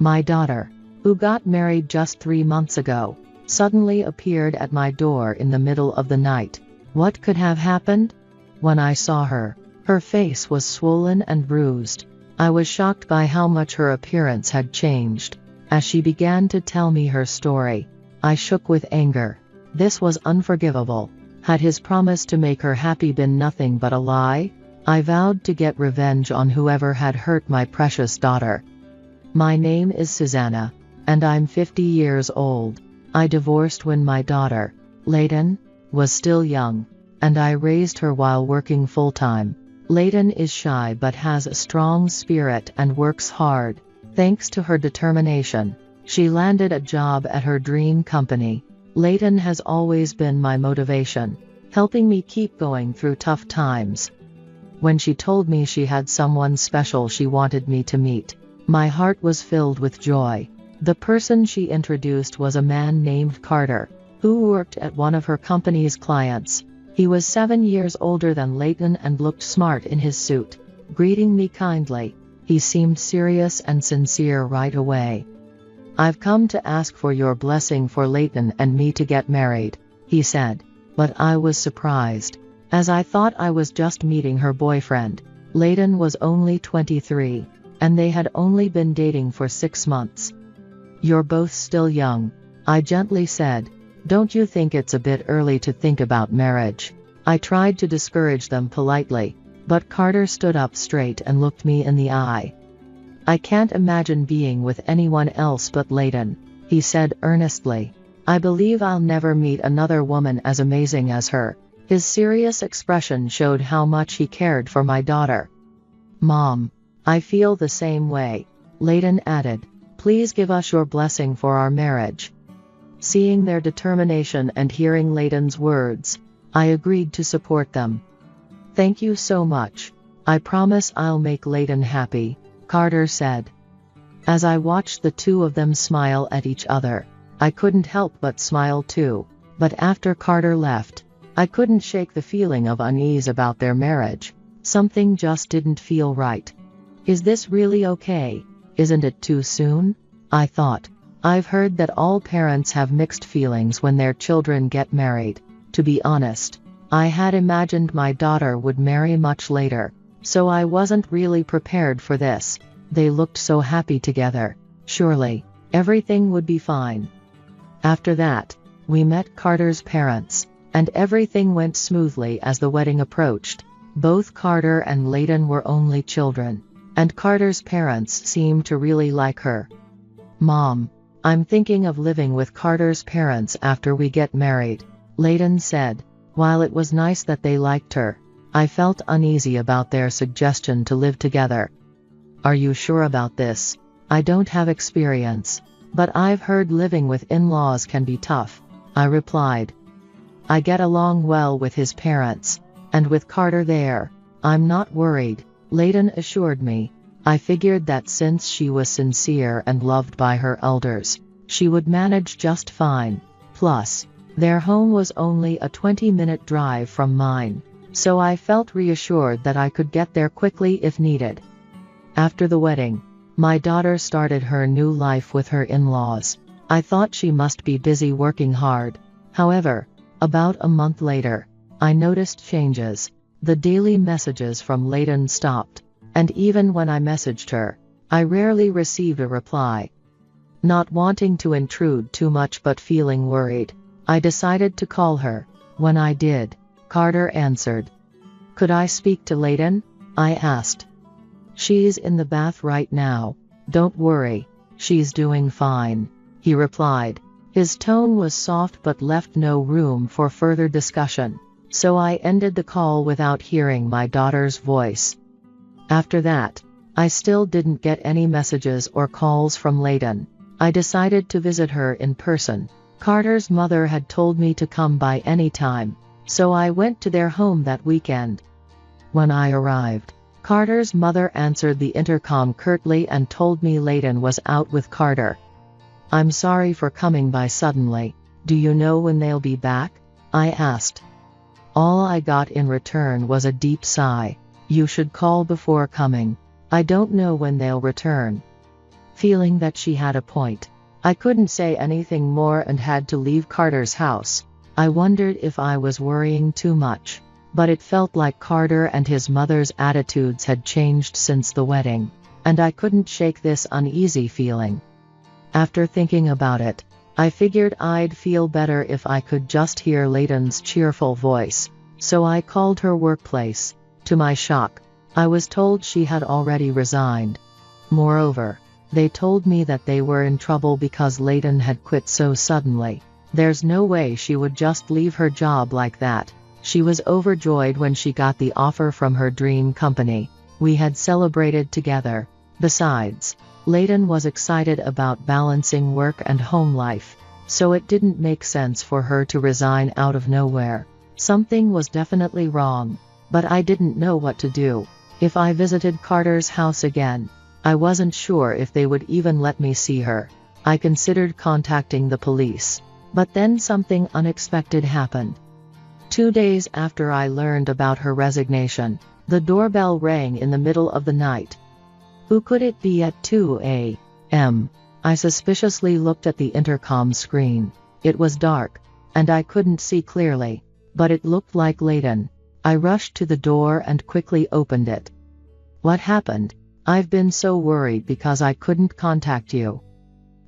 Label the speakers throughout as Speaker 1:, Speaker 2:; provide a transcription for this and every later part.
Speaker 1: My daughter, who got married just 3 months ago, suddenly appeared at my door in the middle of the night. What could have happened? When I saw her, her face was swollen and bruised. I was shocked by how much her appearance had changed. As she began to tell me her story, I shook with anger. This was unforgivable. Had his promise to make her happy been nothing but a lie? I vowed to get revenge on whoever had hurt my precious daughter. My name is Susanna, and I'm 50 years old. I divorced when my daughter, Layden, was still young, and I raised her while working full-time. Layden is shy but has a strong spirit and works hard. Thanks to her determination, she landed a job at her dream company. Layden has always been my motivation, helping me keep going through tough times. When she told me she had someone special she wanted me to meet, my heart was filled with joy. The person she introduced was a man named Carter, who worked at one of her company's clients. He was 7 years older than Layden and looked smart in his suit. Greeting me kindly, he seemed serious and sincere right away. "I've come to ask for your blessing for Layden and me to get married," he said. But I was surprised, as I thought I was just meeting her boyfriend. Layden was only 23, and they had only been dating for 6 months. "You're both still young," I gently said. "Don't you think it's a bit early to think about marriage?" I tried to discourage them politely, but Carter stood up straight and looked me in the eye. "I can't imagine being with anyone else but Layden," he said earnestly. "I believe I'll never meet another woman as amazing as her." His serious expression showed how much he cared for my daughter. "Mom, I feel the same way," Layden added. "Please give us your blessing for our marriage." Seeing their determination and hearing Layden's words, I agreed to support them. "Thank you so much. I promise I'll make Layden happy," Carter said. As I watched the two of them smile at each other, I couldn't help but smile too. But after Carter left, I couldn't shake the feeling of unease about their marriage. Something just didn't feel right. Is this really okay? Isn't it too soon? I thought. I've heard that all parents have mixed feelings when their children get married. To be honest, I had imagined my daughter would marry much later, so I wasn't really prepared for this. They looked so happy together. Surely, everything would be fine. After that, we met Carter's parents, and everything went smoothly as the wedding approached. Both Carter and Layden were only children, and Carter's parents seemed to really like her. "Mom, I'm thinking of living with Carter's parents after we get married," Layden said. While it was nice that they liked her, I felt uneasy about their suggestion to live together. "Are you sure about this? I don't have experience, but I've heard living with in-laws can be tough," I replied. "I get along well with his parents, and with Carter there, I'm not worried," Layden assured me. I figured that since she was sincere and loved by her elders, she would manage just fine. Plus, their home was only a 20-minute drive from mine, so I felt reassured that I could get there quickly if needed. After the wedding, my daughter started her new life with her in-laws. I thought she must be busy working hard. However, about a month later, I noticed changes. The daily messages from Layden stopped, and even when I messaged her, I rarely received a reply. Not wanting to intrude too much but feeling worried, I decided to call her. When I did, Carter answered. "Could I speak to Layden?" I asked. "She's in the bath right now. Don't worry, she's doing fine," he replied. His tone was soft but left no room for further discussion, so I ended the call without hearing my daughter's voice. After that, I still didn't get any messages or calls from Layden. I decided to visit her in person. Carter's mother had told me to come by any time, so I went to their home that weekend. When I arrived, Carter's mother answered the intercom curtly and told me Layden was out with Carter. "I'm sorry for coming by suddenly. Do you know when they'll be back?" I asked. All I got in return was a deep sigh. "You should call before coming. I don't know when they'll return." feeling that she had a point. I couldn't say anything more and had to leave Carter's house. I wondered if I was worrying too much, but it felt like Carter and his mother's attitudes had changed since the wedding, and I couldn't shake this uneasy feeling. After thinking about it, I figured I'd feel better if I could just hear Layton's cheerful voice, so I called her workplace. To my shock, I was told she had already resigned. Moreover, they told me that they were in trouble because Layton had quit so suddenly. There's no way she would just leave her job like that. She was overjoyed when she got the offer from her dream company. We had celebrated together. Besides, Layton was excited about balancing work and home life, so it didn't make sense for her to resign out of nowhere. Something was definitely wrong, but I didn't know what to do. If I visited Carter's house again, I wasn't sure if they would even let me see her. I considered contacting the police, but then something unexpected happened. 2 days after I learned about her resignation, the doorbell rang in the middle of the night. Who could it be at 2 a.m.? I suspiciously looked at the intercom screen. It was dark, and I couldn't see clearly, but it looked like Layton. I rushed to the door and quickly opened it. What happened? I've been so worried because I couldn't contact you.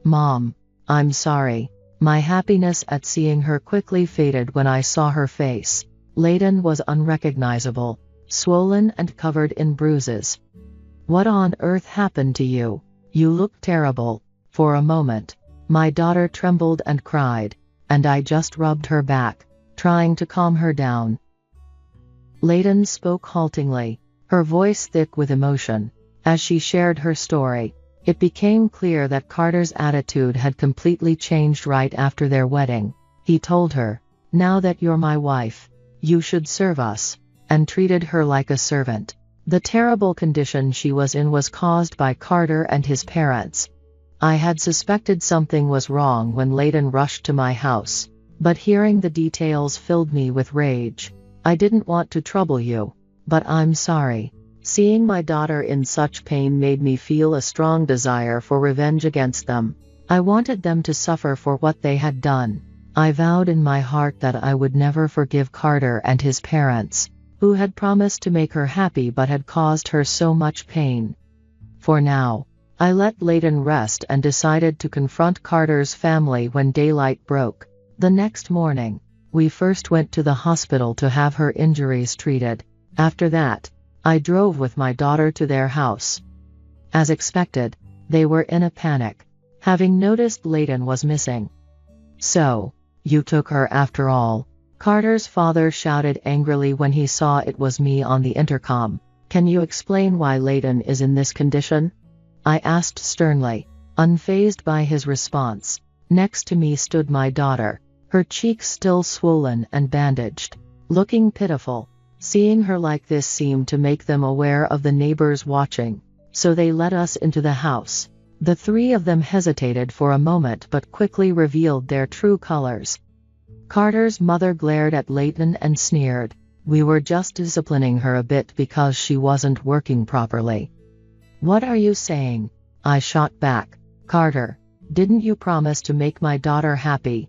Speaker 1: Mom, I'm sorry. My happiness at seeing her quickly faded when I saw her face. Layton was unrecognizable, swollen and covered in bruises. What on earth happened to you? You look terrible. For a moment, my daughter trembled and cried, and I just rubbed her back, trying to calm her down. Layton spoke haltingly, her voice thick with emotion. As she shared her story, it became clear that Carter's attitude had completely changed right after their wedding. He told her, "Now that you're my wife, you should serve us," and treated her like a servant. The terrible condition she was in was caused by Carter and his parents. I had suspected something was wrong when Layton rushed to my house, but hearing the details filled me with rage. I didn't want to trouble you, but I'm sorry. Seeing my daughter in such pain made me feel a strong desire for revenge against them. I wanted them to suffer for what they had done. I vowed in my heart that I would never forgive Carter and his parents, who had promised to make her happy but had caused her so much pain. For now, I let Layton rest and decided to confront Carter's family when daylight broke. The next morning, we first went to the hospital to have her injuries treated. After that, I drove with my daughter to their house. As expected, they were in a panic, having noticed Layton was missing. "So, you took her after all?" Carter's father shouted angrily when he saw it was me on the intercom. "Can you explain why Layton is in this condition?" I asked sternly, unfazed by his response. Next to me stood my daughter, her cheeks still swollen and bandaged, looking pitiful. Seeing her like this seemed to make them aware of the neighbors watching, so they let us into the house. The three of them hesitated for a moment but quickly revealed their true colors. Carter's mother glared at Layton and sneered. "We were just disciplining her a bit because she wasn't working properly." "What are you saying?" I shot back. "Carter, didn't you promise to make my daughter happy?"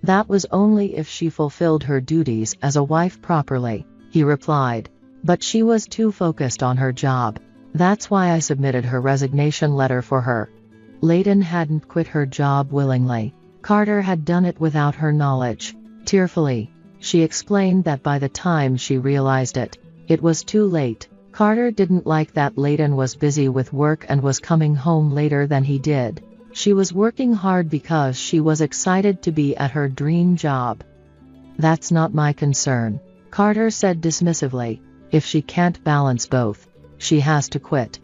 Speaker 1: "That was only if she fulfilled her duties as a wife properly," he replied. "But she was too focused on her job. That's why I submitted her resignation letter for her." Layton hadn't quit her job willingly. Carter had done it without her knowledge. Tearfully, she explained that by the time she realized it, it was too late. Carter didn't like that Layton was busy with work and was coming home later than he did. She was working hard because she was excited to be at her dream job. "That's not my concern," Carter said dismissively. "If she can't balance both, she has to quit."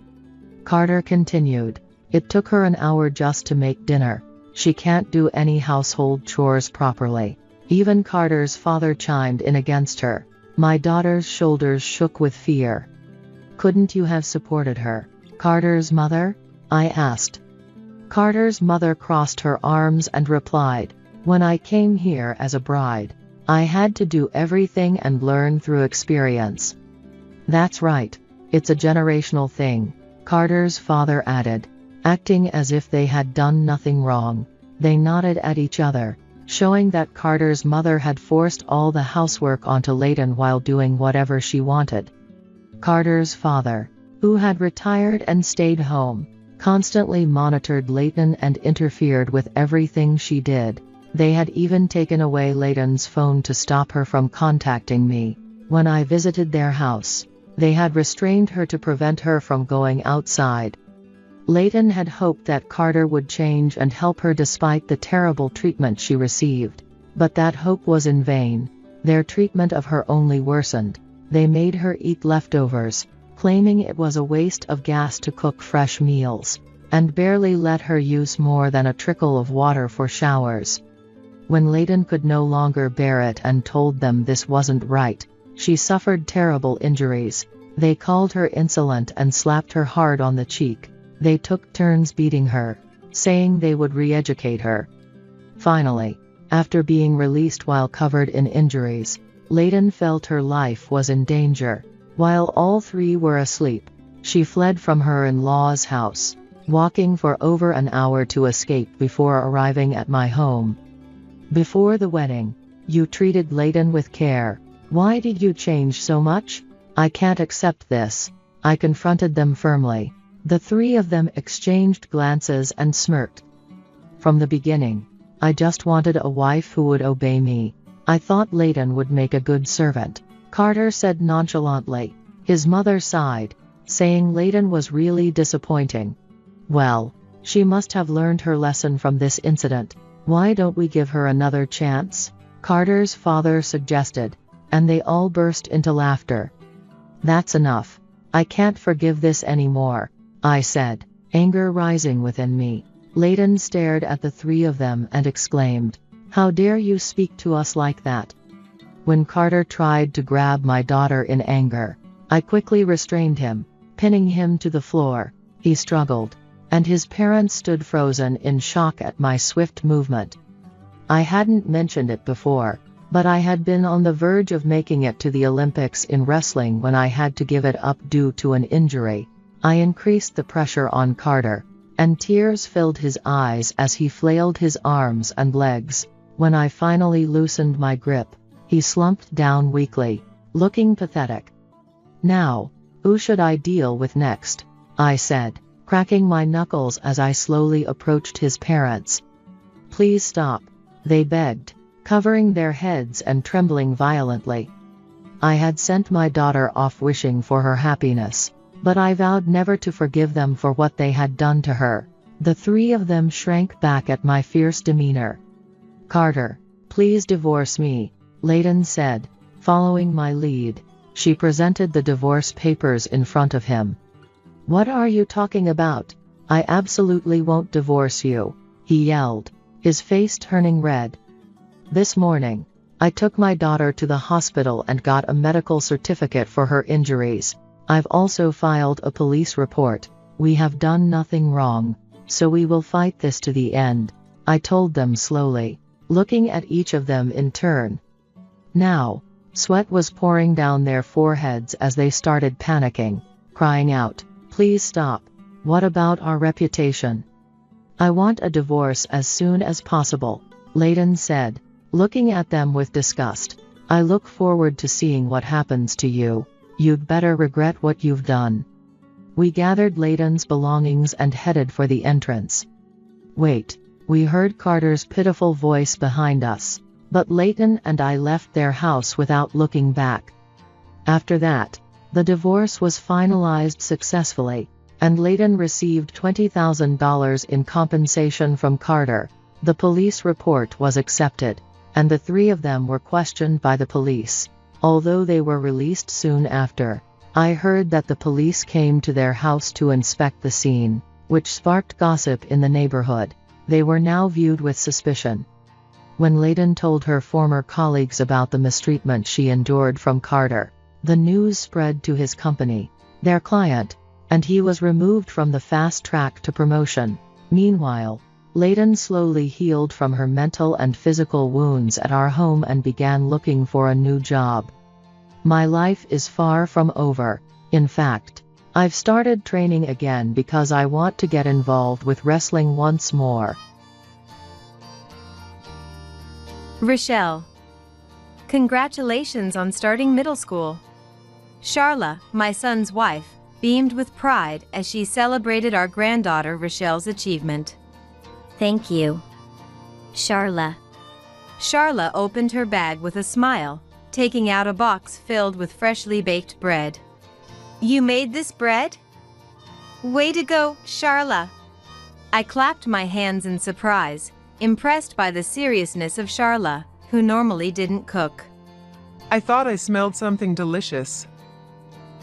Speaker 1: Carter continued, "It took her an hour just to make dinner. She can't do any household chores properly." Even Carter's father chimed in against her. My daughter's shoulders shook with fear. "Couldn't you have supported her, Carter's mother?" I asked. Carter's mother crossed her arms and replied, "When I came here as a bride, I had to do everything and learn through experience." "That's right. It's a generational thing," Carter's father added. Acting as if they had done nothing wrong, they nodded at each other, showing that Carter's mother had forced all the housework onto Layton while doing whatever she wanted. Carter's father, who had retired and stayed home, constantly monitored Layton and interfered with everything she did. They had even taken away Layton's phone to stop her from contacting me. When I visited their house, they had restrained her to prevent her from going outside. Layton had hoped that Carter would change and help her despite the terrible treatment she received. But that hope was in vain. Their treatment of her only worsened. They made her eat leftovers, claiming it was a waste of gas to cook fresh meals, and barely let her use more than a trickle of water for showers. When Layton could no longer bear it and told them this wasn't right, she suffered terrible injuries. They called her insolent and slapped her hard on the cheek. They took turns beating her, saying they would re-educate her. Finally, after being released while covered in injuries, Layton felt her life was in danger. While all three were asleep, she fled from her in-law's house, walking for over an hour to escape before arriving at my home. Before the wedding, you treated Layton with care. Why did you change so much? I can't accept this. I confronted them firmly. The three of them exchanged glances and smirked. From the beginning, I just wanted a wife who would obey me. I thought Layton would make a good servant, Carter said nonchalantly. His mother sighed, saying Layton was really disappointing. Well, she must have learned her lesson from this incident. Why don't we give her another chance? Carter's father suggested, and they all burst into laughter. That's enough. I can't forgive this anymore, I said, anger rising within me. Layton stared at the three of them and exclaimed, "How dare you speak to us like that?" When Carter tried to grab my daughter in anger, I quickly restrained him, pinning him to the floor. He struggled, and his parents stood frozen in shock at my swift movement. I hadn't mentioned it before, but I had been on the verge of making it to the Olympics in wrestling when I had to give it up due to an injury. I increased the pressure on Carter, and tears filled his eyes as he flailed his arms and legs. When I finally loosened my grip, he slumped down weakly, looking pathetic. Now, who should I deal with next? I said, cracking my knuckles as I slowly approached his parents. Please stop, they begged, covering their heads and trembling violently. I had sent my daughter off wishing for her happiness, but I vowed never to forgive them for what they had done to her. The three of them shrank back at my fierce demeanor. Carter, please divorce me, Layton said, following my lead. She presented the divorce papers in front of him. What are you talking about? I absolutely won't divorce you, he yelled, his face turning red. This morning, I took my daughter to the hospital and got a medical certificate for her injuries. I've also filed a police report. We have done nothing wrong, so we will fight this to the end, I told them slowly, looking at each of them in turn. Now, sweat was pouring down their foreheads as they started panicking, crying out, "Please stop. What about our reputation?" I want a divorce as soon as possible, Layton said, looking at them with disgust. I look forward to seeing what happens to you. You'd better regret what you've done. We gathered Layton's belongings and headed for the entrance. Wait, we heard Carter's pitiful voice behind us, but Layton and I left their house without looking back. After that, the divorce was finalized successfully, and Layton received $20,000 in compensation from Carter. The police report was accepted, and the three of them were questioned by the police. Although they were released soon after, I heard that the police came to their house to inspect the scene, which sparked gossip in the neighborhood. They were now viewed with suspicion. When Layton told her former colleagues about the mistreatment she endured from Carter, the news spread to his company, their client, and he was removed from the fast track to promotion. Meanwhile, Layton slowly healed from her mental and physical wounds at our home and began looking for a new job. My life is far from over. In fact, I've started training again because I want to get involved with wrestling once more.
Speaker 2: Rochelle. Congratulations on starting middle school. Charla, my son's wife, beamed with pride as she celebrated our granddaughter Rochelle's achievement.
Speaker 3: Thank you, Charla.
Speaker 2: Charla opened her bag with a smile, taking out a box filled with freshly baked bread. You made this bread? Way to go, Charla. I clapped my hands in surprise, impressed by the seriousness of Charla, who normally didn't cook.
Speaker 4: I thought I smelled something delicious.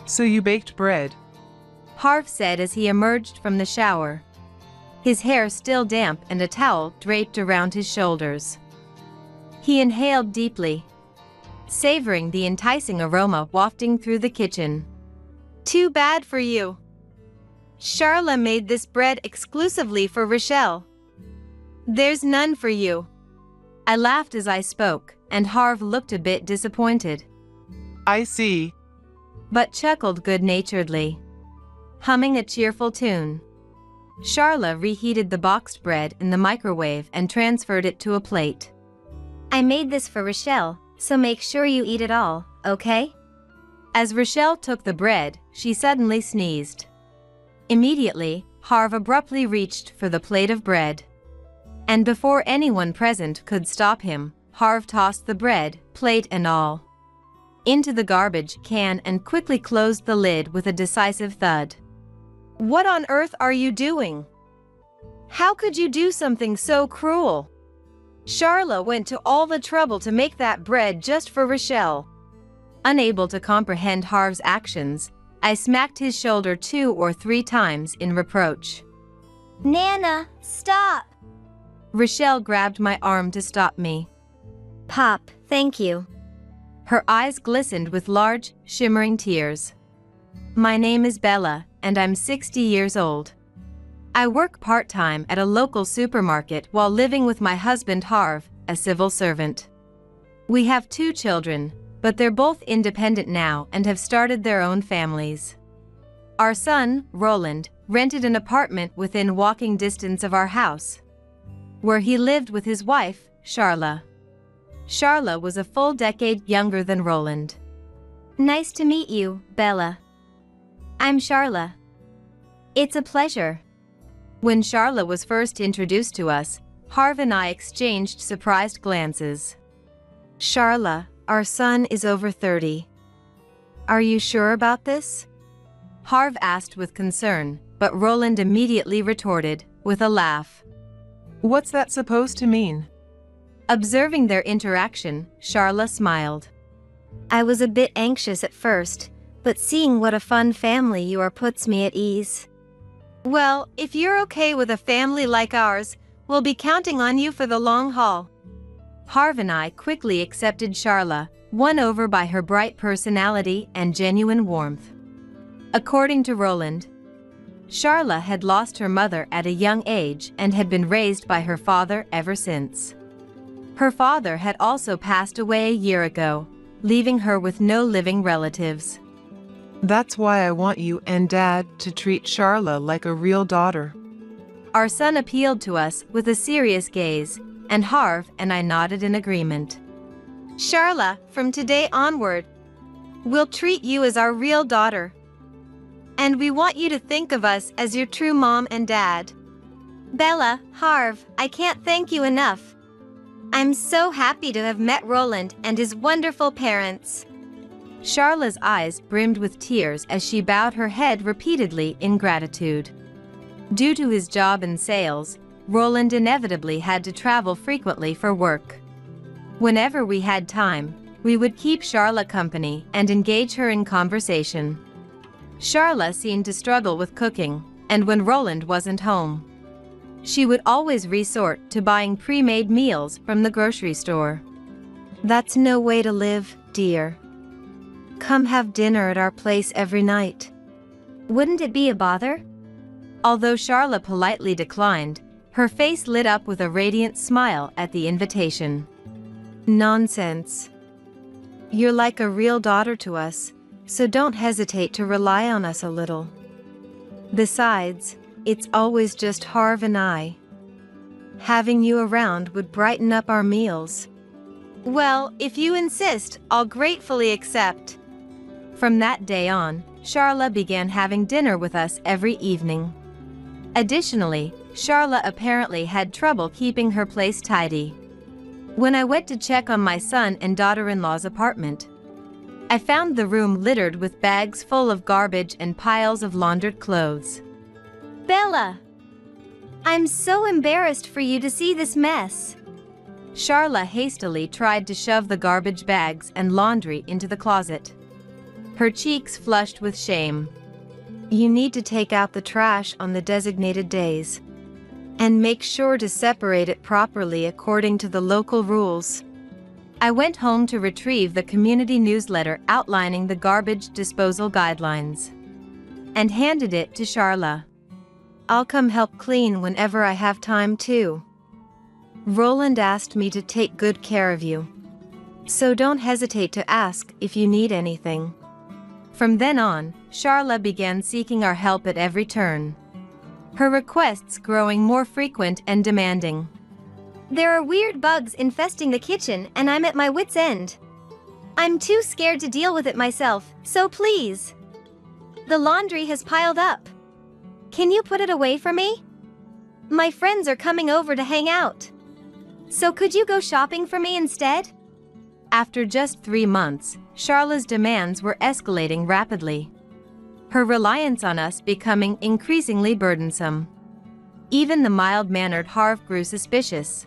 Speaker 4: So you baked bread?
Speaker 2: Harv said as he emerged from the shower. His hair still damp and a towel draped around his shoulders. He inhaled deeply, savoring the enticing aroma wafting through the kitchen. Too bad for you. Charla made this bread exclusively for Rochelle. There's none for you. I laughed as I spoke, and Harv looked a bit disappointed.
Speaker 4: I see.
Speaker 2: But chuckled good-naturedly, humming a cheerful tune. Charla reheated the boxed bread in the microwave and transferred it to a plate.
Speaker 3: I made this for Rochelle, so make sure you eat it all, okay?
Speaker 2: As Rochelle took the bread, she suddenly sneezed. Immediately, Harv abruptly reached for the plate of bread. And before anyone present could stop him, Harv tossed the bread, plate and all, into the garbage can and quickly closed the lid with a decisive thud. What on earth are you doing? How could you do something so cruel? Charla went to all the trouble to make that bread just for Rochelle. Unable to comprehend Harv's actions, I smacked his shoulder 2 or 3 times in reproach.
Speaker 3: Nana, stop!
Speaker 2: Rochelle grabbed my arm to stop me.
Speaker 3: Pop, thank you.
Speaker 2: Her eyes glistened with large, shimmering tears. My name is Bella, and I'm 60 years old. I work part-time at a local supermarket while living with my husband Harv, a civil servant. We have 2 children, but they're both independent now and have started their own families. Our son, Roland, rented an apartment within walking distance of our house, where he lived with his wife, Charla. Charla was a full decade younger than Roland.
Speaker 3: Nice to meet you, Bella. I'm Charla. It's a pleasure.
Speaker 2: When Charla was first introduced to us, Harv and I exchanged surprised glances. Charla, our son is over 30. Are you sure about this? Harv asked with concern, but Roland immediately retorted, with a laugh.
Speaker 4: What's that supposed to mean?
Speaker 2: Observing their interaction, Charla smiled.
Speaker 3: I was a bit anxious at first, but seeing what a fun family you are puts me at ease.
Speaker 2: Well, if you're okay with a family like ours, we'll be counting on you for the long haul. Harv and I quickly accepted Charla, won over by her bright personality and genuine warmth. According to Roland, Charla had lost her mother at a young age and had been raised by her father ever since. Her father had also passed away a year ago, leaving her with no living relatives.
Speaker 4: That's why I want you and Dad to treat Charla like a real daughter.
Speaker 2: Our son appealed to us with a serious gaze, and Harv and I nodded in agreement. Charla, from today onward, we'll treat you as our real daughter. And we want you to think of us as your true mom and dad.
Speaker 3: Bella, Harv, I can't thank you enough. I'm so happy to have met Roland and his wonderful parents.
Speaker 2: Charla's eyes brimmed with tears as she bowed her head repeatedly in gratitude. Due to his job in sales, Roland inevitably had to travel frequently for work. Whenever we had time, we would keep Charla company and engage her in conversation. Charla seemed to struggle with cooking, and when Roland wasn't home, she would always resort to buying pre-made meals from the grocery store. That's no way to live, dear. Come have dinner at our place every night.
Speaker 3: Wouldn't it be a bother?
Speaker 2: Although Charla politely declined, her face lit up with a radiant smile at the invitation. Nonsense. You're like a real daughter to us, so don't hesitate to rely on us a little. Besides, it's always just Harv and I. Having you around would brighten up our meals.
Speaker 3: Well, if you insist, I'll gratefully accept.
Speaker 2: From that day on, Charla began having dinner with us every evening. Additionally, Charla apparently had trouble keeping her place tidy. When I went to check on my son and daughter-in-law's apartment, I found the room littered with bags full of garbage and piles of laundered clothes.
Speaker 3: Bella! I'm so embarrassed for you to see this mess.
Speaker 2: Charla hastily tried to shove the garbage bags and laundry into the closet. Her cheeks flushed with shame. You need to take out the trash on the designated days. And make sure to separate it properly according to the local rules. I went home to retrieve the community newsletter outlining the garbage disposal guidelines and handed it to Charla. I'll come help clean whenever I have time too. Roland asked me to take good care of you. So don't hesitate to ask if you need anything. From then on, Charla began seeking our help at every turn. Her requests growing more frequent and demanding.
Speaker 3: There are weird bugs infesting the kitchen and I'm at my wit's end. I'm too scared to deal with it myself, so please. The laundry has piled up. Can you put it away for me? My friends are coming over to hang out. So could you go shopping for me instead?
Speaker 2: After just 3 months, Charla's demands were escalating rapidly. Her reliance on us becoming increasingly burdensome. Even the mild-mannered Harv grew suspicious.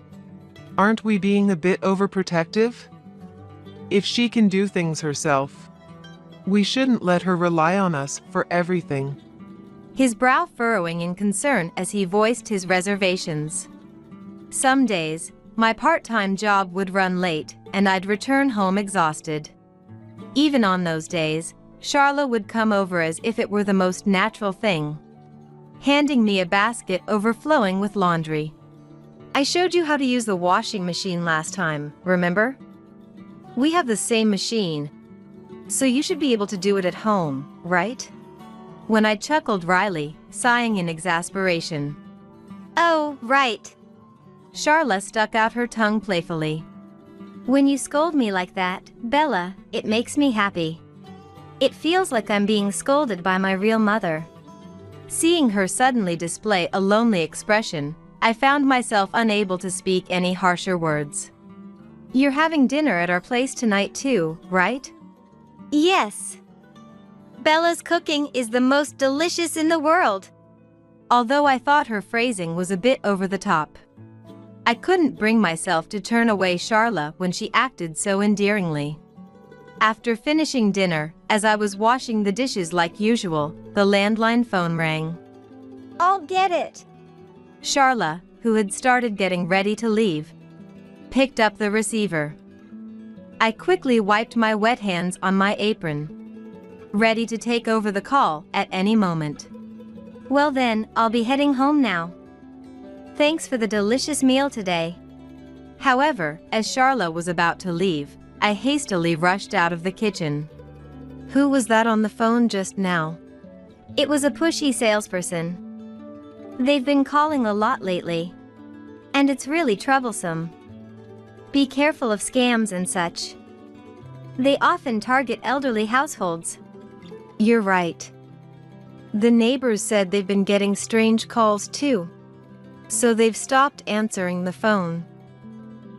Speaker 4: Aren't we being a bit overprotective? If she can do things herself, we shouldn't let her rely on us for everything.
Speaker 2: His brow furrowing in concern as he voiced his reservations. Some days, my part-time job would run late, and I'd return home exhausted. Even on those days, Charla would come over as if it were the most natural thing, handing me a basket overflowing with laundry. I showed you how to use the washing machine last time, remember? We have the same machine, so you should be able to do it at home, right? When I chuckled wryly, sighing in exasperation.
Speaker 3: Oh, right.
Speaker 2: Charla stuck out her tongue playfully.
Speaker 3: When you scold me like that, Bella, it makes me happy. It feels like I'm being scolded by my real mother.
Speaker 2: Seeing her suddenly display a lonely expression, I found myself unable to speak any harsher words. You're having dinner at our place tonight too, right?
Speaker 3: Yes. Bella's cooking is the most delicious in the world.
Speaker 2: Although I thought her phrasing was a bit over the top. I couldn't bring myself to turn away Charla when she acted so endearingly. After finishing dinner, as I was washing the dishes like usual, the landline phone rang.
Speaker 3: I'll get it.
Speaker 2: Charla, who had started getting ready to leave, picked up the receiver. I quickly wiped my wet hands on my apron, ready to take over the call at any moment.
Speaker 3: Well then, I'll be heading home now. Thanks for the delicious meal today.
Speaker 2: However, as Charla was about to leave, I hastily rushed out of the kitchen. Who was that on the phone just now?
Speaker 3: It was a pushy salesperson. They've been calling a lot lately. And it's really troublesome. Be careful of scams and such. They often target elderly households.
Speaker 2: You're right. The neighbors said they've been getting strange calls too. So they've stopped answering the phone.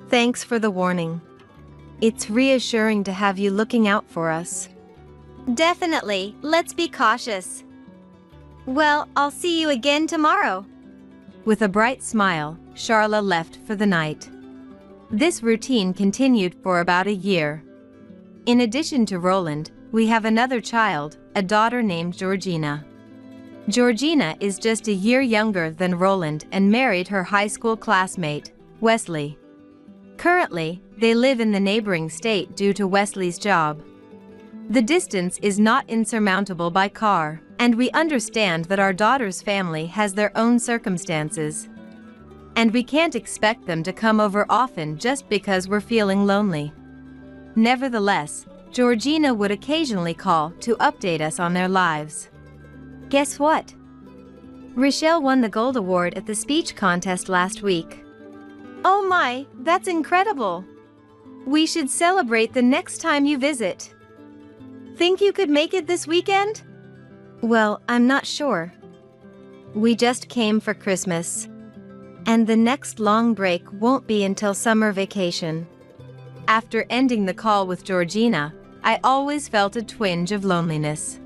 Speaker 2: Thanks for the warning. It's reassuring to have you looking out for us.
Speaker 3: Definitely, let's be cautious. Well, I'll see you again tomorrow.
Speaker 2: With a bright smile, Charla left for the night. This routine continued for about a year. In addition to Roland, we have another child, a daughter named Georgina. Georgina is just a year younger than Roland and married her high school classmate, Wesley. Currently, they live in the neighboring state due to Wesley's job. The distance is not insurmountable by car, and we understand that our daughter's family has their own circumstances. And we can't expect them to come over often just because we're feeling lonely. Nevertheless, Georgina would occasionally call to update us on their lives. Guess what? Rochelle won the gold award at the speech contest last week.
Speaker 3: Oh my, that's incredible. We should celebrate the next time you visit. Think you could make it this weekend?
Speaker 2: Well, I'm not sure. We just came for Christmas. And the next long break won't be until summer vacation. After ending the call with Georgina, I always felt a twinge of loneliness.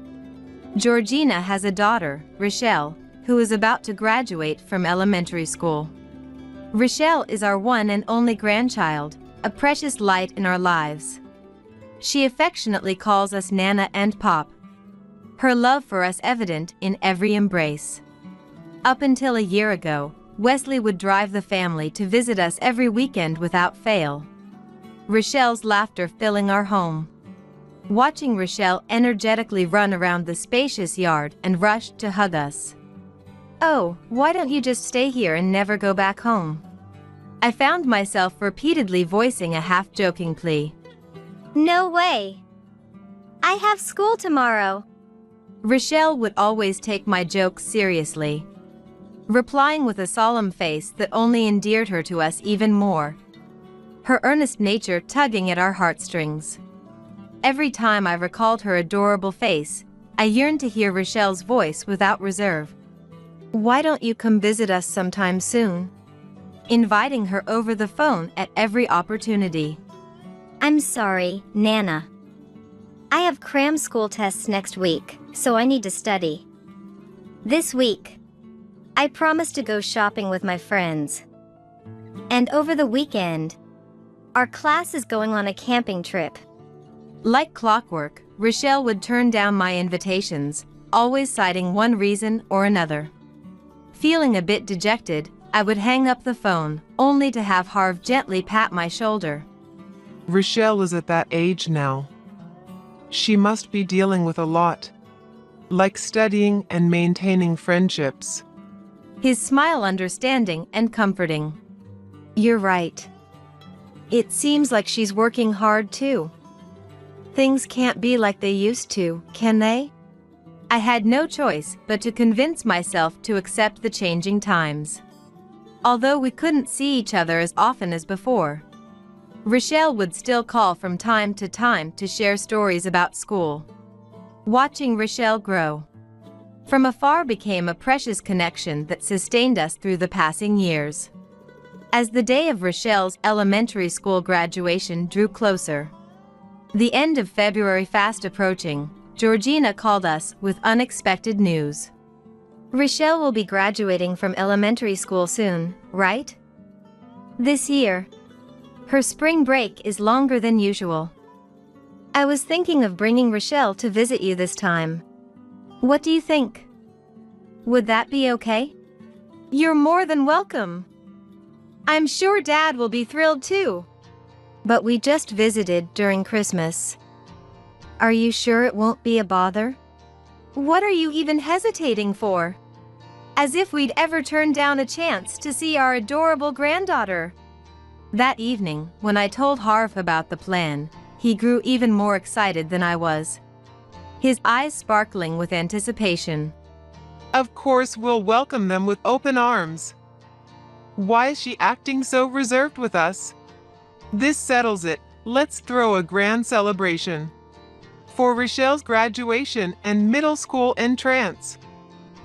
Speaker 2: Georgina has a daughter, Rochelle, who is about to graduate from elementary school. Rochelle is our one and only grandchild, a precious light in our lives. She affectionately calls us Nana and Pop. Her love for us evident in every embrace. Up until a year ago, Wesley would drive the family to visit us every weekend without fail. Rochelle's laughter filling our home. Watching Rochelle energetically run around the spacious yard and rush to hug us. "Oh, why don't you just stay here and never go back home?" I found myself repeatedly voicing a half-joking plea.
Speaker 3: No way. I have school tomorrow.
Speaker 2: Rochelle would always take my jokes seriously, replying with a solemn face that only endeared her to us even more. Her earnest nature tugging at our heartstrings. Every time I recalled her adorable face, I yearned to hear Rochelle's voice without reserve. "Why don't you come visit us sometime soon?" Inviting her over the phone at every opportunity.
Speaker 3: I'm sorry, Nana. I have cram school tests next week, so I need to study. This week, I promised to go shopping with my friends. And over the weekend, our class is going on a camping trip.
Speaker 2: Like clockwork, Rochelle would turn down my invitations, always citing one reason or another. Feeling a bit dejected, I would hang up the phone, only to have Harv gently pat my shoulder.
Speaker 4: Rochelle is at that age now. She must be dealing with a lot, like studying and maintaining friendships.
Speaker 2: His smile understanding and comforting. You're right. It seems like she's working hard too. Things can't be like they used to, can they? I had no choice but to convince myself to accept the changing times. Although we couldn't see each other as often as before, Rochelle would still call from time to time to share stories about school. Watching Rochelle grow from afar became a precious connection that sustained us through the passing years. As the day of Rochelle's elementary school graduation drew closer, the end of February fast approaching, Georgina called us with unexpected news.
Speaker 3: Rochelle will be graduating from elementary school soon, right? This year. Her spring break is longer than usual. I was thinking of bringing Rochelle to visit you this time. What do you think? Would that be okay?
Speaker 2: You're more than welcome. I'm sure Dad will be thrilled too.
Speaker 3: But we just visited during Christmas. Are you sure it won't be a bother?
Speaker 2: What are you even hesitating for? As if we'd ever turn down a chance to see our adorable granddaughter. That evening, when I told Harv about the plan, he grew even more excited than I was. His eyes sparkling with anticipation.
Speaker 4: Of course we'll welcome them with open arms. Why is she acting so reserved with us? This settles it. Let's throw a grand celebration for Rochelle's graduation and middle school entrance.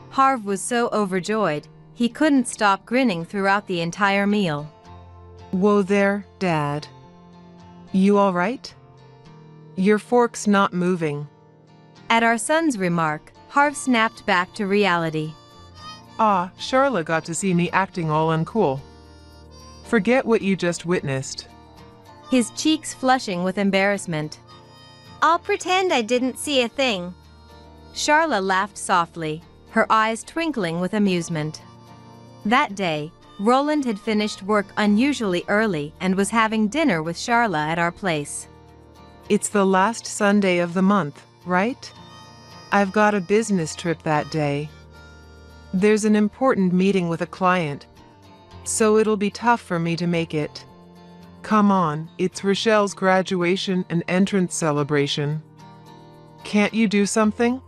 Speaker 2: Harv was so overjoyed, he couldn't stop grinning throughout the entire meal.
Speaker 4: Whoa there, Dad. You all right? Your fork's not moving.
Speaker 2: At our son's remark, Harv snapped back to reality.
Speaker 4: Ah, Charlotte got to see me acting all uncool. Forget what you just witnessed.
Speaker 2: His cheeks flushing with embarrassment.
Speaker 3: I'll pretend I didn't see a thing.
Speaker 2: Charla laughed softly, her eyes twinkling with amusement. That day, Roland had finished work unusually early and was having dinner with Charla at our place.
Speaker 4: It's the last Sunday of the month, right? I've got a business trip that day. There's an important meeting with a client, so it'll be tough for me to make it. Come on, it's Rochelle's graduation and entrance celebration. Can't you do something?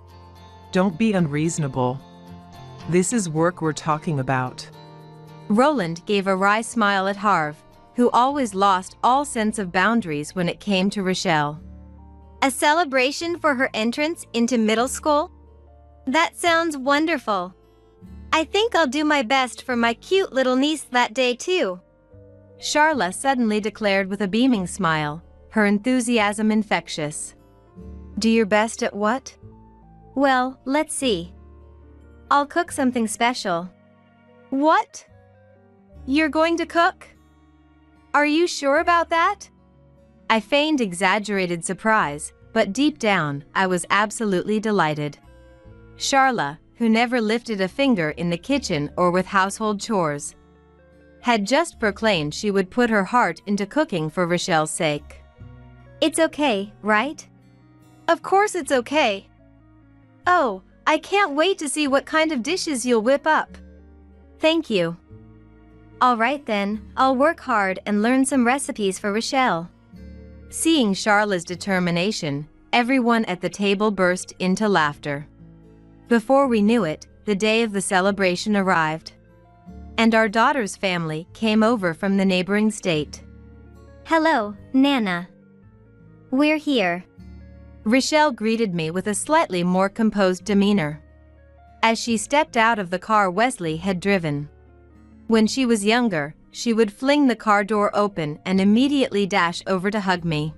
Speaker 4: Don't be unreasonable. This is work we're talking about.
Speaker 2: Roland gave a wry smile at Harv, who always lost all sense of boundaries when it came to Rochelle.
Speaker 3: A celebration for her entrance into middle school? That sounds wonderful. I think I'll do my best for my cute little niece that day too.
Speaker 2: Charla suddenly declared with a beaming smile, her enthusiasm infectious. Do your best at what?
Speaker 3: Well, let's see. I'll cook something special.
Speaker 2: What? You're going to cook? Are you sure about that? I feigned exaggerated surprise, but deep down, I was absolutely delighted. Charla, who never lifted a finger in the kitchen or with household chores, had just proclaimed she would put her heart into cooking for Rochelle's sake.
Speaker 3: It's okay, right?
Speaker 2: Of course it's okay. Oh, I can't wait to see what kind of dishes you'll whip up.
Speaker 3: Thank you. All right then, I'll work hard and learn some recipes for Rochelle.
Speaker 2: Seeing Charla's determination, everyone at the table burst into laughter. Before we knew it, the day of the celebration arrived. And our daughter's family came over from the neighboring state.
Speaker 3: Hello, Nana. We're here.
Speaker 2: Rochelle greeted me with a slightly more composed demeanor, as she stepped out of the car Wesley had driven. When she was younger, she would fling the car door open and immediately dash over to hug me.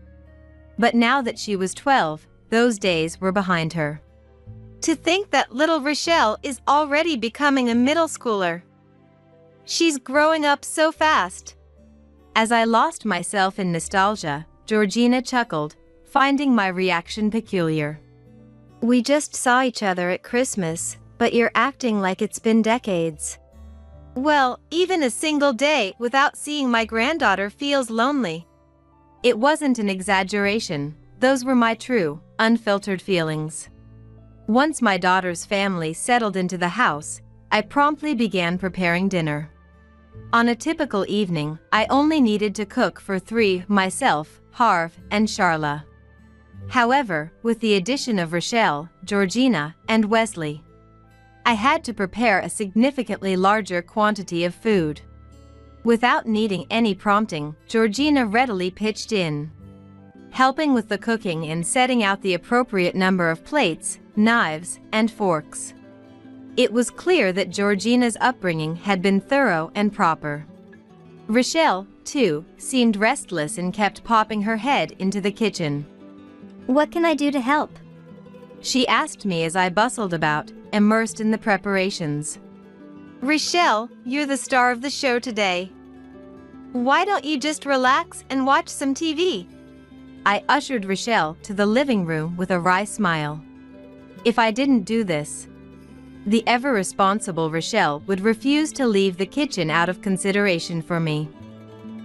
Speaker 2: But now that she was 12, those days were behind her. To think that little Rochelle is already becoming a middle schooler. She's growing up so fast. As I lost myself in nostalgia, Georgina chuckled, finding my reaction peculiar.
Speaker 3: We just saw each other at Christmas, but you're acting like it's been decades.
Speaker 2: Well, even a single day without seeing my granddaughter feels lonely. It wasn't an exaggeration, those were my true, unfiltered feelings. Once my daughter's family settled into the house, I promptly began preparing dinner. On a typical evening, I only needed to cook for 3, myself, Harv, and Charla. However, with the addition of Rochelle, Georgina, and Wesley, I had to prepare a significantly larger quantity of food. Without needing any prompting, Georgina readily pitched in, helping with the cooking and setting out the appropriate number of plates, knives, and forks. It was clear that Georgina's upbringing had been thorough and proper. Rochelle, too, seemed restless and kept popping her head into the kitchen.
Speaker 3: What can I do to help?
Speaker 2: She asked me as I bustled about, immersed in the preparations. Rochelle, you're the star of the show today. Why don't you just relax and watch some TV? I ushered Rochelle to the living room with a wry smile. If I didn't do this, the ever-responsible Rochelle would refuse to leave the kitchen out of consideration for me.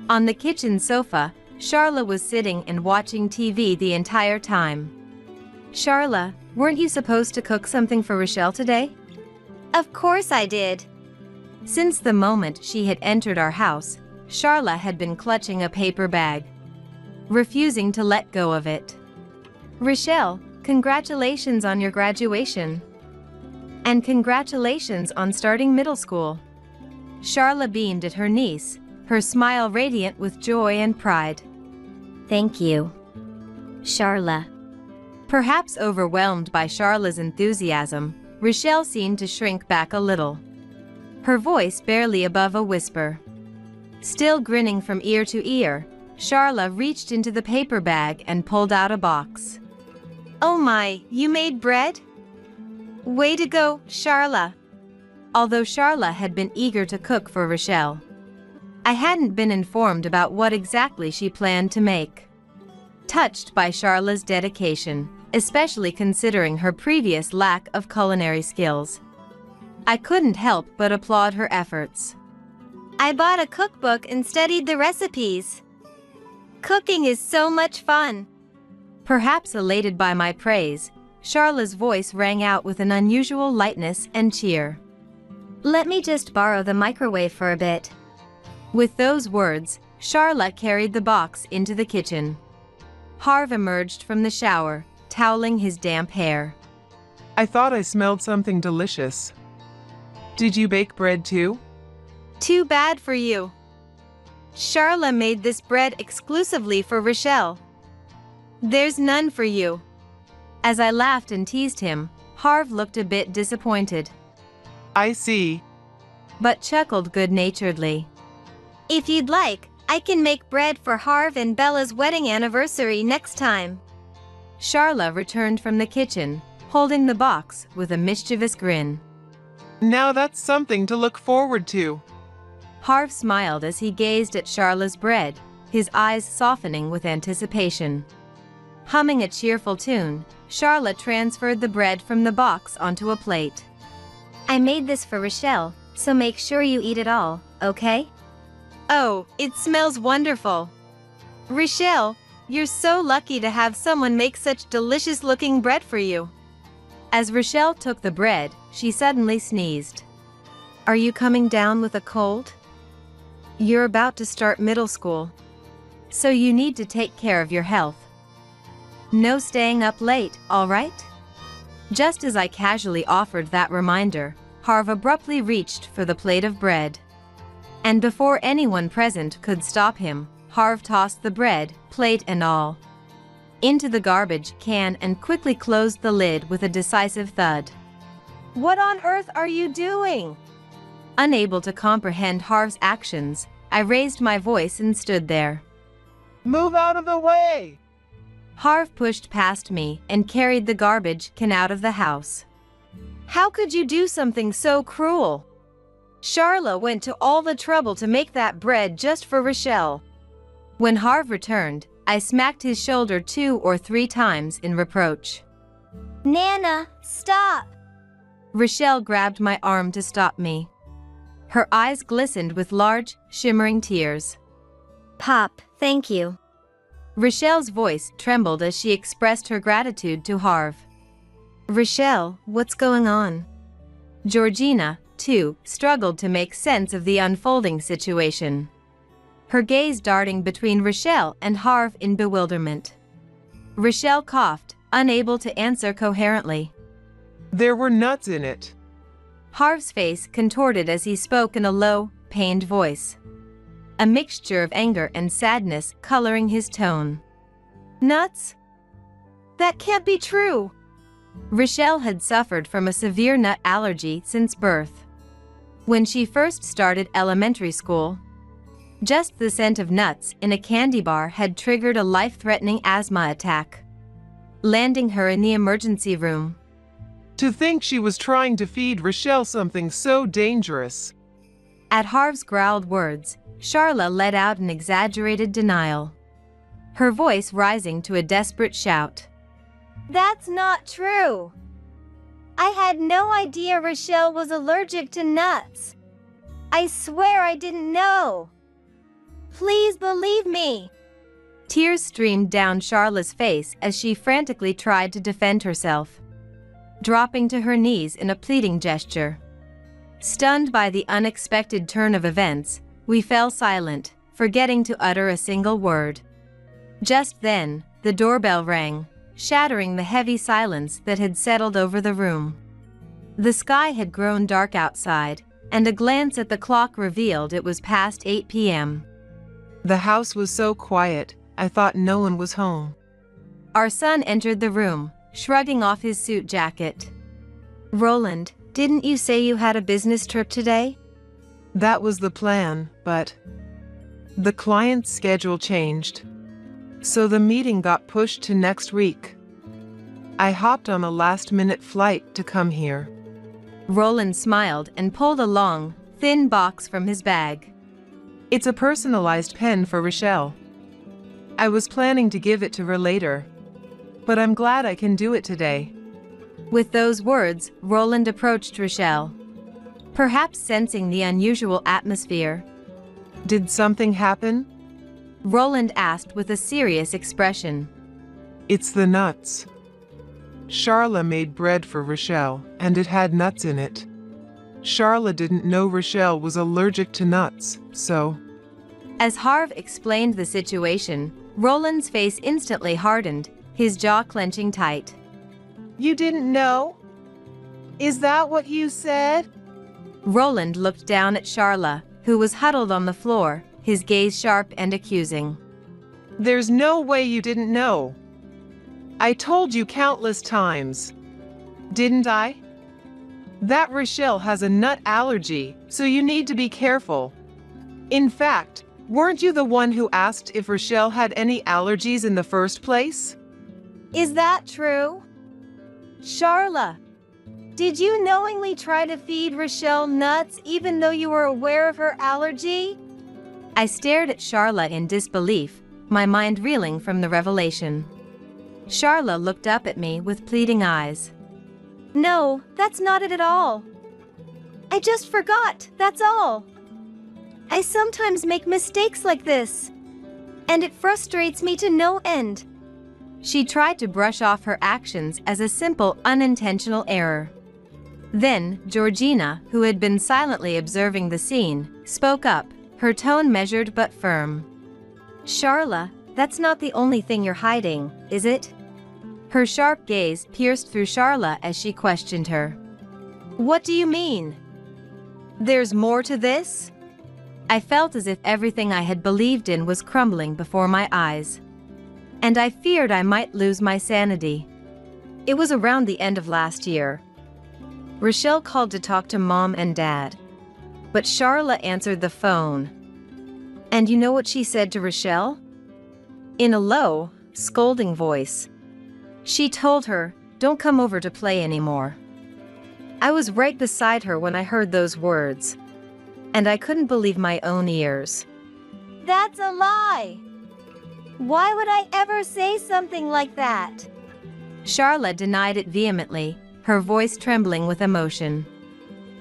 Speaker 2: On the kitchen sofa, Charla was sitting and watching TV the entire time. Charla, weren't you supposed to cook something for Rochelle today?
Speaker 3: Of course I did.
Speaker 2: Since the moment she had entered our house, Charla had been clutching a paper bag, refusing to let go of it. Rochelle, congratulations on your graduation. And congratulations on starting middle school. Charla beamed at her niece, her smile radiant with joy and pride.
Speaker 3: Thank you, Charla.
Speaker 2: Perhaps overwhelmed by Charla's enthusiasm, Rochelle seemed to shrink back a little, her voice barely above a whisper. Still grinning from ear to ear, Charla reached into the paper bag and pulled out a box. Oh my, you made bread? Way to go, Charla. Although Charla had been eager to cook for Rochelle, I hadn't been informed about what exactly she planned to make. Touched by Charla's dedication, especially considering her previous lack of culinary skills, I couldn't help but applaud her efforts.
Speaker 3: I bought a cookbook and studied the recipes. Cooking is so much fun.
Speaker 2: Perhaps elated by my praise, Charla's voice rang out with an unusual lightness and cheer.
Speaker 3: Let me just borrow the microwave for a bit.
Speaker 2: With those words, Charla carried the box into the kitchen. Harv emerged from the shower, toweling his damp hair.
Speaker 4: I thought I smelled something delicious. Did you bake bread too?
Speaker 2: Too bad for you. Charla made this bread exclusively for Rochelle. There's none for you. As I laughed and teased him, Harv looked a bit disappointed,
Speaker 4: I see.
Speaker 2: but chuckled good-naturedly.
Speaker 3: If you'd like, I can make bread for Harv and Bella's wedding anniversary next time.
Speaker 2: Charla returned from the kitchen, holding the box with a mischievous grin.
Speaker 4: Now that's something to look forward to.
Speaker 2: Harv smiled as he gazed at Charla's bread, his eyes softening with anticipation. Humming a cheerful tune, Charla transferred the bread from the box onto a plate.
Speaker 3: I made this for Rochelle, so make sure you eat it all, okay?
Speaker 2: Oh, it smells wonderful. Rochelle, you're so lucky to have someone make such delicious-looking bread for you. As Rochelle took the bread, she suddenly sneezed. Are you coming down with a cold? You're about to start middle school, so you need to take care of your health. No staying up late, all right? Just as I casually offered that reminder, Harv abruptly reached for the plate of bread. And before anyone present could stop him, Harv tossed the bread, plate and all, into the garbage can and quickly closed the lid with a decisive thud. What on earth are you doing? Unable to comprehend Harv's actions, I raised my voice and stood there.
Speaker 4: Move out of the way!
Speaker 2: Harv pushed past me and carried the garbage can out of the house. How could you do something so cruel? Charla went to all the trouble to make that bread just for Rochelle. When Harv returned, I smacked his shoulder 2 or 3 times in reproach.
Speaker 3: Nana, stop!
Speaker 2: Rochelle grabbed my arm to stop me. Her eyes glistened with large, shimmering tears.
Speaker 3: Pop, thank you.
Speaker 2: Rochelle's voice trembled as she expressed her gratitude to Harv. Rochelle, what's going on? Georgina, too, struggled to make sense of the unfolding situation, her gaze darting between Rochelle and Harv in bewilderment. Rochelle coughed, unable to answer coherently.
Speaker 4: There were nuts in it.
Speaker 2: Harv's face contorted as he spoke in a low, pained voice, a mixture of anger and sadness coloring his tone. Nuts? That can't be true. Rochelle had suffered from a severe nut allergy since birth. When she first started elementary school, just the scent of nuts in a candy bar had triggered a life-threatening asthma attack, landing her in the emergency room.
Speaker 4: To think she was trying to feed Rochelle something so dangerous.
Speaker 2: At Harv's growled words, Charla let out an exaggerated denial, her voice rising to a desperate shout.
Speaker 3: That's not true. I had no idea Rochelle was allergic to nuts. I swear I didn't know. Please believe me.
Speaker 2: Tears streamed down Charla's face as she frantically tried to defend herself, dropping to her knees in a pleading gesture. Stunned by the unexpected turn of events, we fell silent, forgetting to utter a single word. Just then, the doorbell rang, shattering the heavy silence that had settled over the room. The sky had grown dark outside, and a glance at the clock revealed it was past 8 p.m.
Speaker 4: The house was so quiet, I thought no one was home.
Speaker 2: Our son entered the room, shrugging off his suit jacket. Roland, didn't you say you had a business trip today?
Speaker 4: That was the plan, but the client's schedule changed, so the meeting got pushed to next week. I hopped on a last-minute flight to come here.
Speaker 2: Roland smiled and pulled a long, thin box from his bag.
Speaker 4: It's a personalized pen for Rochelle. I was planning to give it to her later, but I'm glad I can do it today.
Speaker 2: With those words, Roland approached Rochelle, perhaps sensing the unusual atmosphere.
Speaker 4: Did something happen?
Speaker 2: Roland asked with a serious expression.
Speaker 4: It's the nuts. Charla made bread for Rochelle, and it had nuts in it. Charla didn't know Rochelle was allergic to nuts, so...
Speaker 2: As Harv explained the situation, Roland's face instantly hardened, his jaw clenching tight.
Speaker 4: You didn't know? Is that what you said?
Speaker 2: Roland looked down at Charla, who was huddled on the floor, his gaze sharp and accusing.
Speaker 4: There's no way you didn't know. I told you countless times. Didn't I? That Rochelle has a nut allergy, so you need to be careful. In fact, weren't you the one who asked if Rochelle had any allergies in the first place?
Speaker 3: Is that true? Charla, did you knowingly try to feed Rochelle nuts even though you were aware of her allergy?
Speaker 2: I stared at Charla in disbelief, my mind reeling from the revelation. Charla looked up at me with pleading eyes.
Speaker 3: No, that's not it at all. I just forgot, that's all. I sometimes make mistakes like this, and it frustrates me to no end.
Speaker 2: She tried to brush off her actions as a simple, unintentional error. Then, Georgina, who had been silently observing the scene, spoke up, her tone measured but firm.
Speaker 3: Charla, that's not the only thing you're hiding, is it?
Speaker 2: Her sharp gaze pierced through Charla as she questioned her.
Speaker 3: What do you mean? There's more to this?
Speaker 2: I felt as if everything I had believed in was crumbling before my eyes. And I feared I might lose my sanity.
Speaker 3: It was around the end of last year. Rochelle called to talk to Mom and Dad. But Charla answered the phone. And you know what she said to Rochelle? In a low, scolding voice. She told her, "Don't come over to play anymore." I was right beside her when I heard those words. And I couldn't believe my own ears. That's a lie! Why would I ever say something like that?
Speaker 2: Charla denied it vehemently, her voice trembling with emotion.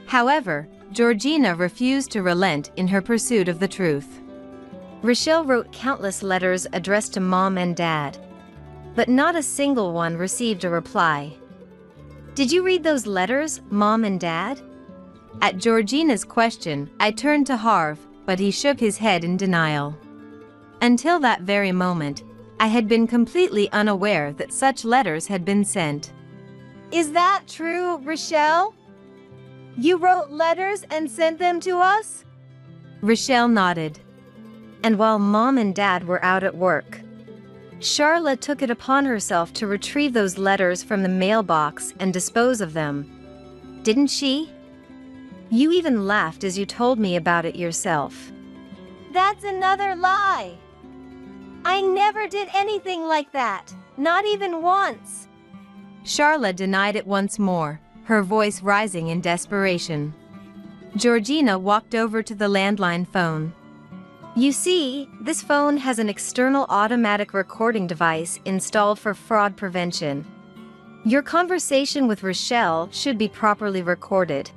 Speaker 2: However, Georgina refused to relent in her pursuit of the truth.
Speaker 3: Rochelle wrote countless letters addressed to Mom and Dad, but not a single one received a reply. Did you read those letters, Mom and Dad?
Speaker 2: At Georgina's question, I turned to Harv, but he shook his head in denial. Until that very moment, I had been completely unaware that such letters had been sent.
Speaker 3: Is that true, Rochelle? You wrote letters and sent them to us?
Speaker 2: Rochelle nodded.
Speaker 3: And while Mom and Dad were out at work, Charla took it upon herself to retrieve those letters from the mailbox and dispose of them. Didn't she? You even laughed as you told me about it yourself. That's another lie! I never did anything like that, not even once.
Speaker 2: Charla denied it once more, her voice rising in desperation. Georgina walked over to the landline phone.
Speaker 3: You see, this phone has an external automatic recording device installed for fraud prevention. Your conversation with Rochelle should be properly recorded.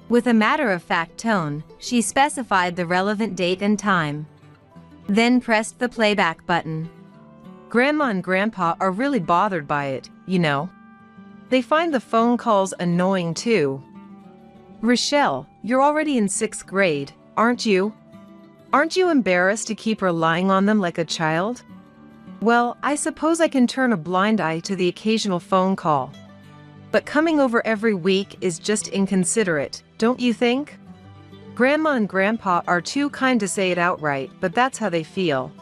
Speaker 2: With a matter-of-fact tone, she specified the relevant date and time. Then pressed the playback button.
Speaker 4: Grandma and Grandpa are really bothered by it, you know. They find the phone calls annoying too. Rochelle, you're already in 6th grade, aren't you? Aren't you embarrassed to keep relying on them like a child? Well, I suppose I can turn a blind eye to the occasional phone call. But coming over every week is just inconsiderate, don't you think? Grandma and Grandpa are too kind to say it outright, but that's how they feel.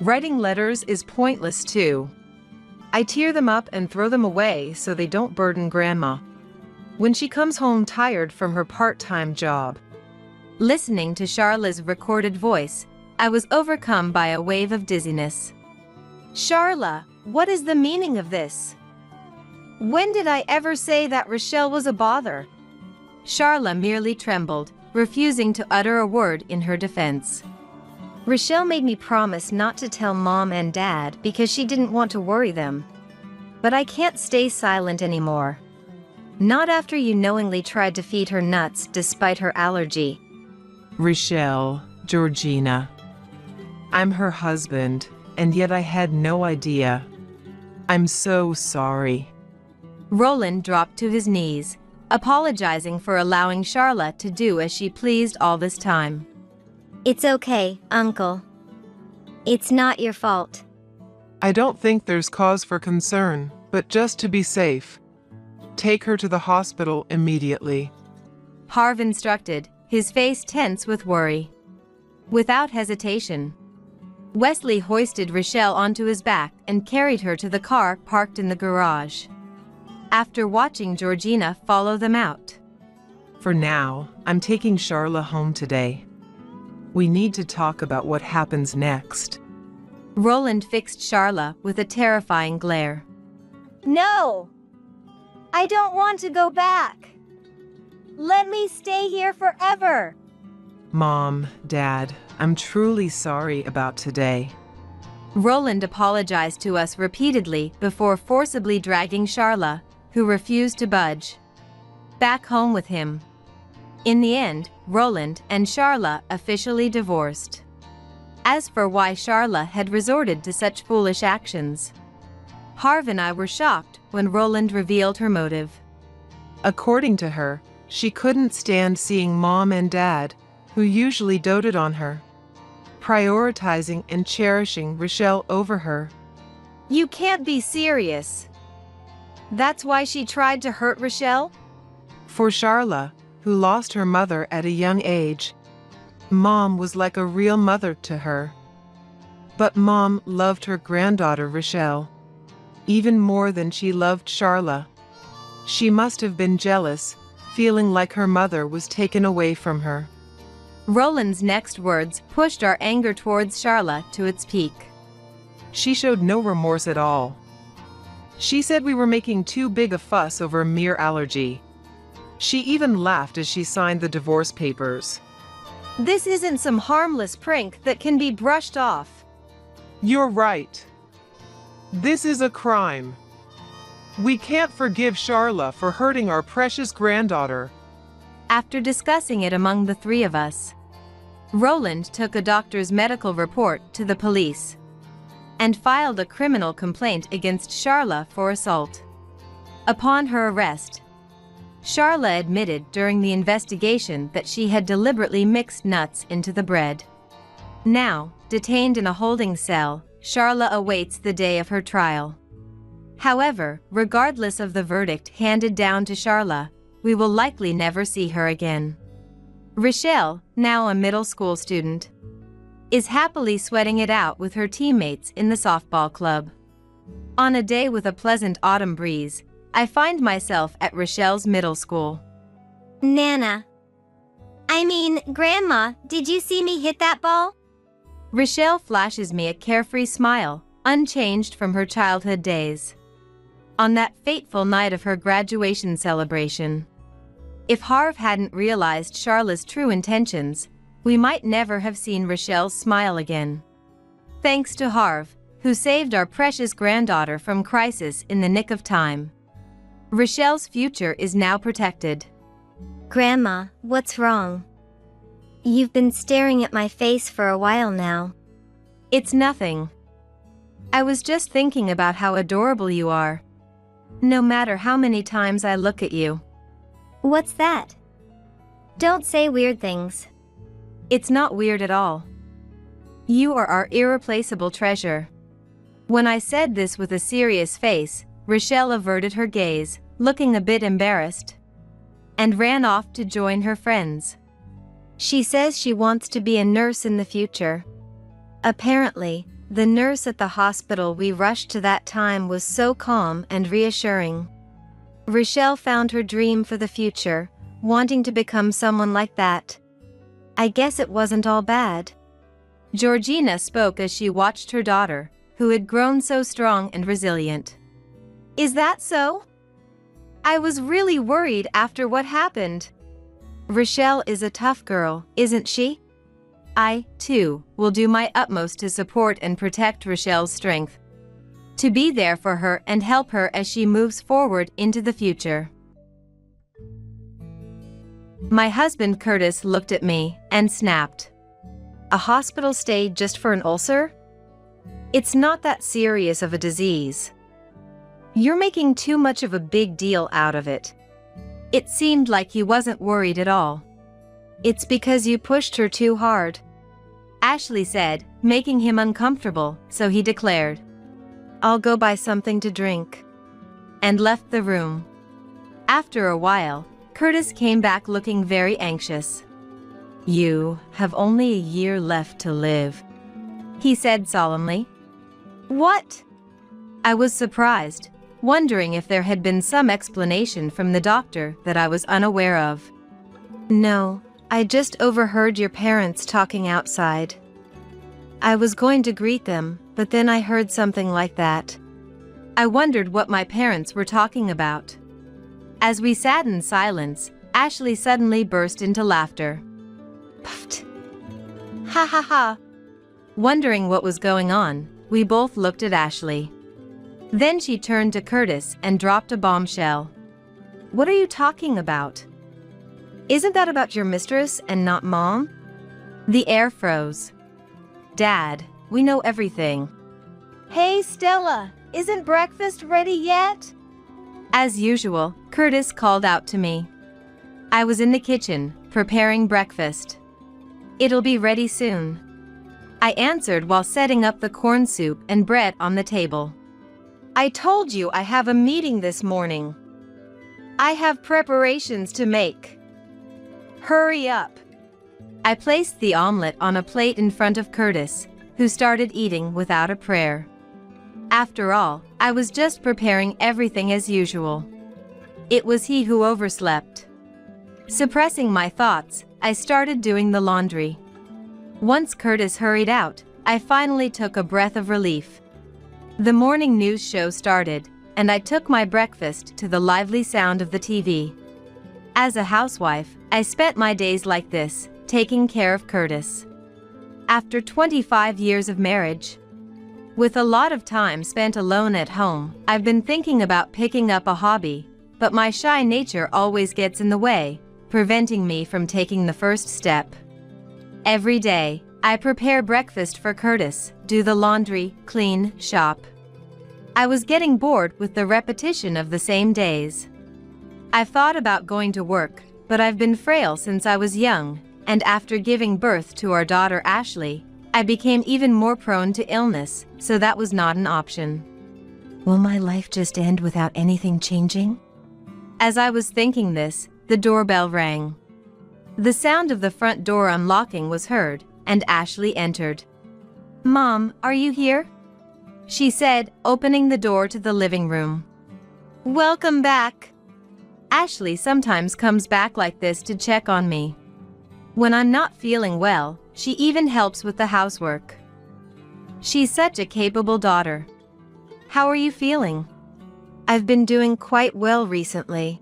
Speaker 4: Writing letters is pointless too. I tear them up and throw them away so they don't burden Grandma when she comes home tired from her part-time job.
Speaker 2: Listening to Charla's recorded voice, I was overcome by a wave of dizziness.
Speaker 3: Charla, what is the meaning of this? When did I ever say that Rochelle was a bother?
Speaker 2: Charla merely trembled, refusing to utter a word in her defense.
Speaker 3: Rochelle made me promise not to tell Mom and Dad because she didn't want to worry them. But I can't stay silent anymore. Not after you knowingly tried to feed her nuts despite her allergy.
Speaker 4: Rochelle, Georgina. I'm her husband, and yet I had no idea. I'm so sorry.
Speaker 2: Roland dropped to his knees, apologizing for allowing Charla to do as she pleased all this time.
Speaker 3: It's okay, Uncle. It's not your fault.
Speaker 4: I don't think there's cause for concern, but just to be safe, take her to the hospital immediately.
Speaker 2: Harv instructed, his face tense with worry. Without hesitation, Wesley hoisted Rochelle onto his back and carried her to the car parked in the garage. After watching Georgina follow them out.
Speaker 4: For now, I'm taking Charla home today. We need to talk about what happens next.
Speaker 2: Roland fixed Charla with a terrifying glare.
Speaker 3: No! I don't want to go back. Let me stay here forever.
Speaker 4: Mom, Dad, I'm truly sorry about today.
Speaker 2: Roland apologized to us repeatedly before forcibly dragging Charla, who refused to budge, back home with him. In the end, Roland and Charla officially divorced. As for why Charla had resorted to such foolish actions, Harv and I were shocked when Roland revealed her motive.
Speaker 4: According to her, she couldn't stand seeing Mom and Dad, who usually doted on her, prioritizing and cherishing Rochelle over her.
Speaker 2: You can't be serious. That's why she tried to hurt Rochelle?
Speaker 4: For Charla, who lost her mother at a young age, Mom was like a real mother to her. But Mom loved her granddaughter Rochelle even more than she loved Charla. She must have been jealous, feeling like her mother was taken away from her.
Speaker 2: Roland's next words pushed our anger towards Charla to its peak.
Speaker 4: She showed no remorse at all. She said we were making too big a fuss over a mere allergy. She even laughed as she signed the divorce papers.
Speaker 2: This isn't some harmless prank that can be brushed off.
Speaker 4: You're right. This is a crime. We can't forgive Charla for hurting our precious granddaughter.
Speaker 2: After discussing it among the three of us, Roland took a doctor's medical report to the police and filed a criminal complaint against Charla for assault. Upon her arrest, Charla admitted during the investigation that she had deliberately mixed nuts into the bread. Now, detained in a holding cell, Charla awaits the day of her trial. However, regardless of the verdict handed down to Charla, we will likely never see her again. Rochelle, now a middle school student, is happily sweating it out with her teammates in the softball club. On a day with a pleasant autumn breeze, I find myself at Rochelle's middle school.
Speaker 3: Grandma, did you see me hit that ball?
Speaker 2: Rochelle flashes me a carefree smile, unchanged from her childhood days. On that fateful night of her graduation celebration. If Harv hadn't realized Charla's true intentions, we might never have seen Rochelle's smile again. Thanks to Harv, who saved our precious granddaughter from crisis in the nick of time. Rochelle's future is now protected.
Speaker 3: Grandma, what's wrong? You've been staring at my face for a while now.
Speaker 2: It's nothing. I was just thinking about how adorable you are. No matter how many times I look at you.
Speaker 3: What's that? Don't say weird things.
Speaker 2: It's not weird at all. You are our irreplaceable treasure. When I said this with a serious face, Rochelle averted her gaze, looking a bit embarrassed, and ran off to join her friends. She says she wants to be a nurse in the future. Apparently, the nurse at the hospital we rushed to that time was so calm and reassuring. Rochelle found her dream for the future, wanting to become someone like that. I guess it wasn't all bad. Georgina spoke as she watched her daughter, who had grown so strong and resilient. Is that so? I was really worried after what happened. Rochelle is a tough girl, isn't she? I, too, will do my utmost to support and protect Rochelle's strength. To be there for her and help her as she moves forward into the future. My husband Curtis looked at me and snapped. A hospital stay just for an ulcer? It's not that serious of a disease. You're making too much of a big deal out of it. It seemed like he wasn't worried at all. It's because you pushed her too hard, Ashley said, making him uncomfortable, so he declared, I'll go buy something to drink, and left the room. After a while, Curtis came back looking very anxious. "You have only a year left to live," he said solemnly.
Speaker 3: What?
Speaker 2: I was surprised, wondering if there had been some explanation from the doctor that I was unaware of.
Speaker 3: No, I just overheard your parents talking outside. I was going to greet them, but then I heard something like that.
Speaker 2: I wondered what my parents were talking about. As we sat in silence, Ashley suddenly burst into laughter.
Speaker 3: Puffed. Ha ha ha.
Speaker 2: Wondering what was going on, we both looked at Ashley. Then she turned to Curtis and dropped a bombshell.
Speaker 3: What are you talking about? Isn't that about your mistress and not Mom?
Speaker 2: The air froze. Dad, we know everything.
Speaker 3: Hey Stella, isn't breakfast ready yet?
Speaker 2: As usual, Curtis called out to me. I was in the kitchen, preparing breakfast. It'll be ready soon, I answered while setting up the corn soup and bread on the table.
Speaker 3: I told you I have a meeting this morning. I have preparations to make. Hurry up.
Speaker 2: I placed the omelet on a plate in front of Curtis, who started eating without a prayer. After all, I was just preparing everything as usual. It was he who overslept. Suppressing my thoughts, I started doing the laundry. Once Curtis hurried out, I finally took a breath of relief. The morning news show started, and I took my breakfast to the lively sound of the TV. As a housewife, I spent my days like this, taking care of Curtis. After 25 years of marriage, with a lot of time spent alone at home, I've been thinking about picking up a hobby, but my shy nature always gets in the way, preventing me from taking the first step. Every day, I prepare breakfast for Curtis, do the laundry, clean, shop. I was getting bored with the repetition of the same days. I've thought about going to work, but I've been frail since I was young, and after giving birth to our daughter Ashley, I became even more prone to illness, so that was not an option. Will my life just end without anything changing? As I was thinking this, the doorbell rang. The sound of the front door unlocking was heard, and Ashley entered. "Mom, are you here?" she said, opening the door to the living room.
Speaker 3: Welcome back.
Speaker 2: Ashley sometimes comes back like this to check on me. When I'm not feeling well, she even helps with the housework. She's such a capable daughter. How are you feeling?
Speaker 3: I've been doing quite well recently.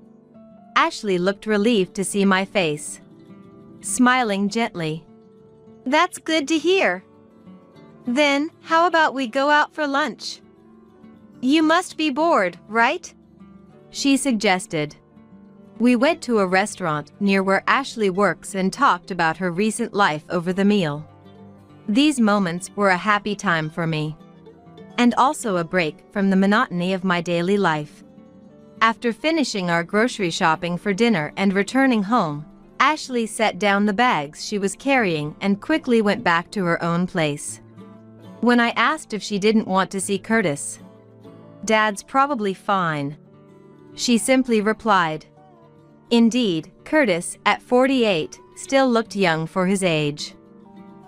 Speaker 2: Ashley looked relieved to see my face, smiling gently.
Speaker 3: That's good to hear. Then, how about we go out for lunch? You must be bored, right?
Speaker 2: she suggested. We went to a restaurant near where Ashley works and talked about her recent life over the meal. These moments were a happy time for me, and also a break from the monotony of my daily life. After finishing our grocery shopping for dinner and returning home, Ashley set down the bags she was carrying and quickly went back to her own place. When I asked if she didn't want to see Curtis, "Dad's probably fine," she simply replied. Indeed, Curtis, at 48, still looked young for his age.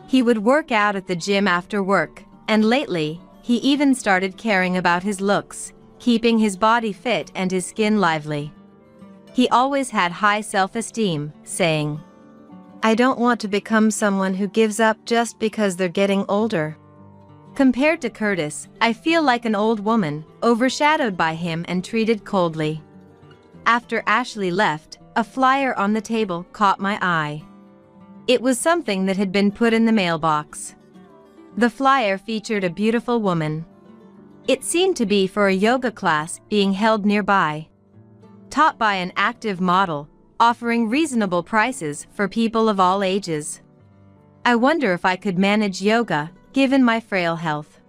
Speaker 2: He would work out at the gym after work, and lately, he even started caring about his looks, keeping his body fit and his skin lively. He always had high self-esteem, saying, "I don't want to become someone who gives up just because they're getting older." Compared to Curtis, I feel like an old woman, overshadowed by him and treated coldly. After Ashley left, a flyer on the table caught my eye. It was something that had been put in the mailbox. The flyer featured a beautiful woman. It seemed to be for a yoga class being held nearby, taught by an active model, offering reasonable prices for people of all ages. I wonder if I could manage yoga, given my frail health.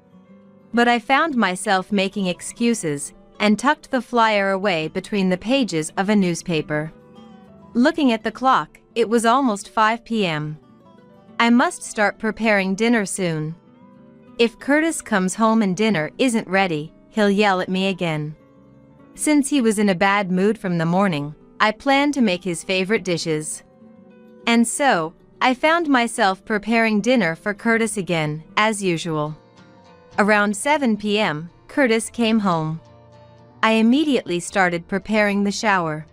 Speaker 2: But I found myself making excuses, and tucked the flyer away between the pages of a newspaper. Looking at the clock, it was almost 5 p.m. I must start preparing dinner soon. If Curtis comes home and dinner isn't ready, he'll yell at me again. Since he was in a bad mood from the morning, I planned to make his favorite dishes. And so, I found myself preparing dinner for Curtis again, as usual. Around 7 p.m., Curtis came home. I immediately started preparing the shower.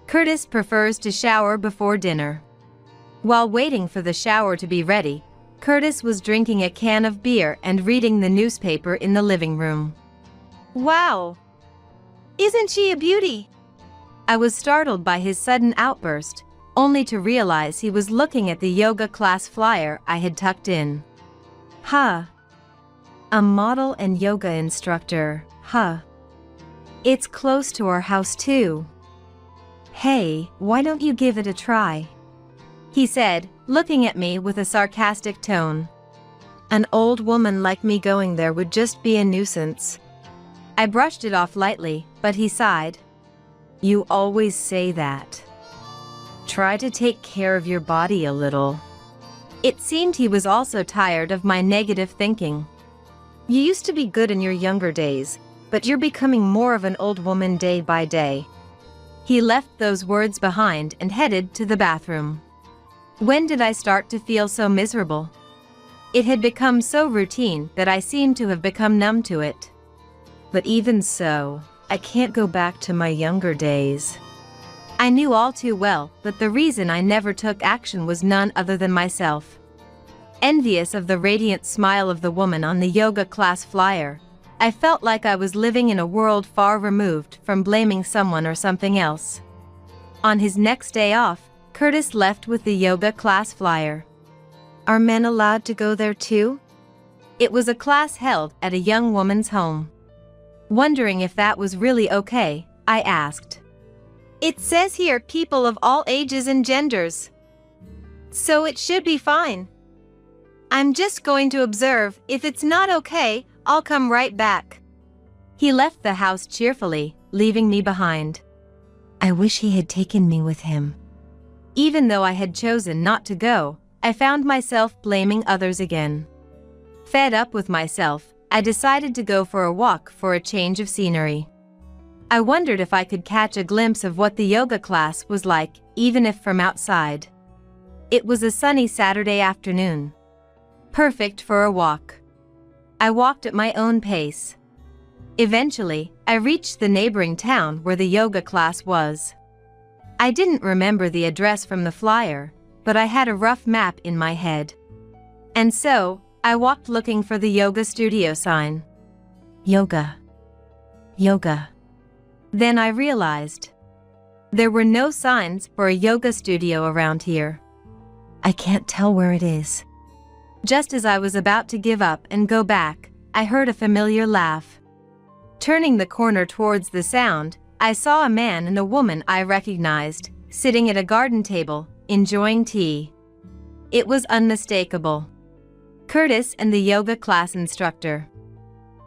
Speaker 2: Curtis prefers to shower before dinner. While waiting for the shower to be ready, Curtis was drinking a can of beer and reading the newspaper in the living room.
Speaker 3: Wow! Isn't she a beauty?
Speaker 2: I was startled by his sudden outburst, only to realize he was looking at the yoga class flyer I had tucked in. Huh. A model and yoga instructor, huh. It's close to our house too. Hey, why don't you give it a try? He said, looking at me with a sarcastic tone. An old woman like me going there would just be a nuisance. I brushed it off lightly, but he sighed. You always say that. Try to take care of your body a little. It seemed he was also tired of my negative thinking. You used to be good in your younger days, but you're becoming more of an old woman day by day. He left those words behind and headed to the bathroom. When did I start to feel so miserable? It had become so routine that I seemed to have become numb to it. But even so, I can't go back to my younger days. I knew all too well that the reason I never took action was none other than myself. Envious of the radiant smile of the woman on the yoga class flyer, I felt like I was living in a world far removed from blaming someone or something else. On his next day off, Curtis left with the yoga class flyer. Are men allowed to go there too? It was a class held at a young woman's home. Wondering if that was really okay, I asked.
Speaker 3: It says here people of all ages and genders. So it should be fine. I'm just going to observe. If it's not okay, I'll come right back.
Speaker 2: He left the house cheerfully, leaving me behind. I wish he had taken me with him. Even though I had chosen not to go, I found myself blaming others again. Fed up with myself, I decided to go for a walk for a change of scenery. I wondered if I could catch a glimpse of what the yoga class was like, even if from outside. It was a sunny Saturday afternoon. Perfect for a walk. I walked at my own pace. Eventually, I reached the neighboring town where the yoga class was. I didn't remember the address from the flyer, but I had a rough map in my head. And so, I walked looking for the yoga studio sign. Yoga. Yoga. Then I realized. There were no signs for a yoga studio around here. I can't tell where it is. Just as I was about to give up and go back, I heard a familiar laugh. Turning the corner towards the sound, I saw a man and a woman I recognized, sitting at a garden table, enjoying tea. It was unmistakable. Curtis and the yoga class instructor.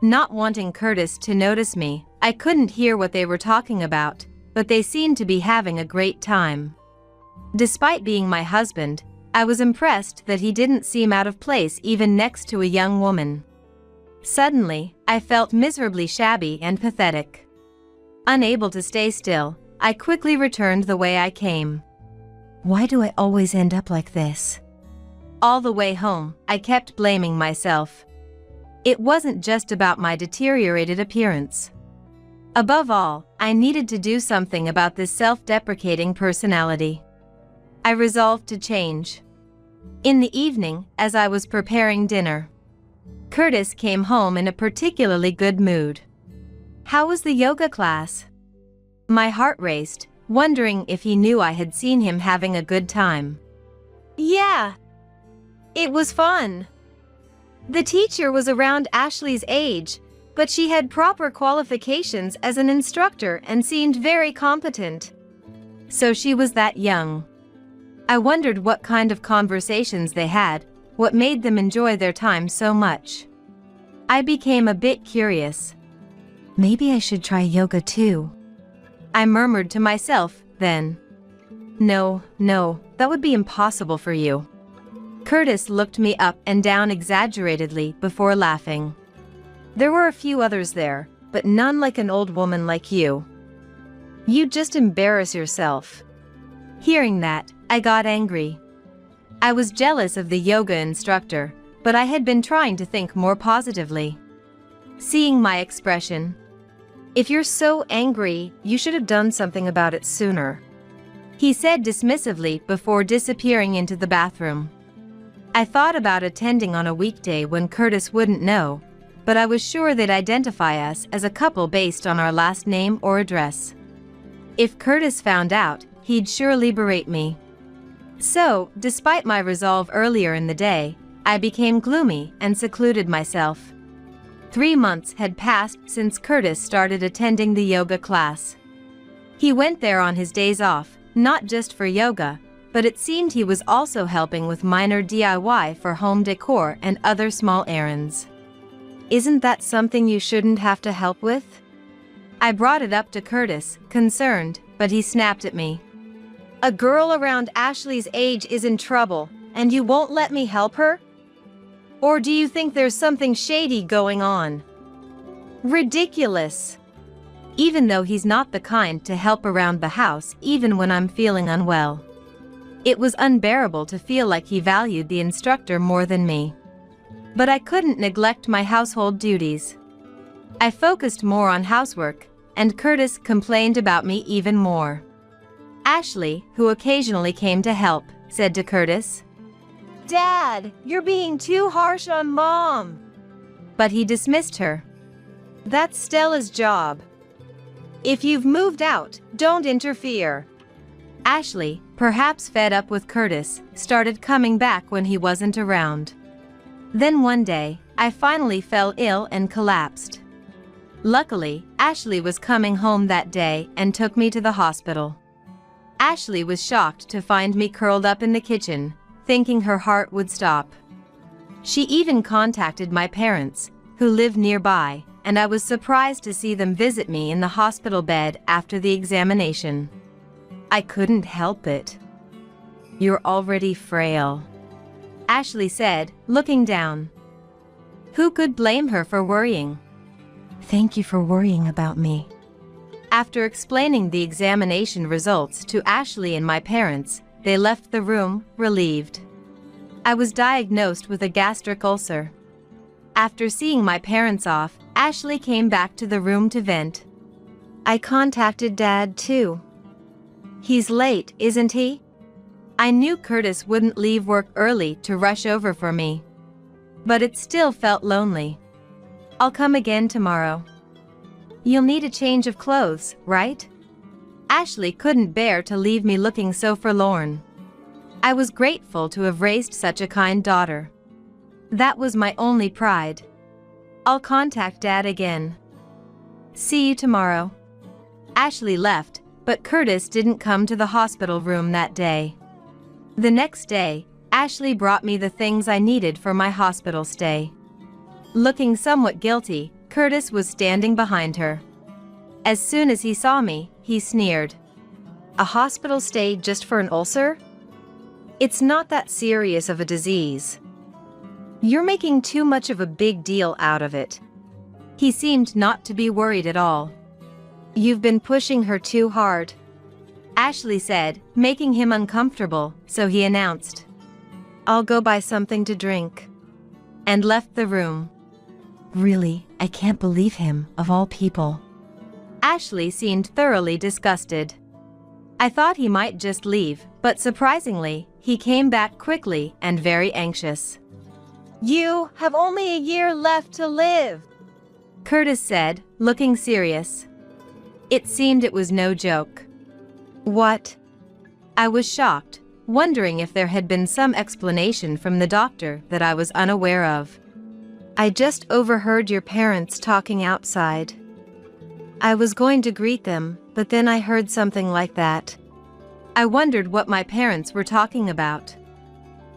Speaker 2: Not wanting Curtis to notice me, I couldn't hear what they were talking about, but they seemed to be having a great time. Despite being my husband, I was impressed that he didn't seem out of place even next to a young woman. Suddenly, I felt miserably shabby and pathetic. Unable to stay still, I quickly returned the way I came. Why do I always end up like this? All the way home, I kept blaming myself. It wasn't just about my deteriorated appearance. Above all, I needed to do something about this self-deprecating personality. I resolved to change. In the evening, as I was preparing dinner, Curtis came home in a particularly good mood. How was the yoga class? My heart raced, wondering if he knew I had seen him having a good time.
Speaker 3: Yeah. It was fun. The teacher was around Ashley's age, but she had proper qualifications as an instructor and seemed very competent.
Speaker 2: So she was that young. I wondered what kind of conversations they had, what made them enjoy their time so much. I became a bit curious. Maybe I should try yoga too. I murmured to myself, then. No, that would be impossible for you. Curtis looked me up and down exaggeratedly before laughing. There were a few others there, but none like an old woman like you. You just embarrass yourself. Hearing that, I got angry. I was jealous of the yoga instructor, but I had been trying to think more positively. Seeing my expression,
Speaker 3: If you're so angry, you should have done something about it sooner,
Speaker 2: he said dismissively before disappearing into the bathroom. I thought about attending on a weekday when Curtis wouldn't know, but I was sure they'd identify us as a couple based on our last name or address. If Curtis found out, he'd surely berate me. So, despite my resolve earlier in the day, I became gloomy and secluded myself. 3 months had passed since Curtis started attending the yoga class. He went there on his days off, not just for yoga, but it seemed he was also helping with minor DIY for home decor and other small errands.
Speaker 3: Isn't that something you shouldn't have to help with?
Speaker 2: I brought it up to Curtis, concerned, but he snapped at me.
Speaker 3: A girl around Ashley's age is in trouble, and you won't let me help her? Or do you think there's something shady going on? Ridiculous.
Speaker 2: Even though he's not the kind to help around the house even when I'm feeling unwell. It was unbearable to feel like he valued the instructor more than me. But I couldn't neglect my household duties. I focused more on housework, and Curtis complained about me even more. Ashley, who occasionally came to help, said to Curtis,
Speaker 3: Dad, you're being too harsh on Mom.
Speaker 2: But he dismissed her.
Speaker 3: That's Stella's job. If you've moved out, don't interfere.
Speaker 2: Ashley, perhaps fed up with Curtis, started coming back when he wasn't around. Then one day, I finally fell ill and collapsed. Luckily, Ashley was coming home that day and took me to the hospital. Ashley was shocked to find me curled up in the kitchen, thinking her heart would stop. She even contacted my parents, who live nearby, and I was surprised to see them visit me in the hospital bed after the examination. I couldn't help it. You're already frail, Ashley said, looking down. Who could blame her for worrying? Thank you for worrying about me. After explaining the examination results to Ashley and my parents, they left the room, relieved. I was diagnosed with a gastric ulcer. After seeing my parents off, Ashley came back to the room to vent.
Speaker 3: I contacted Dad too. He's late, isn't he?
Speaker 2: I knew Curtis wouldn't leave work early to rush over for me. But it still felt lonely. I'll come again tomorrow. You'll need a change of clothes, right? Ashley couldn't bear to leave me looking so forlorn. I was grateful to have raised such a kind daughter. That was my only pride. I'll contact Dad again. See you tomorrow. Ashley left, but Curtis didn't come to the hospital room that day. The next day, Ashley brought me the things I needed for my hospital stay. Looking somewhat guilty, Curtis was standing behind her. As soon as he saw me, he sneered.
Speaker 3: A hospital stay just for an ulcer? It's not that serious of a disease. You're making too much of a big deal out of it.
Speaker 2: He seemed not to be worried at all.
Speaker 3: You've been pushing her too hard,
Speaker 2: Ashley said, making him uncomfortable, so he announced,
Speaker 3: I'll go buy something to drink,
Speaker 2: and left the room. Really, I can't believe him, of all people. Ashley seemed thoroughly disgusted. I thought he might just leave, but surprisingly, he came back quickly and very anxious.
Speaker 3: You have only a year left to live,
Speaker 2: Curtis said, looking serious. It seemed it was no joke.
Speaker 3: What?
Speaker 2: I was shocked, wondering if there had been some explanation from the doctor that I was unaware of.
Speaker 3: I just overheard your parents talking outside. I was going to greet them, but then I heard something like that.
Speaker 2: I wondered what my parents were talking about.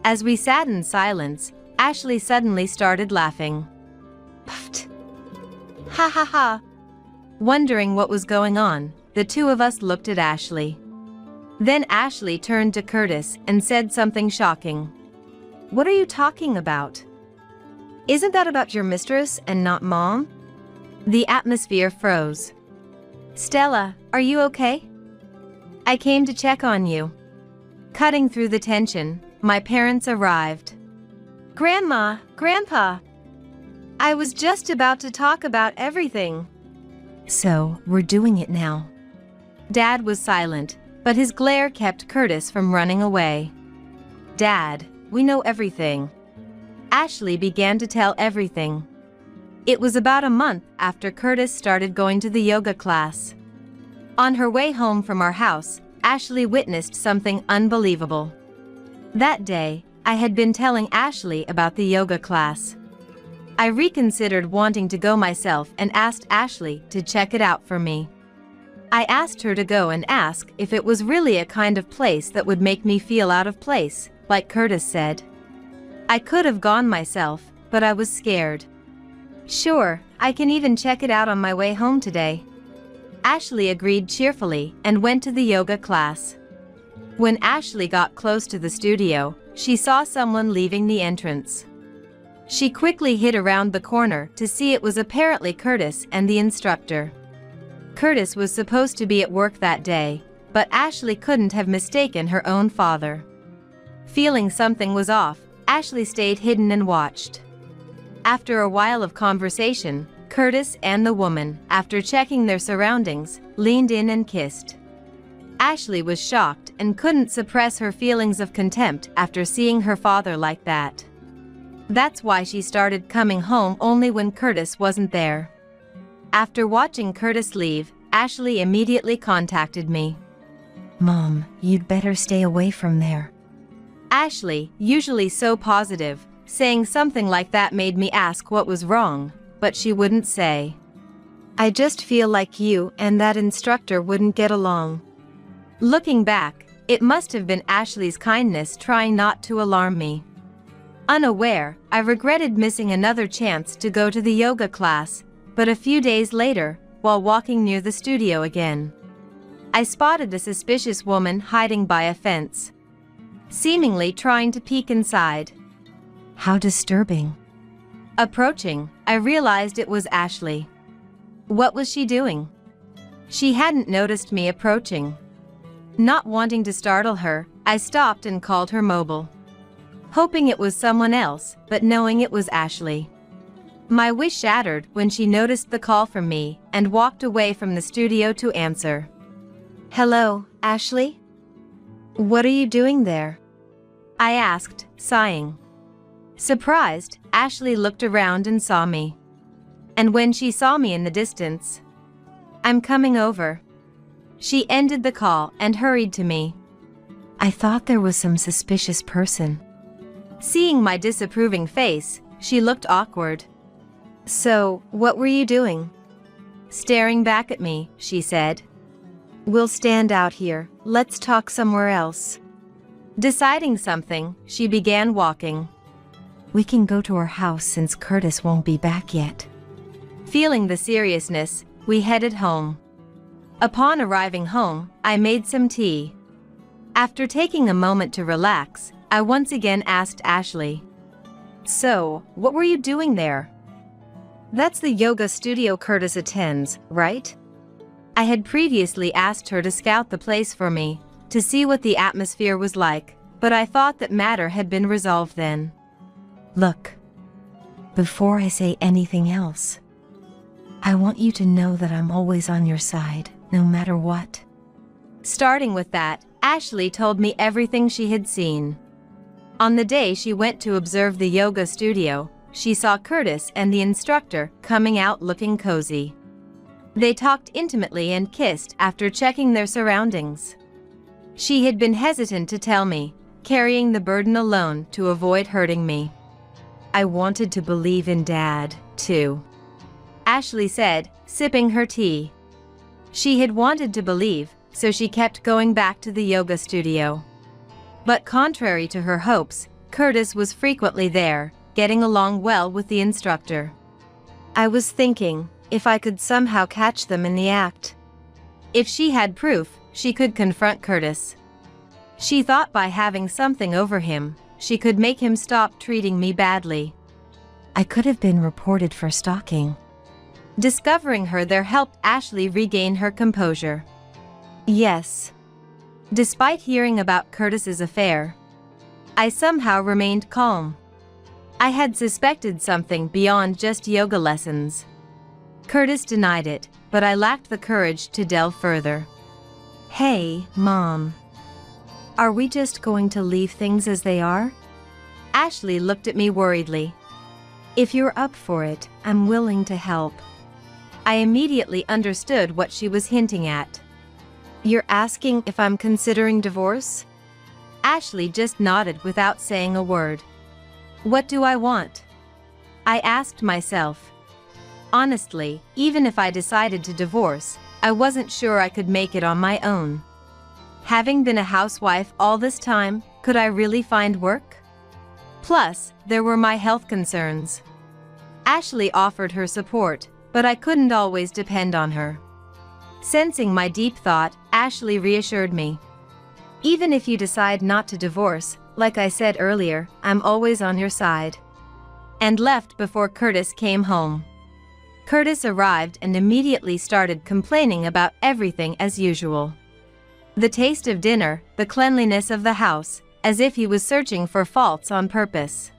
Speaker 2: As we sat in silence, Ashley suddenly started laughing.
Speaker 3: Puffed. Ha ha ha.
Speaker 2: Wondering what was going on, the two of us looked at Ashley. Then Ashley turned to Curtis and said something shocking. What are you talking about?
Speaker 3: Isn't that about your mistress and not Mom?
Speaker 2: The atmosphere froze. Stella, are you okay? I came to check on you. Cutting through the tension, my parents arrived.
Speaker 3: Grandma, Grandpa. I was just about to talk about everything.
Speaker 2: So, we're doing it now. Dad was silent, but his glare kept Curtis from running away. Dad, we know everything. Ashley began to tell everything. It was about a month after Curtis started going to the yoga class. On her way home from our house, Ashley witnessed something unbelievable. That day, I had been telling Ashley about the yoga class. I reconsidered wanting to go myself and asked Ashley to check it out for me. I asked her to go and ask if it was really a kind of place that would make me feel out of place, like Curtis said. I could have gone myself, but I was scared. Sure, I can even check it out on my way home today. Ashley agreed cheerfully and went to the yoga class. When Ashley got close to the studio, she saw someone leaving the entrance. She quickly hid around the corner to see it was apparently Curtis and the instructor. Curtis was supposed to be at work that day, but Ashley couldn't have mistaken her own father. Feeling something was off, Ashley stayed hidden and watched. After a while of conversation, Curtis and the woman, after checking their surroundings, leaned in and kissed. Ashley was shocked and couldn't suppress her feelings of contempt after seeing her father like that. That's why she started coming home only when Curtis wasn't there. After watching Curtis leave, Ashley immediately contacted me.
Speaker 5: Mom, you'd better stay away from there.
Speaker 2: Ashley, usually so positive, saying something like that made me ask what was wrong, but she wouldn't say.
Speaker 3: I just feel like you and that instructor wouldn't get along.
Speaker 2: Looking back, it must have been Ashley's kindness trying not to alarm me. Unaware, I regretted missing another chance to go to the yoga class, but a few days later, while walking near the studio again, I spotted a suspicious woman hiding by a fence, seemingly trying to peek inside.
Speaker 5: How disturbing.
Speaker 2: Approaching, I realized it was Ashley. What was she doing? She hadn't noticed me approaching. Not wanting to startle her, I stopped and called her mobile, hoping it was someone else, but knowing it was Ashley. My wish shattered when she noticed the call from me and walked away from the studio to answer.
Speaker 3: Hello, Ashley? What are you doing there?
Speaker 2: I asked, sighing. Surprised, Ashley looked around and saw me. And when she saw me in the distance, I'm coming over. She ended the call and hurried to me.
Speaker 5: I thought there was some suspicious person.
Speaker 2: Seeing my disapproving face, she looked awkward.
Speaker 3: So, what were you doing?
Speaker 2: Staring back at me, she said.
Speaker 3: We'll stand out here, let's talk somewhere else.
Speaker 2: Deciding something, she began walking.
Speaker 5: We can go to our house since Curtis won't be back yet.
Speaker 2: Feeling the seriousness, we headed home. Upon arriving home, I made some tea. After taking a moment to relax, I once again asked Ashley. So, what were you doing there?
Speaker 3: That's the yoga studio Curtis attends, right?
Speaker 2: I had previously asked her to scout the place for me, to see what the atmosphere was like, but I thought that matter had been resolved then.
Speaker 5: Look, before I say anything else, I want you to know that I'm always on your side, no matter what.
Speaker 2: Starting with that, Ashley told me everything she had seen. On the day she went to observe the yoga studio, she saw Curtis and the instructor coming out looking cozy. They talked intimately and kissed after checking their surroundings. She had been hesitant to tell me, carrying the burden alone to avoid hurting me. I wanted to believe in Dad, too, Ashley said, sipping her tea. She had wanted to believe, so she kept going back to the yoga studio. But contrary to her hopes, Curtis was frequently there, getting along well with the instructor.
Speaker 3: I was thinking, if I could somehow catch them in the act.
Speaker 2: If she had proof, she could confront Curtis. She thought by having something over him, she could make him stop treating me badly.
Speaker 5: I could have been reported for stalking.
Speaker 2: Discovering her there helped Ashley regain her composure. Yes. Despite hearing about Curtis's affair, I somehow remained calm. I had suspected something beyond just yoga lessons. Curtis denied it, but I lacked the courage to delve further. Hey, Mom. Are we just going to leave things as they are? Ashley looked at me worriedly. If you're up for it, I'm willing to help. I immediately understood what she was hinting at. You're asking if I'm considering divorce? Ashley just nodded without saying a word. What do I want? I asked myself. Honestly, even if I decided to divorce, I wasn't sure I could make it on my own. Having been a housewife all this time, could I really find work? Plus, there were my health concerns. Ashley offered her support, but I couldn't always depend on her. Sensing my deep thought, Ashley reassured me. Even if you decide not to divorce, like I said earlier, I'm always on your side. And left before Curtis came home. Curtis arrived and immediately started complaining about everything as usual. The taste of dinner, the cleanliness of the house, as if he was searching for faults on purpose.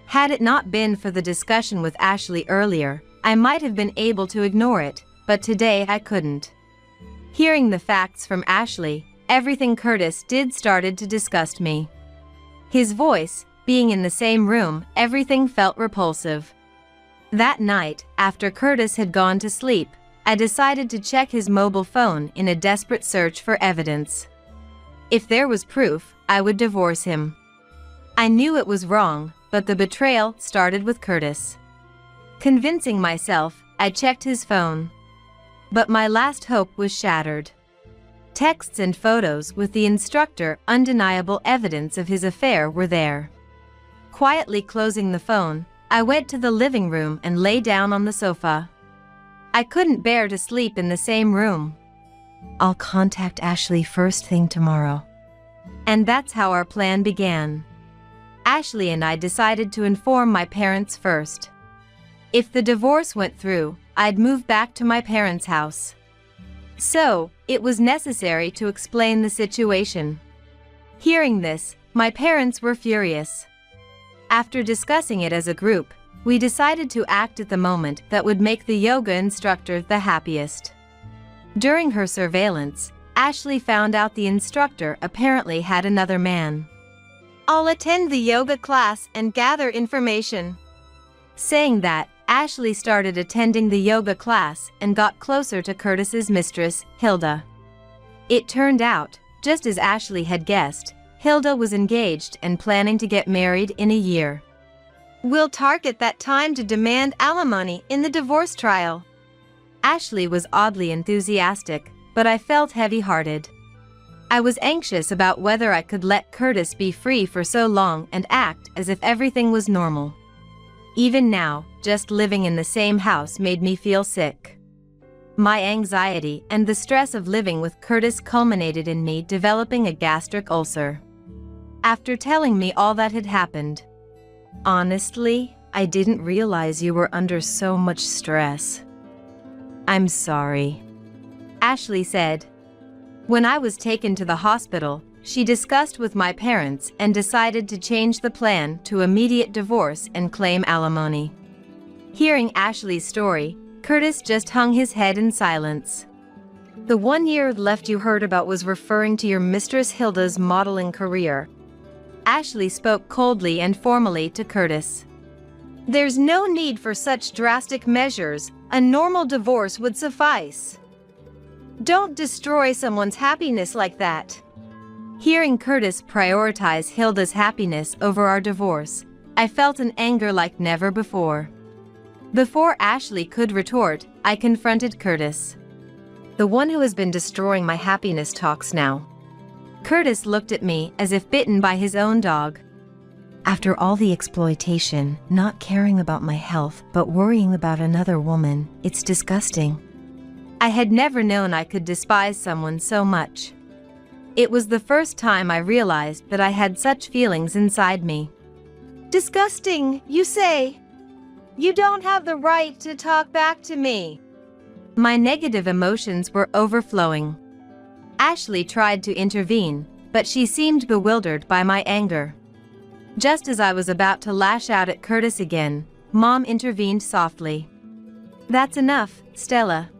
Speaker 2: Had it not been for the discussion with Ashley earlier, I might have been able to ignore it, but today I couldn't. Hearing the facts from Ashley, everything Curtis did started to disgust me. His voice, being in the same room, everything felt repulsive. That night, after Curtis had gone to sleep, I decided to check his mobile phone in a desperate search for evidence. If there was proof, I would divorce him. I knew it was wrong, but the betrayal started with Curtis. Convincing myself, I checked his phone. But my last hope was shattered. Texts and photos with the instructor, undeniable evidence of his affair, were there. Quietly closing the phone, I went to the living room and lay down on the sofa. I couldn't bear to sleep in the same room.
Speaker 5: I'll contact Ashley first thing tomorrow.
Speaker 2: And that's how our plan began. Ashley and I decided to inform my parents first. If the divorce went through, I'd move back to my parents' house. So, it was necessary to explain the situation. Hearing this, my parents were furious. After discussing it as a group, we decided to act at the moment that would make the yoga instructor the happiest. During her surveillance, Ashley found out the instructor apparently had another man.
Speaker 3: I'll attend the yoga class and gather information.
Speaker 2: Saying that, Ashley started attending the yoga class and got closer to Curtis's mistress, Hilda. It turned out, just as Ashley had guessed, Hilda was engaged and planning to get married in a year.
Speaker 3: We'll target that time to demand alimony in the divorce trial.
Speaker 2: Ashley was oddly enthusiastic, but I felt heavy-hearted. I was anxious about whether I could let Curtis be free for so long and act as if everything was normal. Even now, just living in the same house made me feel sick. My anxiety and the stress of living with Curtis culminated in me developing a gastric ulcer. After telling me all that had happened, honestly, I didn't realize you were under so much stress. I'm sorry, Ashley said. When I was taken to the hospital, she discussed with my parents and decided to change the plan to immediate divorce and claim alimony. Hearing Ashley's story, Curtis just hung his head in silence.
Speaker 3: The 1 year left you heard about was referring to your mistress Hilda's modeling career.
Speaker 2: Ashley spoke coldly and formally to Curtis.
Speaker 3: There's no need for such drastic measures. A normal divorce would suffice. Don't destroy someone's happiness like that.
Speaker 2: Hearing Curtis prioritize Hilda's happiness over our divorce, I felt an anger like never before. Before Ashley could retort, I confronted Curtis.
Speaker 3: The one who has been destroying my happiness talks now.
Speaker 2: Curtis looked at me as if bitten by his own dog.
Speaker 5: After all the exploitation, not caring about my health but worrying about another woman, it's disgusting.
Speaker 2: I had never known I could despise someone so much. It was the first time I realized that I had such feelings inside me.
Speaker 3: Disgusting, you say? You don't have the right to talk back to me.
Speaker 2: My negative emotions were overflowing. Ashley tried to intervene, but she seemed bewildered by my anger. Just as I was about to lash out at Curtis again, Mom intervened softly. "That's enough, Stella."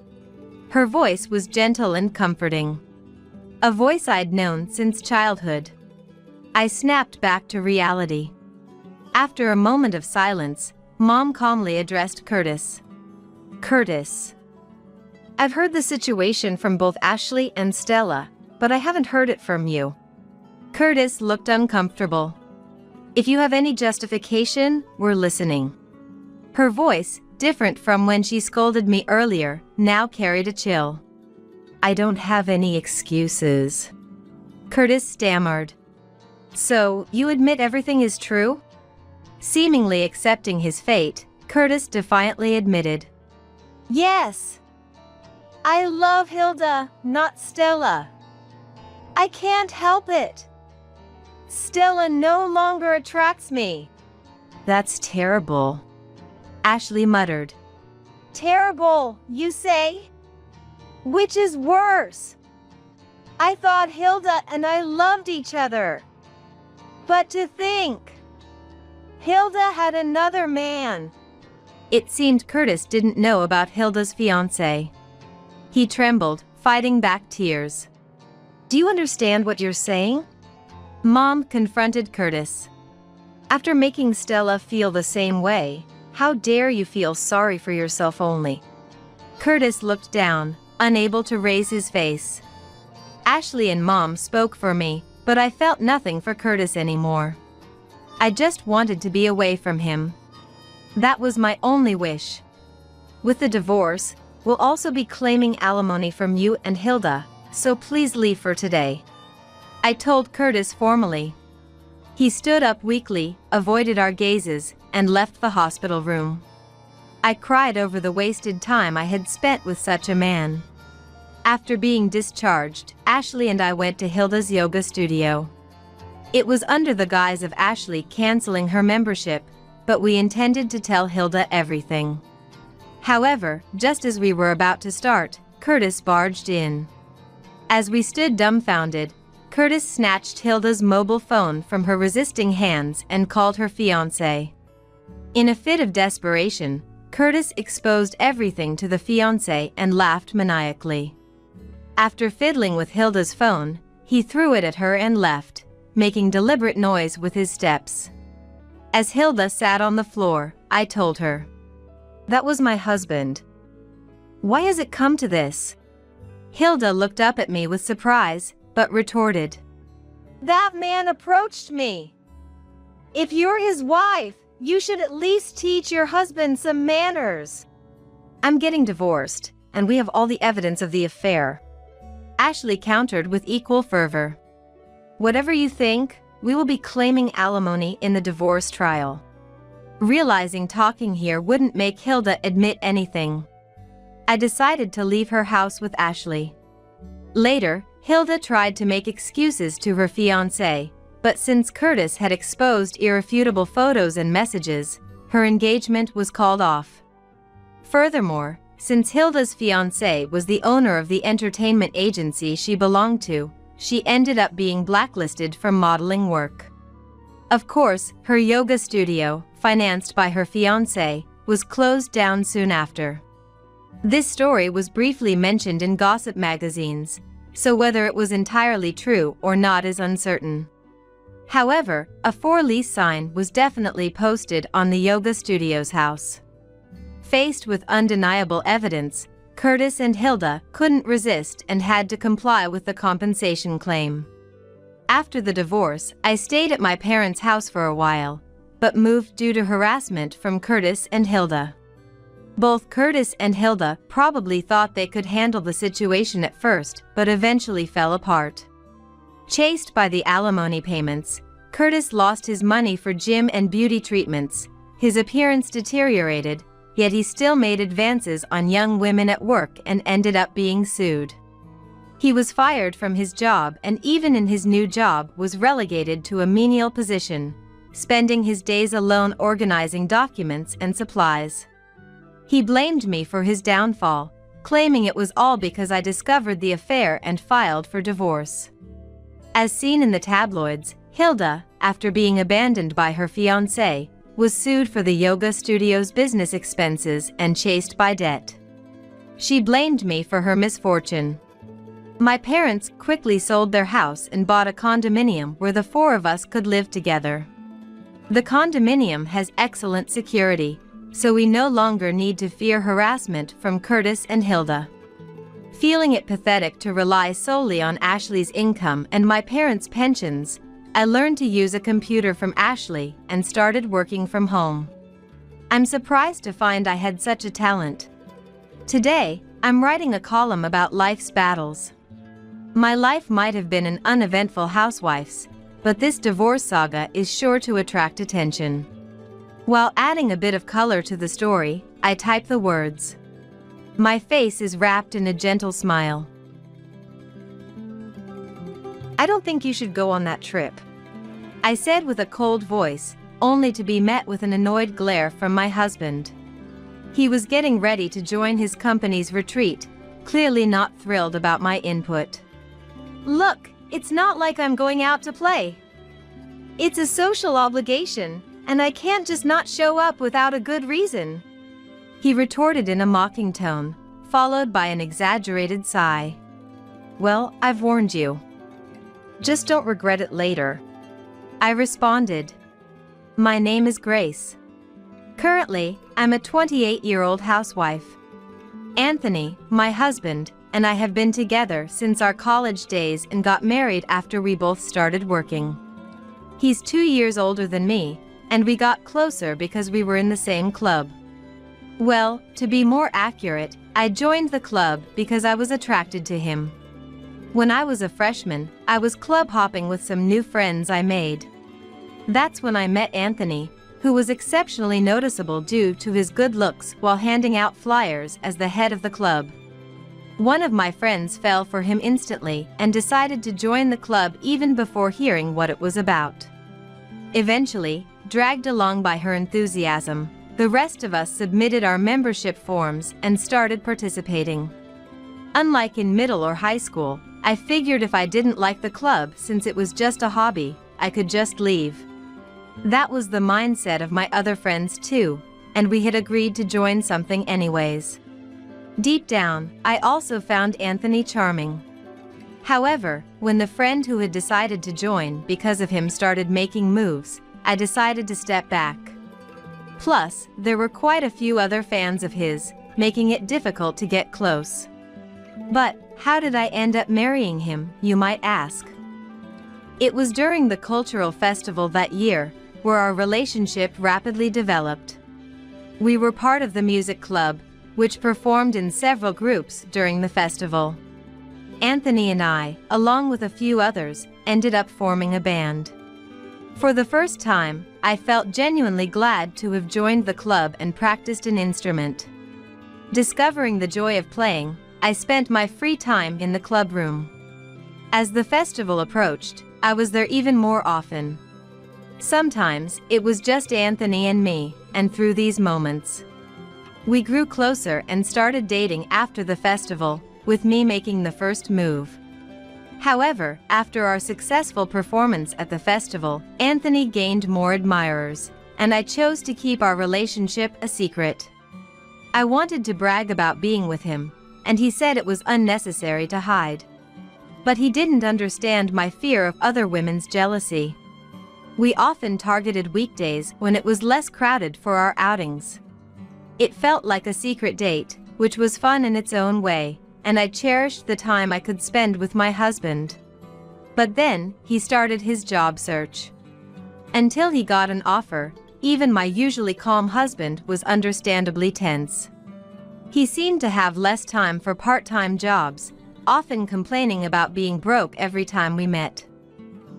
Speaker 2: Her voice was gentle and comforting. A voice I'd known since childhood. I snapped back to reality. After a moment of silence, Mom calmly addressed Curtis. "Curtis, I've heard the situation from both Ashley and Stella, but I haven't heard it from you." Curtis looked uncomfortable. "If you have any justification, we're listening." Her voice, different from when she scolded me earlier, now carried a chill. "I don't have any excuses," Curtis stammered. "So, you admit everything is true?" Seemingly accepting his fate, Curtis defiantly admitted.
Speaker 3: Yes. I love Hilda, not Stella. I can't help it. Stella no longer attracts me."
Speaker 2: "That's terrible," Ashley muttered.
Speaker 3: "Terrible, you say? Which is worse? I thought Hilda and I loved each other. But to think, Hilda had another man."
Speaker 2: It seemed Curtis didn't know about Hilda's fiancé. He trembled, fighting back tears.
Speaker 3: "Do you understand what you're saying?"
Speaker 2: Mom confronted Curtis.
Speaker 3: "After making Stella feel the same way, how dare you feel sorry for yourself only?"
Speaker 2: Curtis looked down, unable to raise his face. Ashley and Mom spoke for me, but I felt nothing for Curtis anymore. I just wanted to be away from him. That was my only wish. "With the divorce, we'll also be claiming alimony from you and Hilda, so please leave for today," I told Curtis formally. He stood up weakly, avoided our gazes, and left the hospital room. I cried over the wasted time I had spent with such a man. After being discharged, Ashley and I went to Hilda's yoga studio. It was under the guise of Ashley canceling her membership, but we intended to tell Hilda everything. However, just as we were about to start, Curtis barged in. As we stood dumbfounded, Curtis snatched Hilda's mobile phone from her resisting hands and called her fiancé. In a fit of desperation, Curtis exposed everything to the fiancé and laughed maniacally. After fiddling with Hilda's phone, he threw it at her and left, making deliberate noise with his steps. As Hilda sat on the floor, I told her, "That was my husband. Why has it come to this?" Hilda looked up at me with surprise, but retorted,
Speaker 3: "That man approached me. If you're his wife, you should at least teach your husband some manners."
Speaker 2: "I'm getting divorced, and we have all the evidence of the affair," Ashley countered with equal fervor. "Whatever you think, we will be claiming alimony in the divorce trial." Realizing talking here wouldn't make Hilda admit anything, I decided to leave her house with Ashley. Later, Hilda tried to make excuses to her fiancé, but since Curtis had exposed irrefutable photos and messages, her engagement was called off. Furthermore, since Hilda's fiancé was the owner of the entertainment agency she belonged to, she ended up being blacklisted from modeling work. Of course, her yoga studio, financed by her fiancé, was closed down soon after. This story was briefly mentioned in gossip magazines, so whether it was entirely true or not is uncertain. However, a for-lease sign was definitely posted on the yoga studio's house. Faced with undeniable evidence, Curtis and Hilda couldn't resist and had to comply with the compensation claim. After the divorce, I stayed at my parents' house for a while, but moved due to harassment from Curtis and Hilda. Both Curtis and Hilda probably thought they could handle the situation at first, but eventually fell apart. Chased by the alimony payments, Curtis lost his money for gym and beauty treatments, his appearance deteriorated, yet he still made advances on young women at work and ended up being sued. He was fired from his job and even in his new job was relegated to a menial position, spending his days alone organizing documents and supplies. He blamed me for his downfall, claiming it was all because I discovered the affair and filed for divorce. As seen in the tabloids, Hilda, after being abandoned by her fiancé, was sued for the yoga studio's business expenses and chased by debt. She blamed me for her misfortune. My parents quickly sold their house and bought a condominium where the four of us could live together. The condominium has excellent security, so we no longer need to fear harassment from Curtis and Hilda. Feeling it pathetic to rely solely on Ashley's income and my parents' pensions, I learned to use a computer from Ashley and started working from home. I'm surprised to find I had such a talent. Today, I'm writing a column about life's battles. My life might have been an uneventful housewife's, but this divorce saga is sure to attract attention. While adding a bit of color to the story, I type the words. My face is wrapped in a gentle smile. I don't think you should go on that trip, I said with a cold voice, only to be met with an annoyed glare from my husband. He was getting ready to join his company's retreat, clearly not thrilled about my input. Look, it's not like I'm going out to play. It's a social obligation, and I can't just not show up without a good reason, he retorted in a mocking tone, followed by an exaggerated sigh. Well, I've warned you. Just don't regret it later, I responded. My name is Grace. Currently, I'm a 28-year-old housewife. Anthony, my husband, and I have been together since our college days and got married after we both started working. He's 2 years older than me, and we got closer because we were in the same club. Well, to be more accurate, I joined the club because I was attracted to him. When I was a freshman, I was club hopping with some new friends I made. That's when I met Anthony, who was exceptionally noticeable due to his good looks while handing out flyers as the head of the club. One of my friends fell for him instantly and decided to join the club even before hearing what it was about. Eventually, dragged along by her enthusiasm, the rest of us submitted our membership forms and started participating. Unlike in middle or high school, I figured if I didn't like the club since it was just a hobby, I could just leave. That was the mindset of my other friends too, and we had agreed to join something anyways. Deep down, I also found Anthony charming. However, when the friend who had decided to join because of him started making moves, I decided to step back. Plus, there were quite a few other fans of his, making it difficult to get close. But, how did I end up marrying him, you might ask? It was during the cultural festival that year, where our relationship rapidly developed. We were part of the music club, which performed in several groups during the festival. Anthony and I, along with a few others, ended up forming a band. For the first time, I felt genuinely glad to have joined the club and practiced an instrument. Discovering the joy of playing, I spent my free time in the club room. As the festival approached, I was there even more often. Sometimes, it was just Anthony and me, and through these moments, we grew closer and started dating after the festival, with me making the first move. However, after our successful performance at the festival, Anthony gained more admirers, and I chose to keep our relationship a secret. I wanted to brag about being with him, and he said it was unnecessary to hide. But he didn't understand my fear of other women's jealousy. We often targeted weekdays when it was less crowded for our outings. It felt like a secret date, which was fun in its own way, and I cherished the time I could spend with my husband. But then, he started his job search. Until he got an offer, even my usually calm husband was understandably tense. He seemed to have less time for part-time jobs, often complaining about being broke every time we met.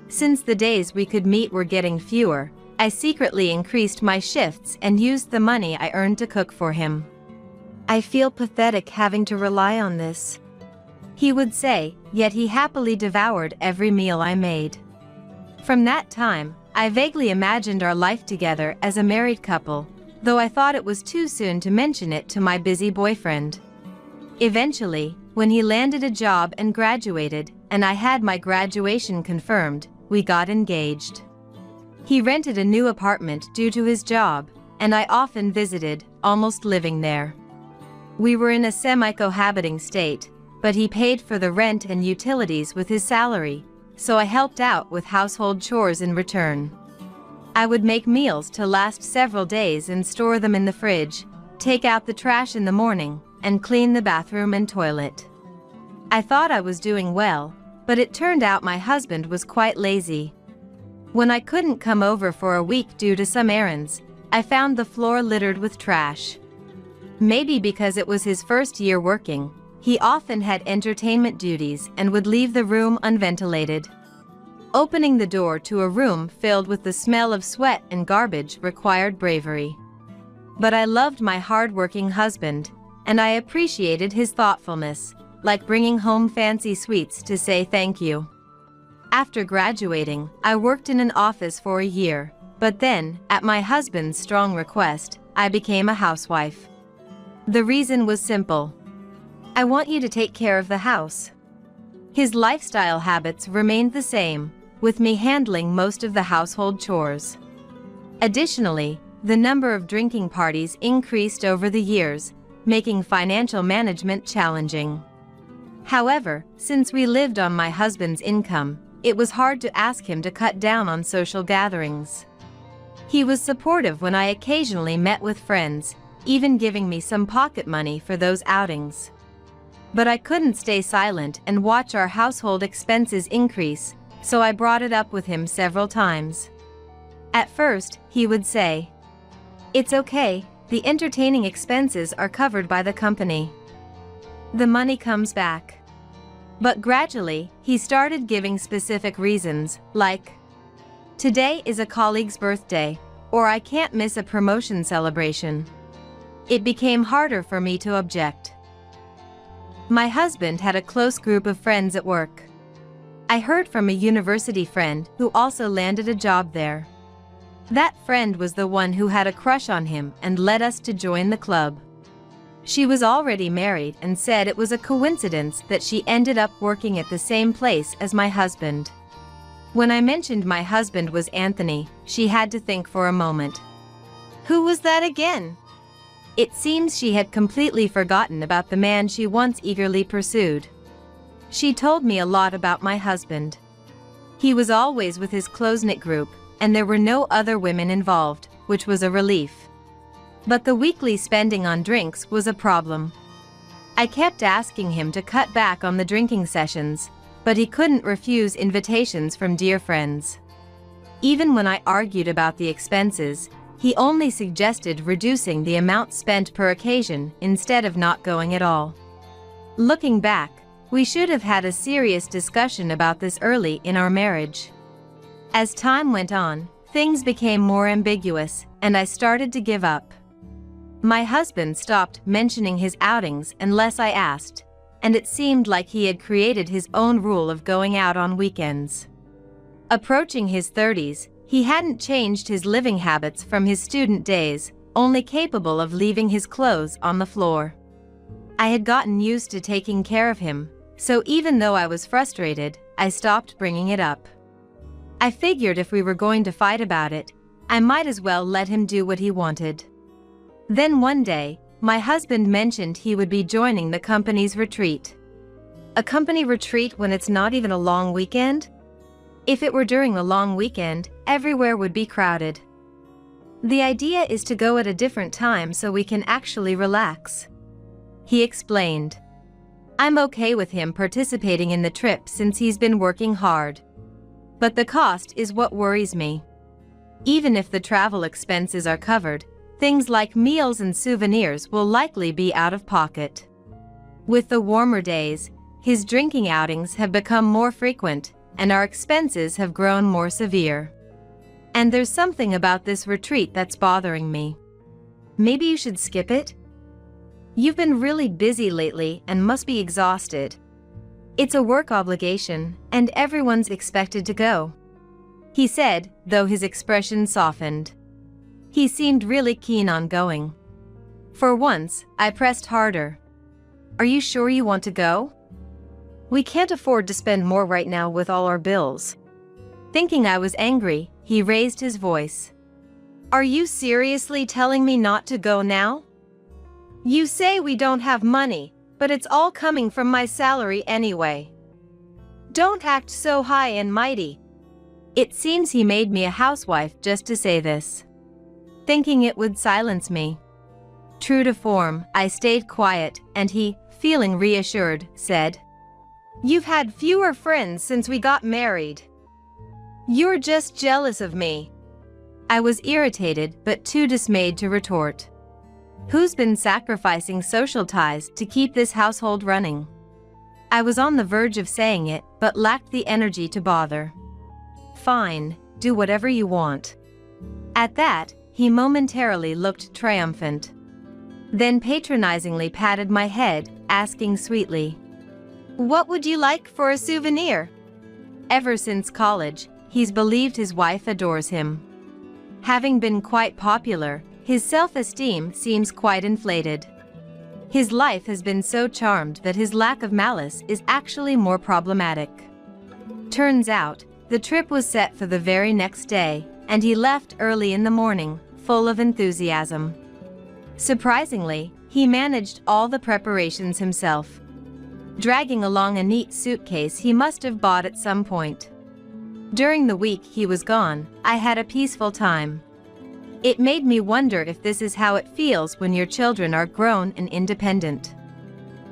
Speaker 2: Since the days we could meet were getting fewer, I secretly increased my shifts and used the money I earned to cook for him. I feel pathetic having to rely on this, he would say, yet he happily devoured every meal I made. From that time, I vaguely imagined our life together as a married couple, though I thought it was too soon to mention it to my busy boyfriend. Eventually, when he landed a job and graduated, and I had my graduation confirmed, we got engaged. He rented a new apartment due to his job, and I often visited, almost living there. We were in a semi-cohabiting state, but he paid for the rent and utilities with his salary, so I helped out with household chores in return. I would make meals to last several days and store them in the fridge, take out the trash in the morning, and clean the bathroom and toilet. I thought I was doing well, but it turned out my husband was quite lazy. When I couldn't come over for a week due to some errands, I found the floor littered with trash. Maybe because it was his first year working, he often had entertainment duties and would leave the room unventilated. Opening the door to a room filled with the smell of sweat and garbage required bravery. But I loved my hard-working husband, and I appreciated his thoughtfulness, like bringing home fancy sweets to say thank you. After graduating, I worked in an office for a year, but then, at my husband's strong request, I became a housewife. The reason was simple. I want you to take care of the house. His lifestyle habits remained the same, with me handling most of the household chores. Additionally, the number of drinking parties increased over the years, making financial management challenging. However, since we lived on my husband's income, it was hard to ask him to cut down on social gatherings. He was supportive when I occasionally met with friends, even giving me some pocket money for those outings. But I couldn't stay silent and watch our household expenses increase, so I brought it up with him several times. At first, he would say, "It's okay, the entertaining expenses are covered by the company. The money comes back." But gradually, he started giving specific reasons, like, "Today is a colleague's birthday," or "I can't miss a promotion celebration." It became harder for me to object. My husband had a close group of friends at work. I heard from a university friend who also landed a job there. That friend was the one who had a crush on him and led us to join the club. She was already married and said it was a coincidence that she ended up working at the same place as my husband. When I mentioned my husband was Anthony, she had to think for a moment. Who was that again? It seems she had completely forgotten about the man she once eagerly pursued. She told me a lot about my husband. He was always with his close-knit group, and there were no other women involved, which was a relief. But the weekly spending on drinks was a problem. I kept asking him to cut back on the drinking sessions, but he couldn't refuse invitations from dear friends. Even when I argued about the expenses, he only suggested reducing the amount spent per occasion instead of not going at all. Looking back, we should have had a serious discussion about this early in our marriage. As time went on, things became more ambiguous, and I started to give up. My husband stopped mentioning his outings unless I asked, and it seemed like he had created his own rule of going out on weekends. Approaching his 30s, he hadn't changed his living habits from his student days, only capable of leaving his clothes on the floor. I had gotten used to taking care of him, so even though I was frustrated, I stopped bringing it up. I figured if we were going to fight about it, I might as well let him do what he wanted. Then one day, my husband mentioned he would be joining the company's retreat. A company retreat when it's not even a long weekend? If it were during a long weekend, everywhere would be crowded. The idea is to go at a different time so we can actually relax. He explained. I'm okay with him participating in the trip since he's been working hard. But the cost is what worries me. Even if the travel expenses are covered, things like meals and souvenirs will likely be out of pocket. With the warmer days, his drinking outings have become more frequent, and our expenses have grown more severe. And there's something about this retreat that's bothering me. Maybe you should skip it? You've been really busy lately and must be exhausted. It's a work obligation, and everyone's expected to go. he said, though his expression softened. He seemed really keen on going. For once, I pressed harder. Are you sure you want to go? We can't afford to spend more right now with all our bills. Thinking I was angry, he raised his voice. Are you seriously telling me not to go now? You say we don't have money, but it's all coming from my salary anyway. Don't act so high and mighty. It seems he made me a housewife just to say this, thinking it would silence me. True to form, I stayed quiet, and he, feeling reassured, said, You've had fewer friends since we got married. You're just jealous of me. I was irritated but too dismayed to retort. Who's been sacrificing social ties to keep this household running? I was on the verge of saying it, but lacked the energy to bother. Fine, do whatever you want. At that, he momentarily looked triumphant. Then patronizingly patted my head, asking sweetly, What would you like for a souvenir? Ever since college, he's believed his wife adores him. Having been quite popular, his self-esteem seems quite inflated. His life has been so charmed that his lack of malice is actually more problematic. Turns out, the trip was set for the very next day, and he left early in the morning, full of enthusiasm. Surprisingly, he managed all the preparations himself, dragging along a neat suitcase he must have bought at some point. During the week he was gone, I had a peaceful time. It made me wonder if this is how it feels when your children are grown and independent.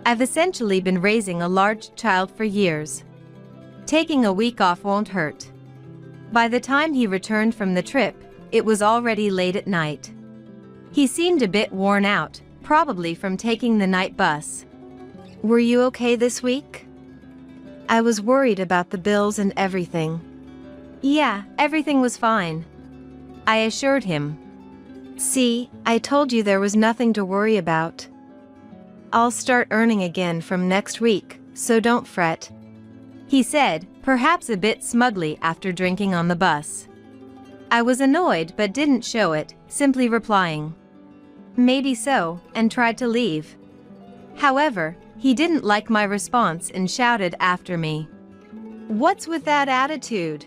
Speaker 2: I've essentially been raising a large child for years. Taking a week off won't hurt. By the time he returned from the trip, it was already late at night. He seemed a bit worn out, probably from taking the night bus. Were you okay this week? I was worried about the bills and everything. Yeah, everything was fine, I assured him. See, I told you there was nothing to worry about. I'll start earning again from next week, so don't fret, he said, perhaps a bit smugly after drinking on the bus. I was annoyed but didn't show it, simply replying, Maybe so, and tried to leave. However, he didn't like my response and shouted after me, What's with that attitude?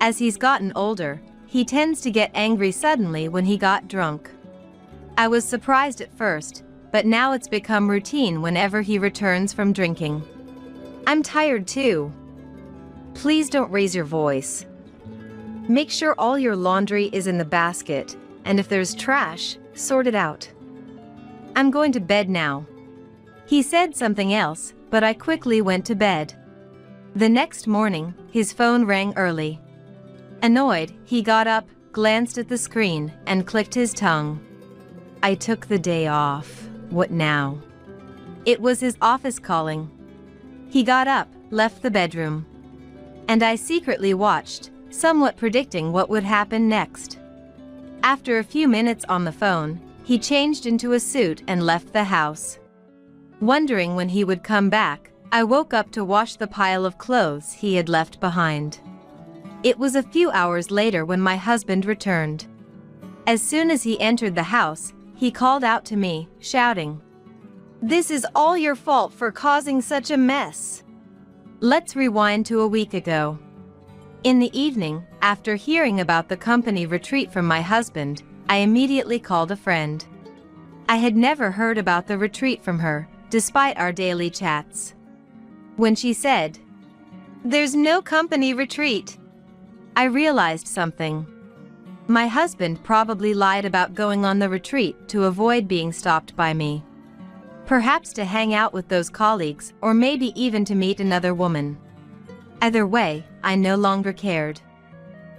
Speaker 2: As he's gotten older, he tends to get angry suddenly when he got drunk. I was surprised at first, but now it's become routine whenever he returns from drinking. I'm tired too. Please don't raise your voice. Make sure all your laundry is in the basket, and if there's trash, sort it out. I'm going to bed now. He said something else, but I quickly went to bed. The next morning, his phone rang early. Annoyed, he got up, glanced at the screen, and clicked his tongue. I took the day off. What now? It was his office calling. He got up, left the bedroom. And I secretly watched, somewhat predicting what would happen next. After a few minutes on the phone, he changed into a suit and left the house. Wondering when he would come back, I woke up to wash the pile of clothes he had left behind. It was a few hours later when my husband returned. As soon as he entered the house, he called out to me, shouting, This is all your fault for causing such a mess. Let's rewind to a week ago. In the evening, after hearing about the company retreat from my husband, I immediately called a friend. I had never heard about the retreat from her, despite our daily chats. When she said, There's no company retreat, I realized something. My husband probably lied about going on the retreat to avoid being stopped by me. Perhaps to hang out with those colleagues, or maybe even to meet another woman. Either way, I no longer cared.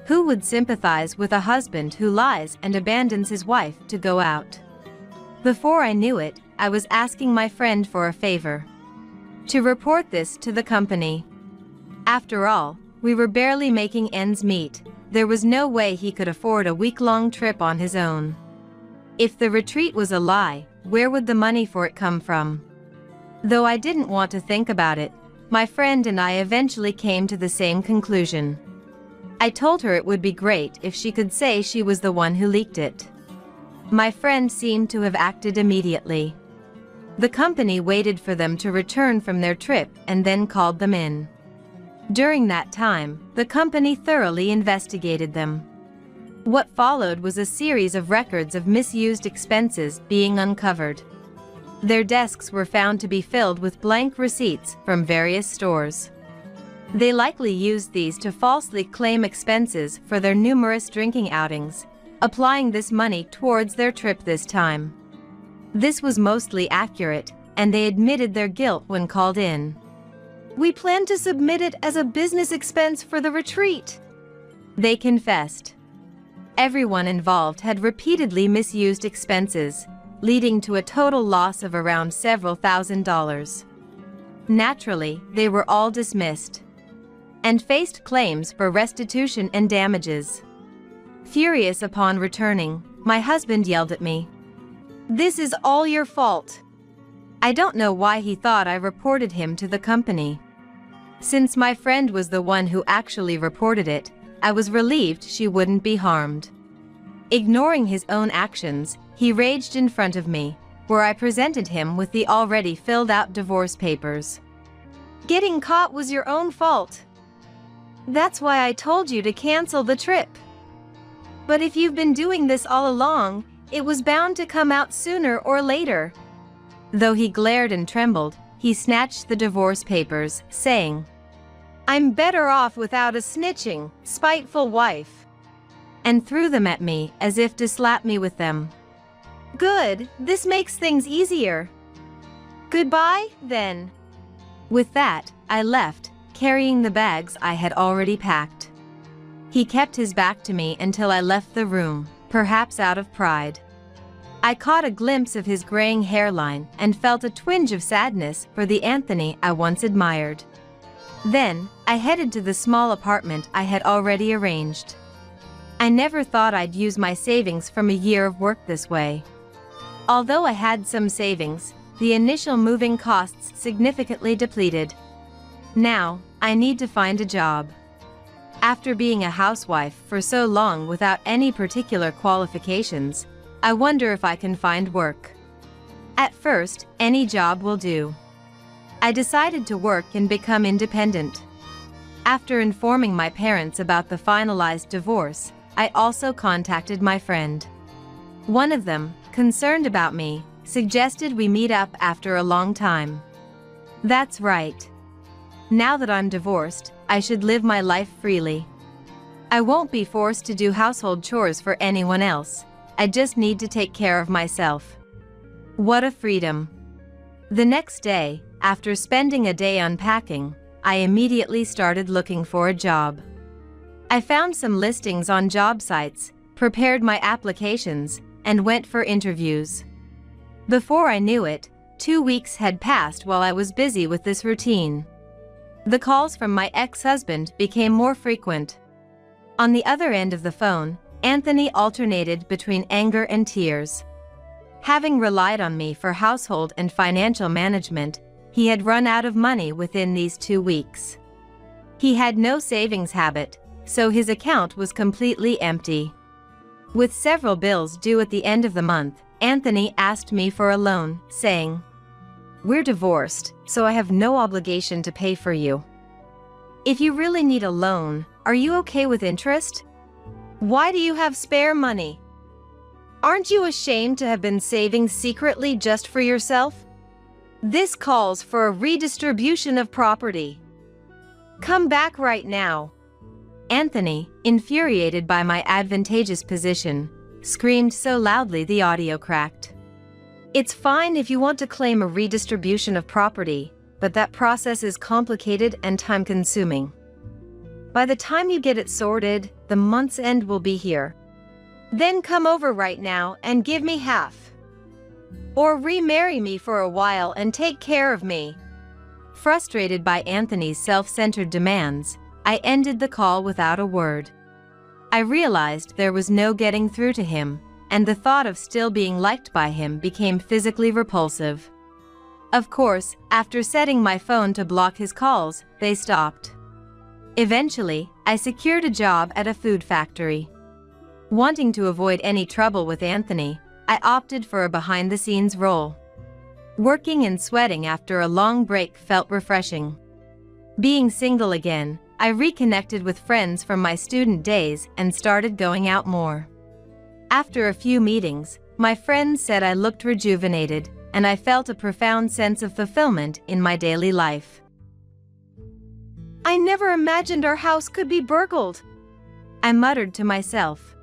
Speaker 2: Who would sympathize with a husband who lies and abandons his wife to go out? Before I knew it, I was asking my friend for a favor. To report this to the company. After all, we were barely making ends meet. There was no way he could afford a week-long trip on his own. If the retreat was a lie, where would the money for it come from? Though I didn't want to think about it, my friend and I eventually came to the same conclusion. I told her it would be great if she could say she was the one who leaked it. My friend seemed to have acted immediately. The company waited for them to return from their trip and then called them in. During that time, the company thoroughly investigated them. What followed was a series of records of misused expenses being uncovered. Their desks were found to be filled with blank receipts from various stores. They likely used these to falsely claim expenses for their numerous drinking outings, applying this money towards their trip this time. This was mostly accurate, and they admitted their guilt when called in.
Speaker 3: We plan to submit it as a business expense for the retreat,
Speaker 2: they confessed. Everyone involved had repeatedly misused expenses, leading to a total loss of around several $1,000s. Naturally, they were all dismissed and faced claims for restitution and damages. Furious upon returning, my husband yelled at me,
Speaker 3: "This is all your fault."
Speaker 2: I don't know why he thought I reported him to the company. Since my friend was the one who actually reported it, I was relieved she wouldn't be harmed. Ignoring his own actions, he raged in front of me, where I presented him with the already filled-out divorce papers.
Speaker 3: "Getting caught was your own fault. That's why I told you to cancel the trip. But if you've been doing this all along, it was bound to come out sooner or later."
Speaker 2: Though he glared and trembled, he snatched the divorce papers, saying,
Speaker 3: "I'm better off without a snitching, spiteful wife,"
Speaker 2: and threw them at me as if to slap me with them.
Speaker 3: "Good, this makes things easier. Goodbye, then."
Speaker 2: With that, I left, carrying the bags I had already packed. He kept his back to me until I left the room, perhaps out of pride. I caught a glimpse of his graying hairline and felt a twinge of sadness for the Anthony I once admired. Then, I headed to the small apartment I had already arranged. I never thought I'd use my savings from a year of work this way. Although I had some savings, the initial moving costs significantly depleted. Now, I need to find a job. After being a housewife for so long without any particular qualifications, I wonder if I can find work. At first, any job will do. I decided to work and become independent. After informing my parents about the finalized divorce, I also contacted my friend. One of them, concerned about me, suggested we meet up after a long time. That's right. Now that I'm divorced, I should live my life freely. I won't be forced to do household chores for anyone else. I just need to take care of myself. What a freedom. The next day, after spending a day unpacking, I immediately started looking for a job. I found some listings on job sites, prepared my applications, and went for interviews. Before I knew it, 2 weeks had passed while I was busy with this routine. The calls from my ex-husband became more frequent. On the other end of the phone, Anthony alternated between anger and tears. Having relied on me for household and financial management, he had run out of money within these 2 weeks. He had no savings habit, so his account was completely empty. With several bills due at the end of the month, Anthony asked me for a loan, saying, "We're divorced, so I have no obligation to pay for you. If you really need a loan, are you okay with interest?
Speaker 3: Why do you have spare money? Aren't you ashamed to have been saving secretly just for yourself? This calls for a redistribution of property. Come back right now."
Speaker 2: Anthony, infuriated by my advantageous position, screamed so loudly the audio cracked.
Speaker 3: "It's fine if you want to claim a redistribution of property, but that process is complicated and time-consuming. By the time you get it sorted, the month's end will be here. Then come over right now and give me half. Or remarry me for a while and take care of me."
Speaker 2: Frustrated by Anthony's self-centered demands, I ended the call without a word. I realized there was no getting through to him, and the thought of still being liked by him became physically repulsive. Of course, after setting my phone to block his calls, they stopped. Eventually, I secured a job at a food factory. Wanting to avoid any trouble with Anthony, I opted for a behind-the-scenes role. Working and sweating after a long break felt refreshing. Being single again, I reconnected with friends from my student days and started going out more. After a few meetings, my friends said I looked rejuvenated, and I felt a profound sense of fulfillment in my daily life.
Speaker 3: I never imagined our house could be burgled,
Speaker 2: I muttered to myself.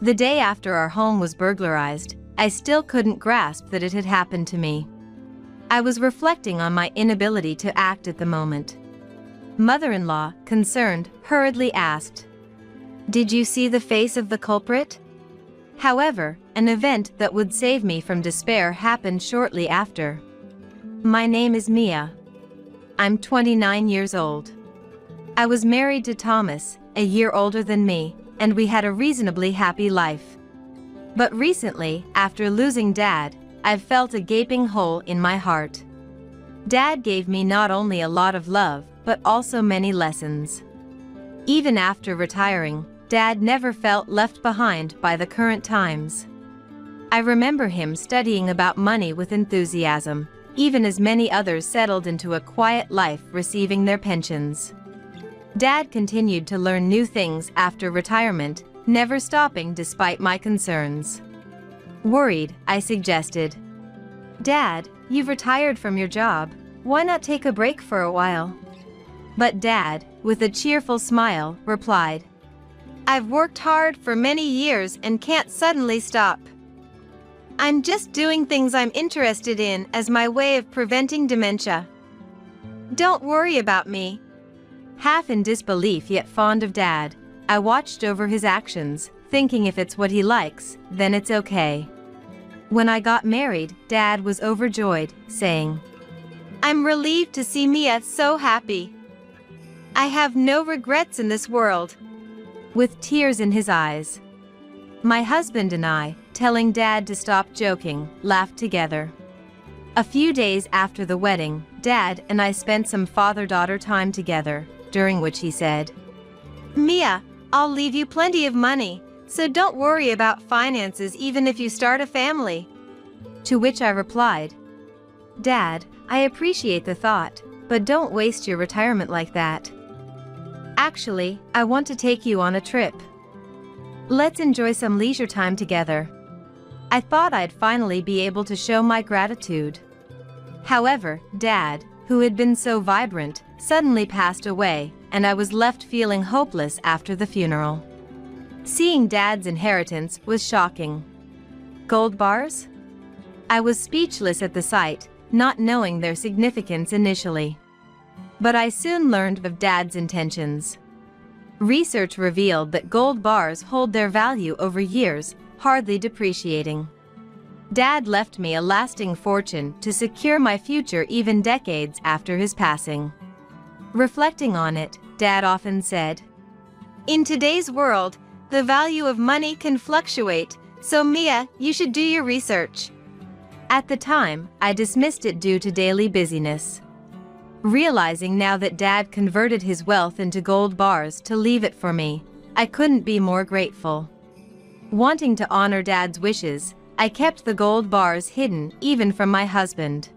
Speaker 2: The day after our home was burglarized, I still couldn't grasp that it had happened to me. I was reflecting on my inability to act at the moment. Mother-in-law, concerned, hurriedly asked, "Did you see the face of the culprit?" However, an event that would save me from despair happened shortly after. My name is Mia. I'm 29 years old. I was married to Thomas, a year older than me, and we had a reasonably happy life. But recently, after losing Dad, I've felt a gaping hole in my heart. Dad gave me not only a lot of love, but also many lessons. Even after retiring, Dad never felt left behind by the current times. I remember him studying about money with enthusiasm, even as many others settled into a quiet life receiving their pensions. Dad continued to learn new things after retirement, never stopping despite my concerns. Worried, I suggested, "Dad, you've retired from your job. Why not take a break for a while?" But Dad, with a cheerful smile, replied, "I've worked hard for many years and can't suddenly stop. I'm just doing things I'm interested in as my way of preventing dementia. Don't worry about me." Half in disbelief yet fond of Dad, I watched over his actions, thinking if it's what he likes, then it's okay. When I got married, Dad was overjoyed, saying, "I'm relieved to see Mia so happy. I have no regrets in this world," with tears in his eyes. My husband and I, telling Dad to stop joking, laughed together. A few days after the wedding, Dad and I spent some father-daughter time together, during which he said, "Mia, I'll leave you plenty of money, so don't worry about finances even if you start a family." To which I replied, "Dad, I appreciate the thought, but don't waste your retirement like that. Actually, I want to take you on a trip. Let's enjoy some leisure time together." I thought I'd finally be able to show my gratitude. However, Dad, who had been so vibrant, suddenly passed away, and I was left feeling hopeless after the funeral. Seeing Dad's inheritance was shocking. Gold bars? I was speechless at the sight, not knowing their significance initially. But I soon learned of Dad's intentions. Research revealed that gold bars hold their value over years, hardly depreciating. Dad left me a lasting fortune to secure my future even decades after his passing. Reflecting on it, Dad often said, "In today's world, the value of money can fluctuate, so Mia, you should do your research." At the time, I dismissed it due to daily busyness. Realizing now that Dad converted his wealth into gold bars to leave it for me, I couldn't be more grateful. Wanting to honor Dad's wishes, I kept the gold bars hidden even from my husband.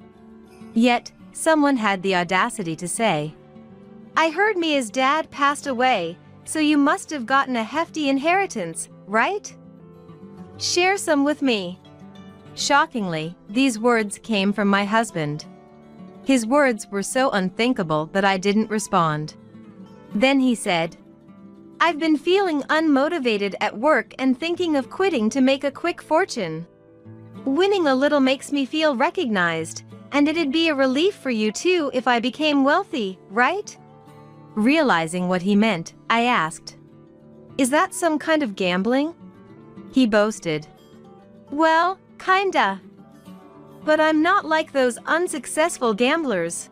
Speaker 2: Yet, someone had the audacity to say, "I heard Mia's dad passed away, so you must have gotten a hefty inheritance, right? Share some with me." Shockingly, these words came from my husband. His words were so unthinkable that I didn't respond. Then he said, "I've been feeling unmotivated at work and thinking of quitting to make a quick fortune. Winning a little makes me feel recognized, and it'd be a relief for you too if I became wealthy, right?" Realizing what he meant, I asked, "Is that some kind of gambling?" He boasted, "Well, kinda. But I'm not like those unsuccessful gamblers."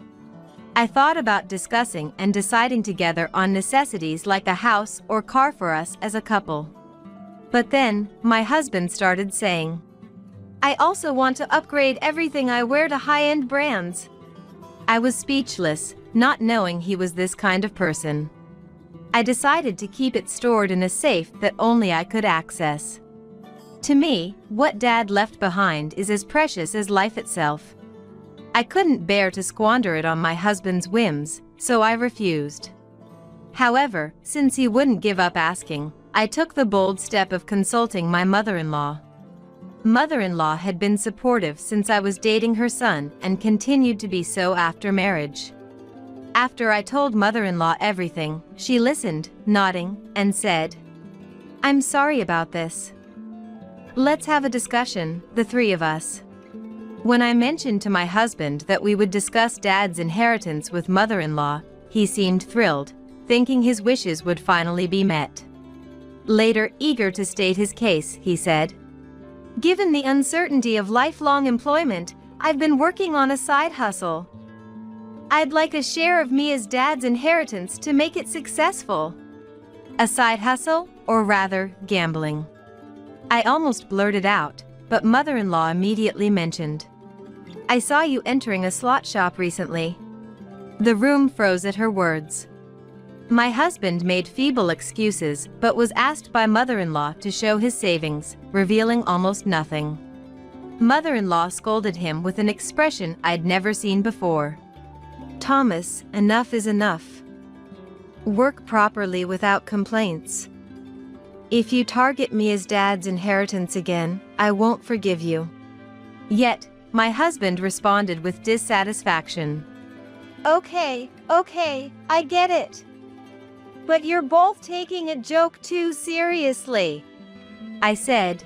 Speaker 2: I thought about discussing and deciding together on necessities like a house or car for us as a couple. But then, my husband started saying, "I also want to upgrade everything I wear to high-end brands." I was speechless, not knowing he was this kind of person. I decided to keep it stored in a safe that only I could access. To me, what Dad left behind is as precious as life itself. I couldn't bear to squander it on my husband's whims, so I refused. However, since he wouldn't give up asking, I took the bold step of consulting my mother-in-law. Mother-in-law had been supportive since I was dating her son and continued to be so after marriage. After I told mother-in-law everything, she listened, nodding, and said, "I'm sorry about this. Let's have a discussion, the three of us." When I mentioned to my husband that we would discuss Dad's inheritance with mother-in-law, he seemed thrilled, thinking his wishes would finally be met. Later, eager to state his case, he said, "Given the uncertainty of lifelong employment, I've been working on a side hustle. I'd like a share of me as Dad's inheritance to make it successful." A side hustle, or rather, gambling. I almost blurted out, but mother-in-law immediately mentioned, "I saw you entering a slot shop recently." The room froze at her words. My husband made feeble excuses but was asked by mother-in-law to show his savings, revealing almost nothing. Mother-in-law scolded him with an expression I'd never seen before. "Thomas, enough is enough. Work properly without complaints. If you target me as Dad's inheritance again, I won't forgive you." Yet, my husband responded with dissatisfaction.
Speaker 3: Okay, I get it. But you're both taking a joke too seriously."
Speaker 2: I said,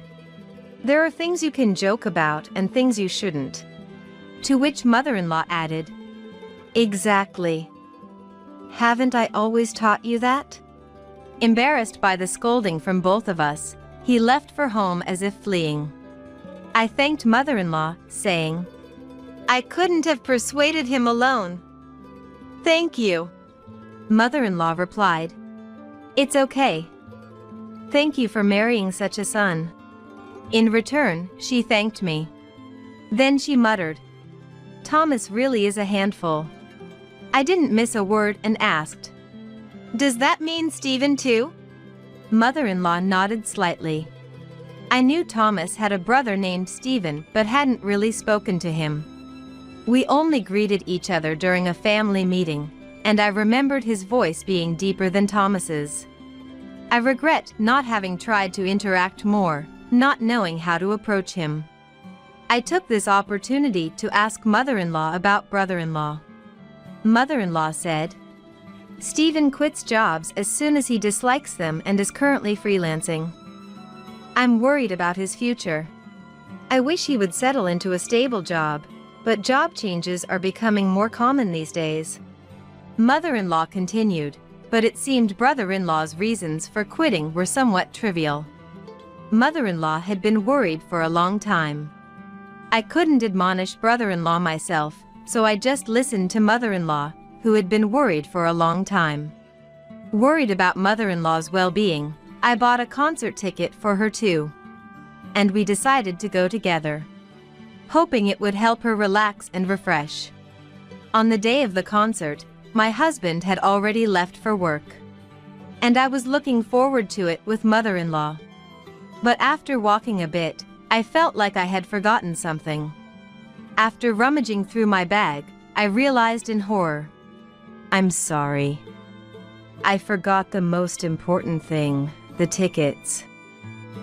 Speaker 2: "There are things you can joke about and things you shouldn't." To which mother-in-law added, "Exactly. Haven't I always taught you that?" Embarrassed by the scolding from both of us, he left for home as if fleeing. I thanked mother-in-law, saying,
Speaker 3: "I couldn't have persuaded him alone. Thank you."
Speaker 2: Mother-in-law replied, "It's okay. Thank you for marrying such a son." In return, she thanked me. Then she muttered, "Thomas really is a handful." I didn't miss a word and asked,
Speaker 3: "Does that mean Stephen too?"
Speaker 2: Mother-in-law nodded slightly. I knew Thomas had a brother named Stephen but hadn't really spoken to him. We only greeted each other during a family meeting, and I remembered his voice being deeper than Thomas's. I regret not having tried to interact more, not knowing how to approach him. I took this opportunity to ask mother-in-law about brother-in-law. Mother-in-law said, "Stephen quits jobs as soon as he dislikes them and is currently freelancing. I'm worried about his future. I wish he would settle into a stable job, but job changes are becoming more common these days." Mother-in-law continued, but it seemed brother-in-law's reasons for quitting were somewhat trivial. Mother-in-law had been worried for a long time. I couldn't admonish brother-in-law myself, so I just listened to mother-in-law, who had been worried for a long time. Worried about mother-in-law's well-being, I bought a concert ticket for her too. And we decided to go together, hoping it would help her relax and refresh. On the day of the concert, my husband had already left for work, and I was looking forward to it with mother-in-law. But after walking a bit, I felt like I had forgotten something. After rummaging through my bag, I realized in horror. "I'm sorry. I forgot the most important thing, the tickets."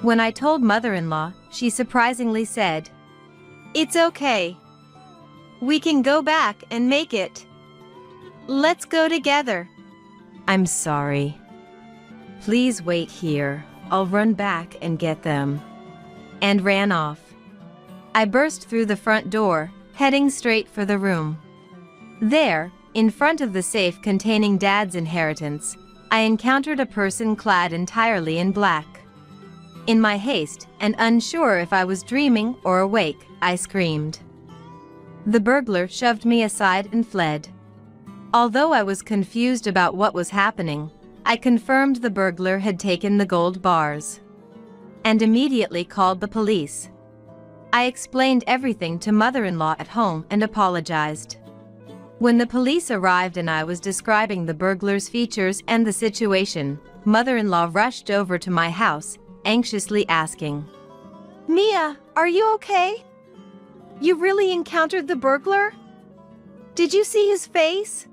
Speaker 2: When I told mother-in-law, she surprisingly said,
Speaker 3: "It's okay. We can go back and make it. Let's go together."
Speaker 2: "I'm sorry. Please wait here, I'll run back and get them." And ran off. I burst through the front door, heading straight for the room. There, in front of the safe containing Dad's inheritance, I encountered a person clad entirely in black. In my haste, and unsure if I was dreaming or awake, I screamed. The burglar shoved me aside and fled. Although I was confused about what was happening, I confirmed the burglar had taken the gold bars, and immediately called the police. I explained everything to mother-in-law at home and apologized. When the police arrived and I was describing the burglar's features and the situation, mother-in-law rushed over to my house, anxiously asking,
Speaker 3: Mia, are you okay? You really encountered the burglar? Did you see his face?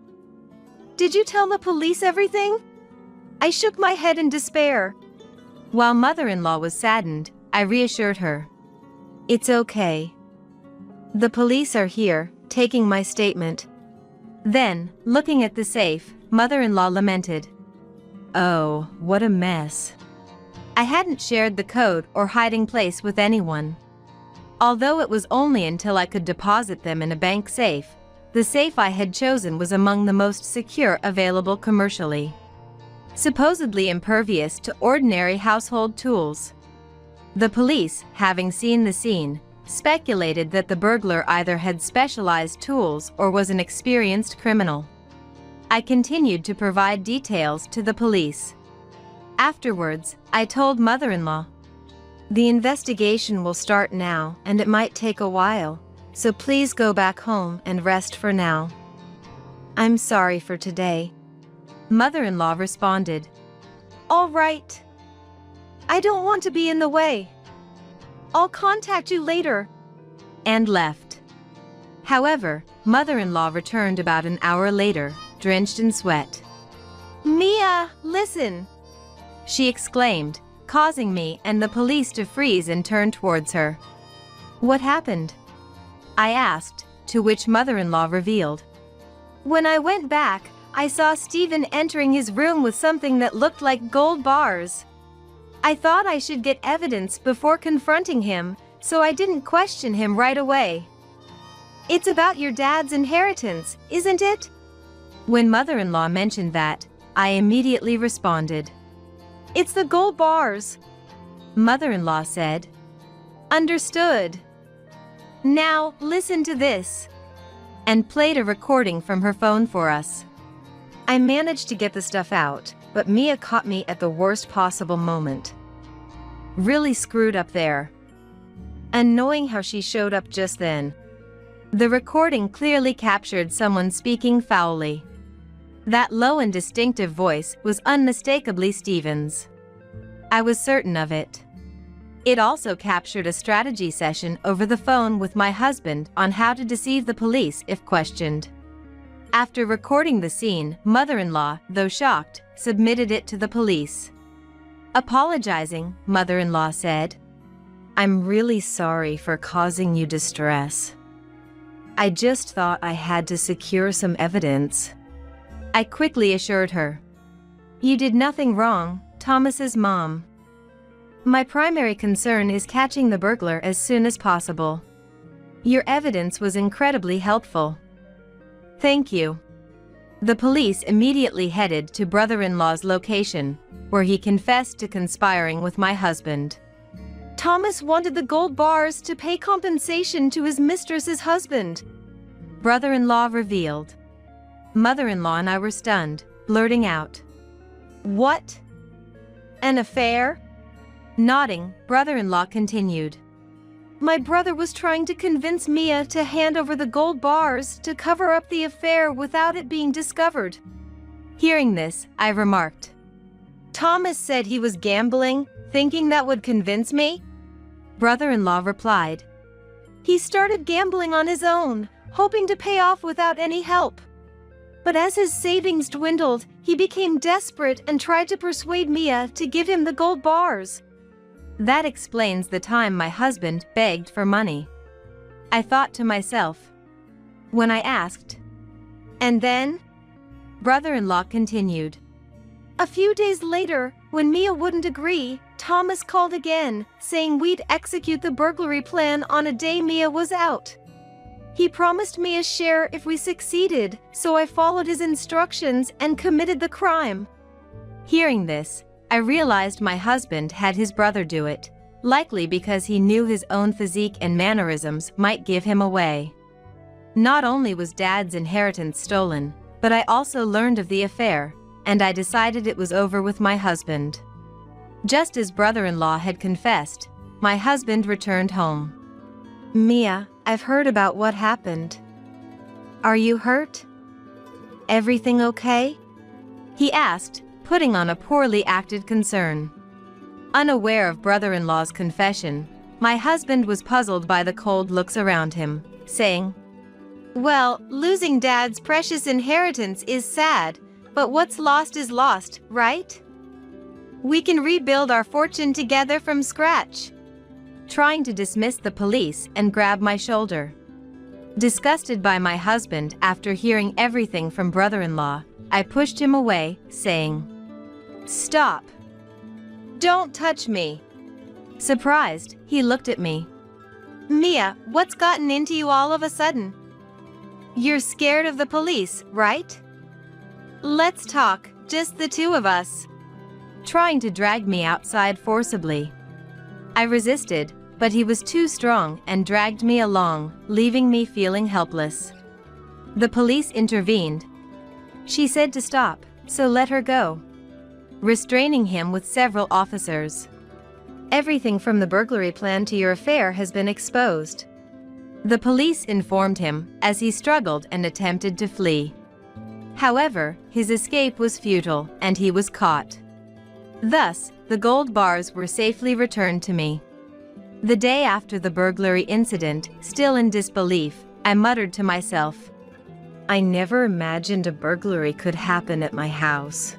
Speaker 3: Did you tell the police everything? I shook my head in despair.
Speaker 2: While mother-in-law was saddened, I reassured her. It's okay. The police are here, taking my statement. Then, looking at the safe, mother-in-law lamented. Oh, what a mess. I hadn't shared the code or hiding place with anyone. Although it was only until I could deposit them in a bank safe, the safe I had chosen was among the most secure available commercially. Supposedly impervious to ordinary household tools. The police, having seen the scene, speculated that the burglar either had specialized tools or was an experienced criminal. I continued to provide details to the police. Afterwards, I told mother-in-law, the investigation will start now and it might take a while, so please go back home and rest for now. I'm sorry for today. Mother-in-law responded,
Speaker 3: All right. I don't want to be in the way. I'll contact you later.
Speaker 2: And left. However, mother-in-law returned about an hour later, drenched in sweat.
Speaker 3: Mia, listen,
Speaker 2: she exclaimed, causing me and the police to freeze and turn towards her. What happened? I asked, to which mother-in-law revealed.
Speaker 3: When I went back, I saw Stephen entering his room with something that looked like gold bars. I thought I should get evidence before confronting him, so I didn't question him right away. It's about your dad's inheritance, isn't it?
Speaker 2: When mother-in-law mentioned that, I immediately responded.
Speaker 3: It's the gold bars.
Speaker 2: Mother-in-law said.
Speaker 3: Understood. Now, listen to this.
Speaker 2: And played a recording from her phone for us. I managed to get the stuff out, but Mia caught me at the worst possible moment. Really screwed up there. And knowing how she showed up just then. The recording clearly captured someone speaking foully. That low and distinctive voice was unmistakably Stephen's. I was certain of it. It also captured a strategy session over the phone with my husband on how to deceive the police if questioned. After recording the scene, mother-in-law, though shocked, submitted it to the police. Apologizing, mother-in-law said, I'm really sorry for causing you distress. I just thought I had to secure some evidence. I quickly assured her. You did nothing wrong, Thomas's mom. My primary concern is catching the burglar as soon as possible. Your evidence was incredibly helpful. Thank you. The police immediately headed to brother-in-law's location, where he confessed to conspiring with my husband.
Speaker 3: Thomas wanted the gold bars to pay compensation to his mistress's husband.
Speaker 2: Brother-in-law revealed. Mother-in-law and I were stunned, blurting out.
Speaker 3: What? An affair?
Speaker 2: Nodding, brother-in-law continued.
Speaker 3: My brother was trying to convince Mia to hand over the gold bars to cover up the affair without it being discovered.
Speaker 2: Hearing this, I remarked.
Speaker 3: Thomas said he was gambling, thinking that would convince me?
Speaker 2: Brother-in-law replied.
Speaker 3: He started gambling on his own, hoping to pay off without any help. But as his savings dwindled, he became desperate and tried to persuade Mia to give him the gold bars.
Speaker 2: That explains the time my husband begged for money. I thought to myself. When I asked,
Speaker 3: and then?
Speaker 2: Brother-in-law continued.
Speaker 3: A few days later, when Mia wouldn't agree, Thomas called again, saying we'd execute the burglary plan on a day Mia was out. He promised me a share if we succeeded, so I followed his instructions and committed the crime.
Speaker 2: Hearing this, I realized my husband had his brother do it, likely because he knew his own physique and mannerisms might give him away. Not only was Dad's inheritance stolen, but I also learned of the affair, and I decided it was over with my husband. Just as brother-in-law had confessed, my husband returned home.
Speaker 3: Mia, I've heard about what happened. Are you hurt?
Speaker 2: Everything okay?" he asked, putting on a poorly acted concern. Unaware of brother-in-law's confession, my husband was puzzled by the cold looks around him, saying,
Speaker 3: "Well, losing Dad's precious inheritance is sad, but what's lost is lost, right? We can rebuild our fortune together from scratch."
Speaker 2: Trying to dismiss the police and grab my shoulder. Disgusted by my husband after hearing everything from brother-in-law, I pushed him away, saying, "Stop. Don't touch me." Surprised, he looked at me.
Speaker 3: "Mia, what's gotten into you all of a sudden? You're scared of the police, right? Let's talk, just the two of us."
Speaker 2: Trying to drag me outside forcibly. I resisted, but he was too strong and dragged me along, leaving me feeling helpless. The police intervened. She said to stop, so let her go, restraining him with several officers.
Speaker 3: "Everything from the burglary plan to your affair has been exposed,"
Speaker 2: the police informed him as he struggled and attempted to flee. However, his escape was futile and he was caught. Thus, the gold bars were safely returned to me. The day after the burglary incident, still in disbelief, I muttered to myself, "I never imagined a burglary could happen at my house."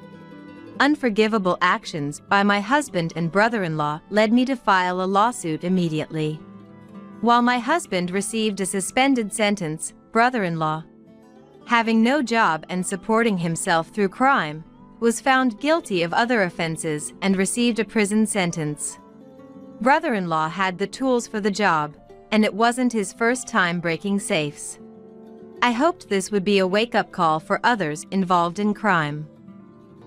Speaker 2: Unforgivable actions by my husband and brother-in-law led me to file a lawsuit immediately. While my husband received a suspended sentence, brother-in-law, having no job and supporting himself through crime, was found guilty of other offenses and received a prison sentence. Brother-in-law had the tools for the job, and it wasn't his first time breaking safes. I hoped this would be a wake-up call for others involved in crime.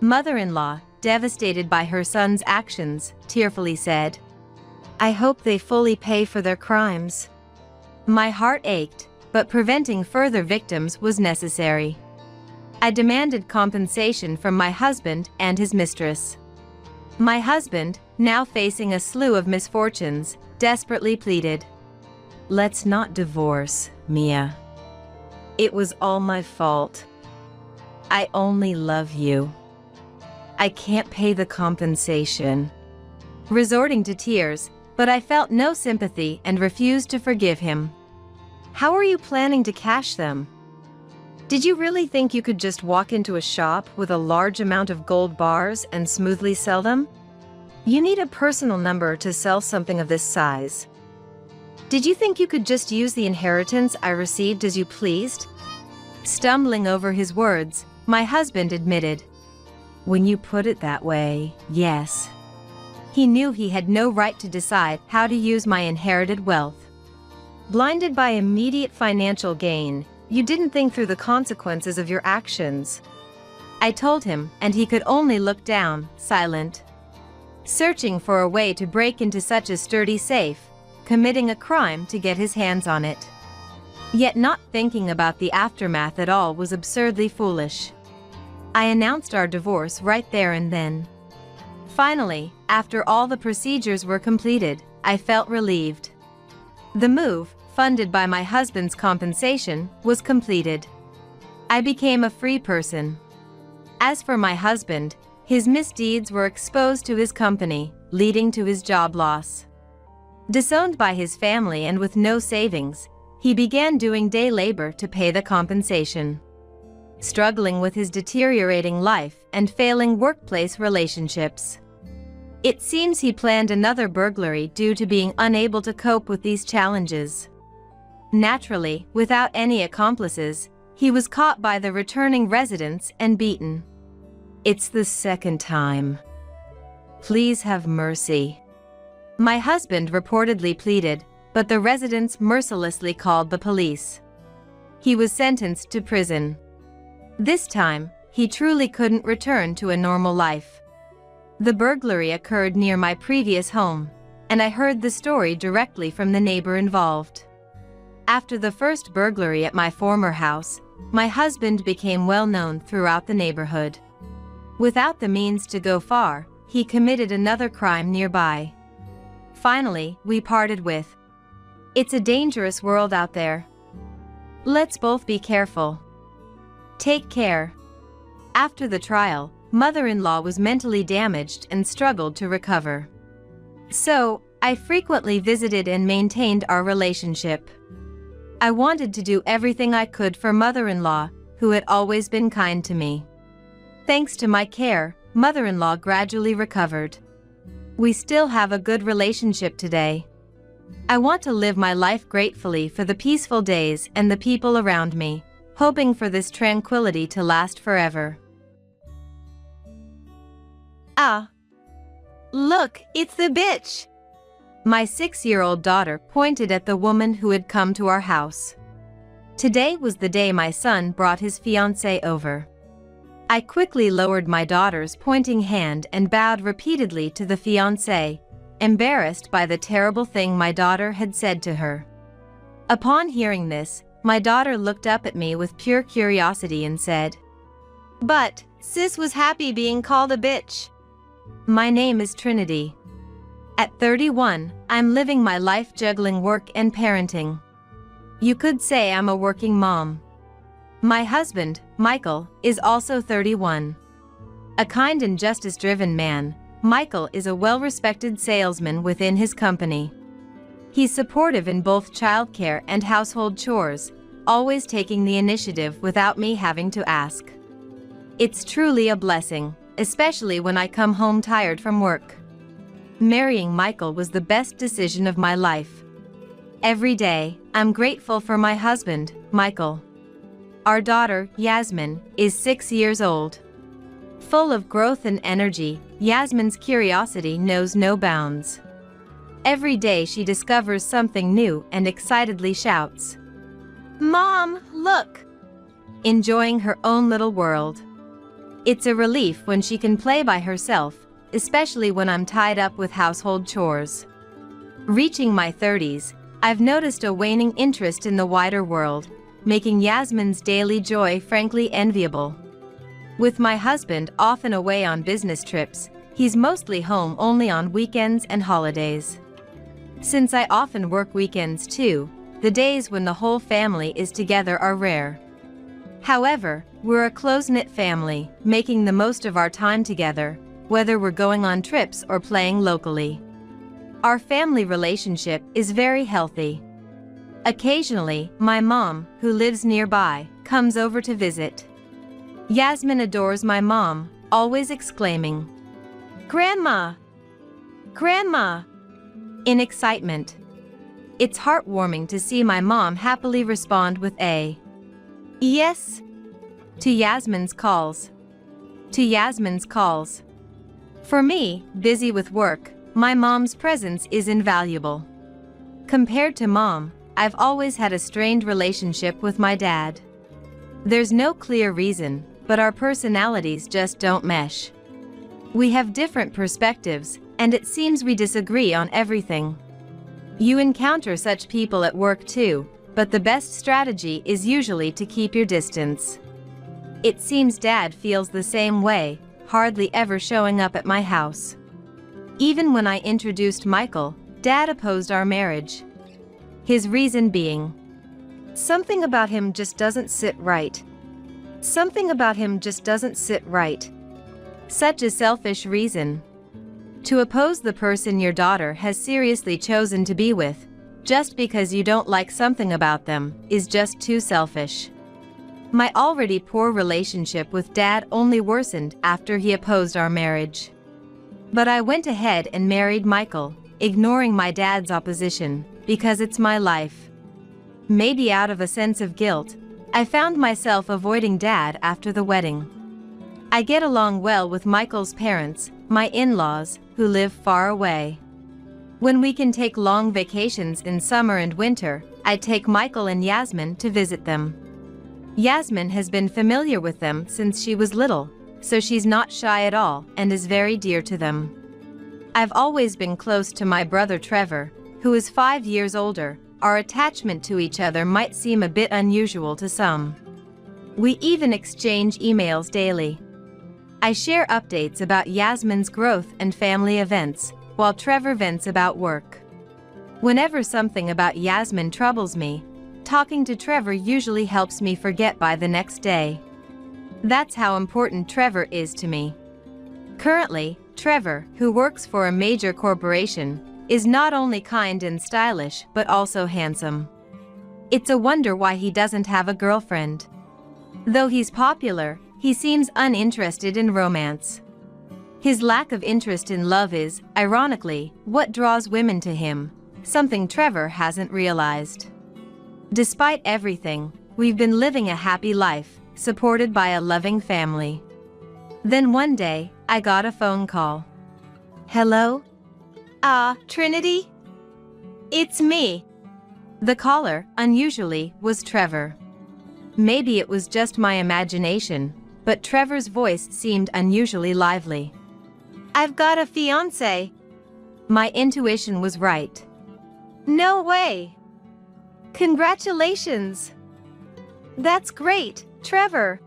Speaker 2: Mother-in-law, devastated by her son's actions, tearfully said, "I hope they fully pay for their crimes." My heart ached, but preventing further victims was necessary. I demanded compensation from my husband and his mistress. My husband, now facing a slew of misfortunes, desperately pleaded, "Let's not divorce, Mia. It was all my fault. I only love you. I can't pay the compensation." Resorting to tears, but I felt no sympathy and refused to forgive him.
Speaker 3: "How are you planning to cash them? Did you really think you could just walk into a shop with a large amount of gold bars and smoothly sell them? You need a personal number to sell something of this size. Did you think you could just use the inheritance I received as you pleased?"
Speaker 2: Stumbling over his words, my husband admitted, "When you put it that way, yes." He knew he had no right to decide how to use my inherited wealth.
Speaker 3: Blinded by immediate financial gain, you didn't think through the consequences of your actions.
Speaker 2: I told him, and he could only look down, silent. Searching for a way to break into such a sturdy safe, committing a crime to get his hands on it. Yet not thinking about the aftermath at all was absurdly foolish. I announced our divorce right there and then. Finally, after all the procedures were completed, I felt relieved. The move, funded by my husband's compensation, was completed. I became a free person. As for my husband, his misdeeds were exposed to his company, leading to his job loss. Disowned by his family and with no savings, he began doing day labor to pay the compensation. Struggling with his deteriorating life and failing workplace relationships. It seems he planned another burglary due to being unable to cope with these challenges. Naturally, without any accomplices, he was caught by the returning residents and beaten. "It's the second time. Please have mercy," my husband reportedly pleaded, but the residents mercilessly called the police. He was sentenced to prison. This time, he truly couldn't return to a normal life. The burglary occurred near my previous home, and I heard the story directly from the neighbor involved. After the first burglary at my former house, my husband became well known throughout the neighborhood. Without the means to go far, he committed another crime nearby. Finally, we parted with, "It's a dangerous world out there. Let's both be careful." Take care. After the trial, mother-in-law was mentally damaged and struggled to recover. So, I frequently visited and maintained our relationship. I wanted to do everything I could for mother-in-law, who had always been kind to me. Thanks to my care, mother-in-law gradually recovered. We still have a good relationship today. I want to live my life gratefully for the peaceful days and the people around me, hoping for this tranquility to last forever.
Speaker 3: Ah. Look, it's the bitch.
Speaker 2: My 6-year-old daughter pointed at the woman who had come to our house. Today was the day my son brought his fiancée over. I quickly lowered my daughter's pointing hand and bowed repeatedly to the fiancé, embarrassed by the terrible thing my daughter had said to her. Upon hearing this, my daughter looked up at me with pure curiosity and said,
Speaker 3: "But, sis was happy being called a bitch."
Speaker 2: My name is Trinity. At 31, I'm living my life juggling work and parenting. You could say I'm a working mom. My husband, Michael, is also 31. A kind and justice-driven man, Michael is a well-respected salesman within his company. He's supportive in both childcare and household chores, always taking the initiative without me having to ask. It's truly a blessing, especially when I come home tired from work. Marrying Michael was the best decision of my life. Every day, I'm grateful for my husband, Michael. Our daughter, Yasmin, is 6 years old. Full of growth and energy, Yasmin's curiosity knows no bounds. Every day she discovers something new and excitedly shouts,
Speaker 3: "Mom, look!"
Speaker 2: enjoying her own little world. It's a relief when she can play by herself, especially when I'm tied up with household chores. Reaching my 30s, I've noticed a waning interest in the wider world, making Yasmin's daily joy frankly enviable. With my husband often away on business trips, he's mostly home only on weekends and holidays. Since I often work weekends too, the days when the whole family is together are rare. However, we're a close-knit family, making the most of our time together, whether we're going on trips or playing locally. Our family relationship is very healthy. Occasionally, my mom, who lives nearby, comes over to visit. Yasmin adores my mom, always exclaiming,
Speaker 3: "Grandma! Grandma!"
Speaker 2: in excitement. It's heartwarming to see my mom happily respond with a
Speaker 3: "Yes"
Speaker 2: to Yasmin's calls. For me, busy with work, my mom's presence is invaluable. Compared to mom, I've always had a strained relationship with my dad. There's no clear reason, but our personalities just don't mesh. We have different perspectives, and it seems we disagree on everything. You encounter such people at work too, but the best strategy is usually to keep your distance. It seems Dad feels the same way, hardly ever showing up at my house. Even when I introduced Michael, Dad opposed our marriage. His reason being,
Speaker 3: "Something about him just doesn't sit right. Something about him just doesn't sit right."
Speaker 2: Such a selfish reason. To oppose the person your daughter has seriously chosen to be with, just because you don't like something about them, is just too selfish. My already poor relationship with Dad only worsened after he opposed our marriage. But I went ahead and married Michael, ignoring my dad's opposition, because it's my life. Maybe out of a sense of guilt, I found myself avoiding Dad after the wedding. I get along well with Michael's parents, my in-laws, who live far away. When we can take long vacations in summer and winter, I take Michael and Yasmin to visit them. Yasmin has been familiar with them since she was little, so she's not shy at all and is very dear to them. I've always been close to my brother Trevor, who is 5 years older. Our attachment to each other might seem a bit unusual to some. We even exchange emails daily. I share updates about Yasmin's growth and family events, while Trevor vents about work. Whenever something about Yasmin troubles me, talking to Trevor usually helps me forget by the next day. That's how important Trevor is to me. Currently, Trevor, who works for a major corporation, is not only kind and stylish but also handsome. It's a wonder why he doesn't have a girlfriend. Though he's popular, he seems uninterested in romance. His lack of interest in love is, ironically, what draws women to him, something Trevor hasn't realized. Despite everything, we've been living a happy life, supported by a loving family. Then one day, I got a phone call.
Speaker 3: Hello? Trinity? It's me.
Speaker 2: The caller, unusually, was Trevor. Maybe it was just my imagination, but Trevor's voice seemed unusually lively.
Speaker 3: I've got a fiancé.
Speaker 2: My intuition was right.
Speaker 3: No way. Congratulations. That's great, Trevor.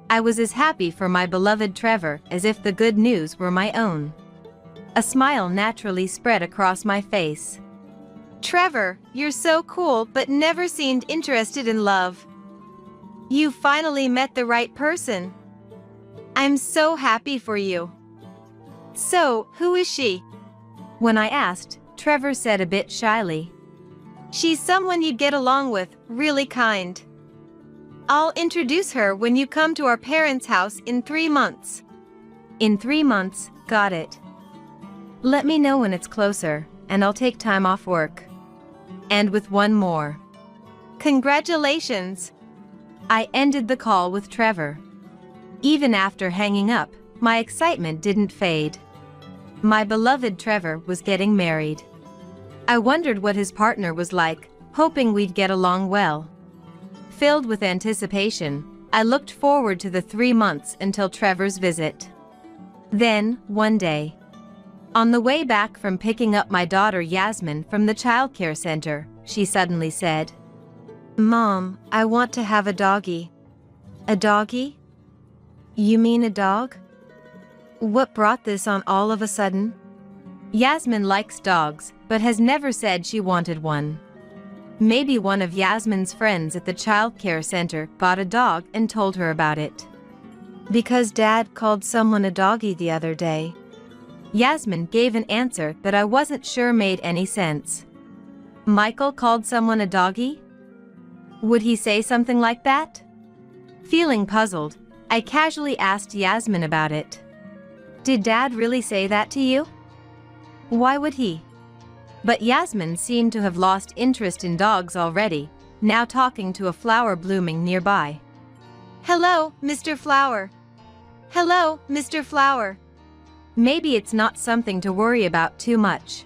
Speaker 2: I was as happy for my beloved Trevor as if the good news were my own. A smile naturally spread across my face.
Speaker 3: Trevor, you're so cool but never seemed interested in love. You finally met the right person. I'm so happy for you. So, who is she?
Speaker 2: When I asked, Trevor said a bit shyly.
Speaker 3: She's someone you'd get along with, really kind. I'll introduce her when you come to our parents' house in 3 months.
Speaker 2: In 3 months, got it. Let me know when it's closer, and I'll take time off work. And with one more.
Speaker 3: Congratulations.
Speaker 2: I ended the call with Trevor. Even after hanging up, my excitement didn't fade. My beloved Trevor was getting married. I wondered what his partner was like, hoping we'd get along well. Filled with anticipation, I looked forward to the 3 months until Trevor's visit. Then, one day, on the way back from picking up my daughter Yasmin from the childcare center, she suddenly said,
Speaker 3: Mom, I want to have a doggy. A doggy? You mean a dog? What brought this on all of a sudden?
Speaker 2: Yasmin likes dogs, but has never said she wanted one. Maybe one of Yasmin's friends at the childcare center got a dog and told her about it.
Speaker 3: Because Dad called someone a doggy the other day.
Speaker 2: Yasmin gave an answer that I wasn't sure made any sense. Michael called someone a doggy? Would he say something like that? Feeling puzzled, I casually asked Yasmin about it. Did Dad really say that to you? Why would he? But Yasmin seemed to have lost interest in dogs already, now talking to a flower blooming nearby.
Speaker 3: Hello, Mr. Flower. Hello, Mr. Flower.
Speaker 2: Maybe it's not something to worry about too much.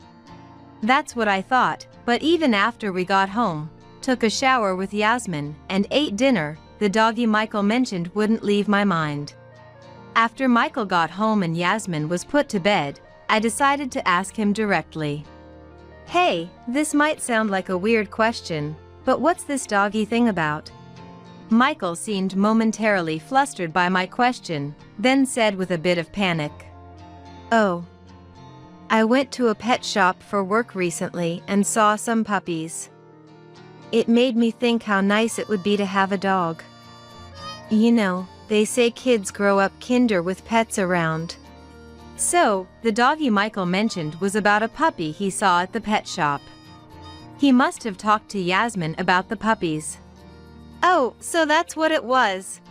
Speaker 2: That's what I thought, but even after we got home, took a shower with Yasmin, and ate dinner, the doggy Michael mentioned wouldn't leave my mind. After Michael got home and Yasmin was put to bed, I decided to ask him directly. Hey, this might sound like a weird question, but what's this doggy thing about? Michael seemed momentarily flustered by my question, then said with a bit of panic,
Speaker 3: Oh. I went to a pet shop for work recently and saw some puppies. It made me think how nice it would be to have a dog. You know, they say kids grow up kinder with pets around.
Speaker 2: So, the doggy Michael mentioned was about a puppy he saw at the pet shop. He must have talked to Yasmin about the puppies.
Speaker 3: Oh, so that's what it was.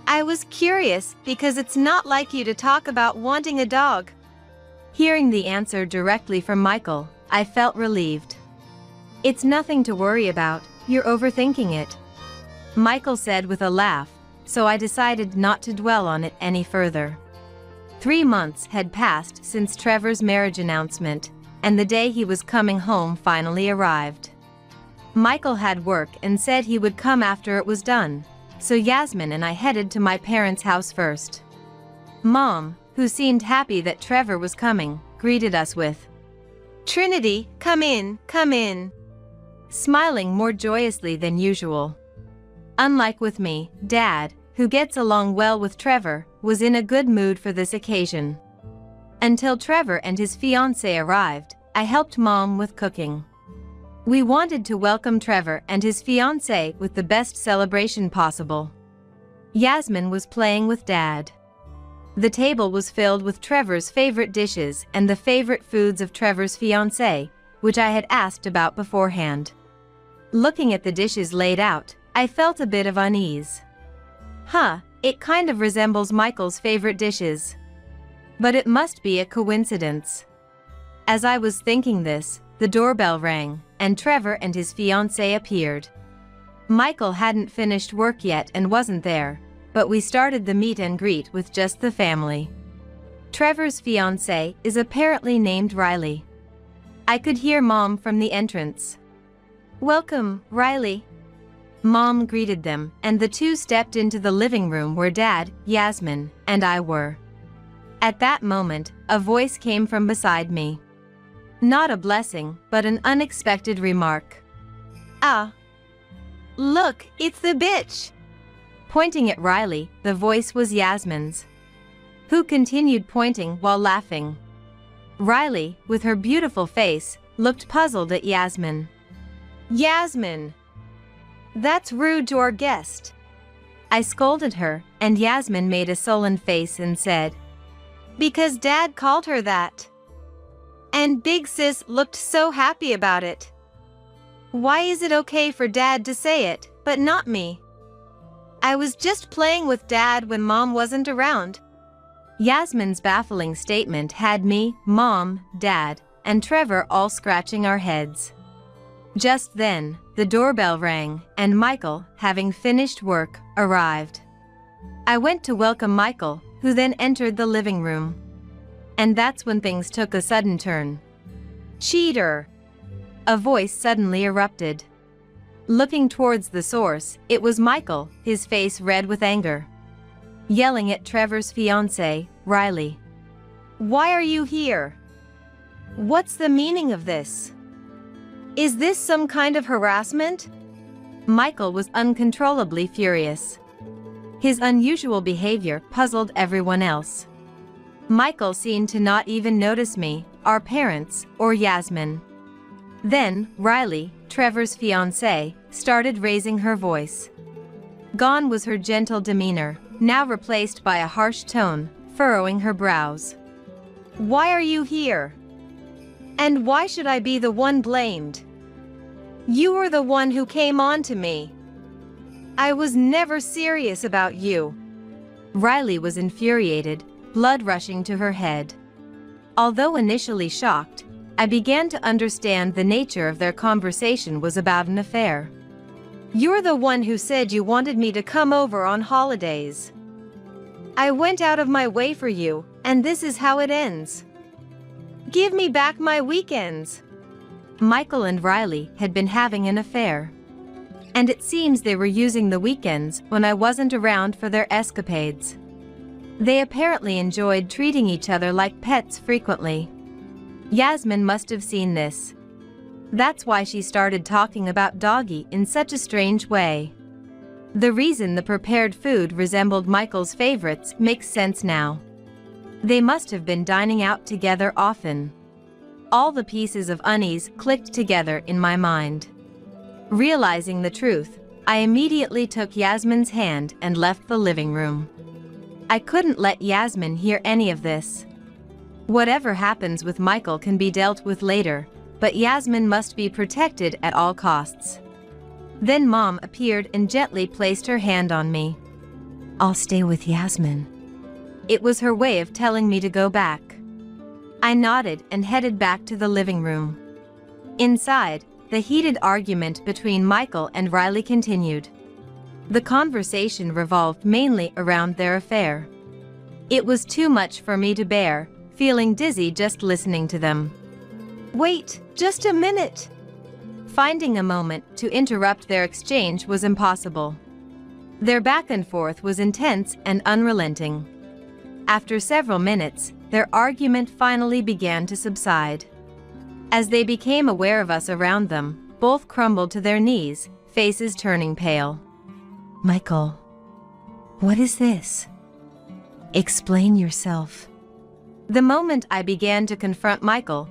Speaker 3: I was curious because it's not like you to talk about wanting a dog.
Speaker 2: Hearing the answer directly from Michael, I felt relieved. It's nothing to worry about, you're overthinking it. Michael said with a laugh, so I decided not to dwell on it any further. 3 months had passed since Trevor's marriage announcement, and the day he was coming home finally arrived. Michael had work and said he would come after it was done, so Yasmin and I headed to my parents' house first. Mom, who seemed happy that Trevor was coming, greeted us with,
Speaker 3: Trinity, come in,
Speaker 2: smiling more joyously than usual. Unlike with me, Dad, who gets along well with Trevor, was in a good mood for this occasion. Until Trevor and his fiancée arrived, I helped Mom with cooking. We wanted to welcome Trevor and his fiancée with the best celebration possible. Yasmin was playing with Dad. The table was filled with Trevor's favorite dishes and the favorite foods of Trevor's fiancée, which I had asked about beforehand. Looking at the dishes laid out, I felt a bit of unease. It kind of resembles Michael's favorite dishes. But it must be a coincidence. As I was thinking this, the doorbell rang, and Trevor and his fiancée appeared. Michael hadn't finished work yet and wasn't there, but we started the meet and greet with just the family. Trevor's fiancée is apparently named Riley. I could hear Mom from the entrance. "Welcome, Riley." Mom greeted them, and the two stepped into the living room where Dad, Yasmin, and I were. At that moment, a voice came from beside me. Not a blessing, but an unexpected remark.
Speaker 3: "Ah. Look, it's the bitch."
Speaker 2: Pointing at Riley, the voice was Yasmin's, who continued pointing while laughing. Riley, with her beautiful face, looked puzzled at Yasmin.
Speaker 3: "Yasmin, that's rude to our guest."
Speaker 2: I scolded her, and Yasmin made a sullen face and said,
Speaker 3: "Because Dad called her that. And Big Sis looked so happy about it. Why is it okay for Dad to say it, but not me? I was just playing with Dad when Mom wasn't around."
Speaker 2: Yasmin's baffling statement had me, Mom, Dad, and Trevor all scratching our heads. Just then, the doorbell rang, and Michael, having finished work, arrived. I went to welcome Michael, who then entered the living room. And that's when things took a sudden turn.
Speaker 3: "Cheater!"
Speaker 2: A voice suddenly erupted. Looking towards the source, it was Michael, his face red with anger, yelling at Trevor's fiancée, Riley.
Speaker 3: "Why are you here? What's the meaning of this? Is this some kind of harassment?"
Speaker 2: Michael was uncontrollably furious. His unusual behavior puzzled everyone else. Michael seemed to not even notice me, our parents, or Yasmin. Then, Riley, Trevor's fiancée, started raising her voice. Gone was her gentle demeanor, now replaced by a harsh tone, furrowing her brows.
Speaker 3: "Why are you here? And why should I be the one blamed? You were the one who came on to me. I was never serious about you."
Speaker 2: Riley was infuriated, blood rushing to her head. Although initially shocked, I began to understand the nature of their conversation was about an affair.
Speaker 3: "You're the one who said you wanted me to come over on holidays. I went out of my way for you, and this is how it ends. Give me back my weekends."
Speaker 2: Michael and Riley had been having an affair. And it seems they were using the weekends when I wasn't around for their escapades. They apparently enjoyed treating each other like pets frequently. Yasmin must have seen this. That's why she started talking about Doggy in such a strange way. The reason the prepared food resembled Michael's favorites makes sense now. They must have been dining out together often. All the pieces of unease clicked together in my mind. Realizing the truth, I immediately took Yasmin's hand and left the living room. I couldn't let Yasmin hear any of this. Whatever happens with Michael can be dealt with later, but Yasmin must be protected at all costs. Then Mom appeared and gently placed her hand on me.
Speaker 5: "I'll stay with Yasmin."
Speaker 2: It was her way of telling me to go back. I nodded and headed back to the living room. Inside, the heated argument between Michael and Riley continued. The conversation revolved mainly around their affair. It was too much for me to bear, feeling dizzy just listening to them.
Speaker 3: "Wait, just a minute."
Speaker 2: Finding a moment to interrupt their exchange was impossible. Their back and forth was intense and unrelenting. After several minutes, their argument finally began to subside. As they became aware of us around them, both crumbled to their knees, faces turning pale.
Speaker 5: "Michael, what is this? Explain yourself."
Speaker 2: The moment I began to confront Michael,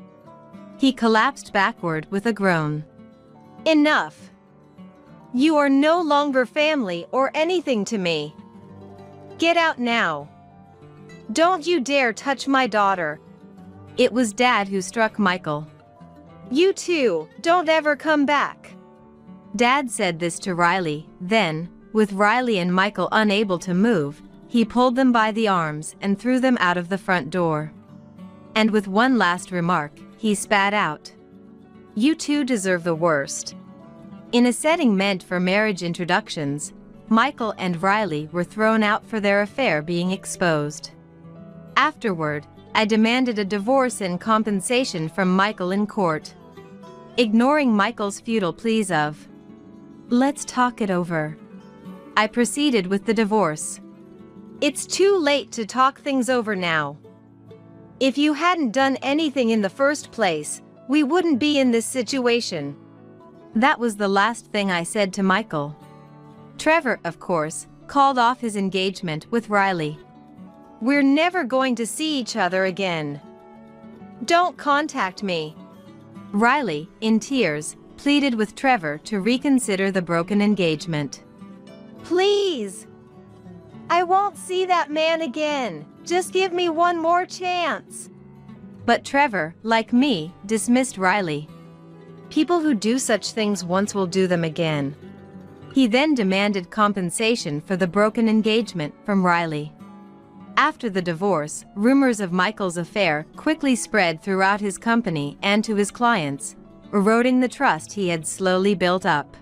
Speaker 2: he collapsed backward with a groan.
Speaker 3: "Enough. You are no longer family or anything to me. Get out now. Don't you dare touch my daughter.
Speaker 2: It was Dad who struck Michael.
Speaker 3: You too, don't ever come back.
Speaker 2: Dad said this to Riley, then, with Riley and Michael unable to move, he pulled them by the arms and threw them out of the front door. And with one last remark, he spat out, "You two deserve the worst." In a setting meant for marriage introductions, Michael and Riley were thrown out for their affair being exposed. Afterward, I demanded a divorce and compensation from Michael in court. Ignoring Michael's futile pleas of, "Let's talk it over," I proceeded with the divorce.
Speaker 3: It's too late to talk things over now. If you hadn't done anything in the first place, we wouldn't be in this situation.
Speaker 2: That was the last thing I said to Michael. Trevor, of course, called off his engagement with Riley.
Speaker 3: We're never going to see each other again. Don't contact me.
Speaker 2: Riley, in tears, pleaded with Trevor to reconsider the broken engagement.
Speaker 3: Please. I won't see that man again. Just give me one more chance.
Speaker 2: But Trevor, like me, dismissed Riley.
Speaker 3: People who do such things once will do them again.
Speaker 2: He then demanded compensation for the broken engagement from Riley. After the divorce, rumors of Michael's affair quickly spread throughout his company and to his clients, eroding the trust he had slowly built up.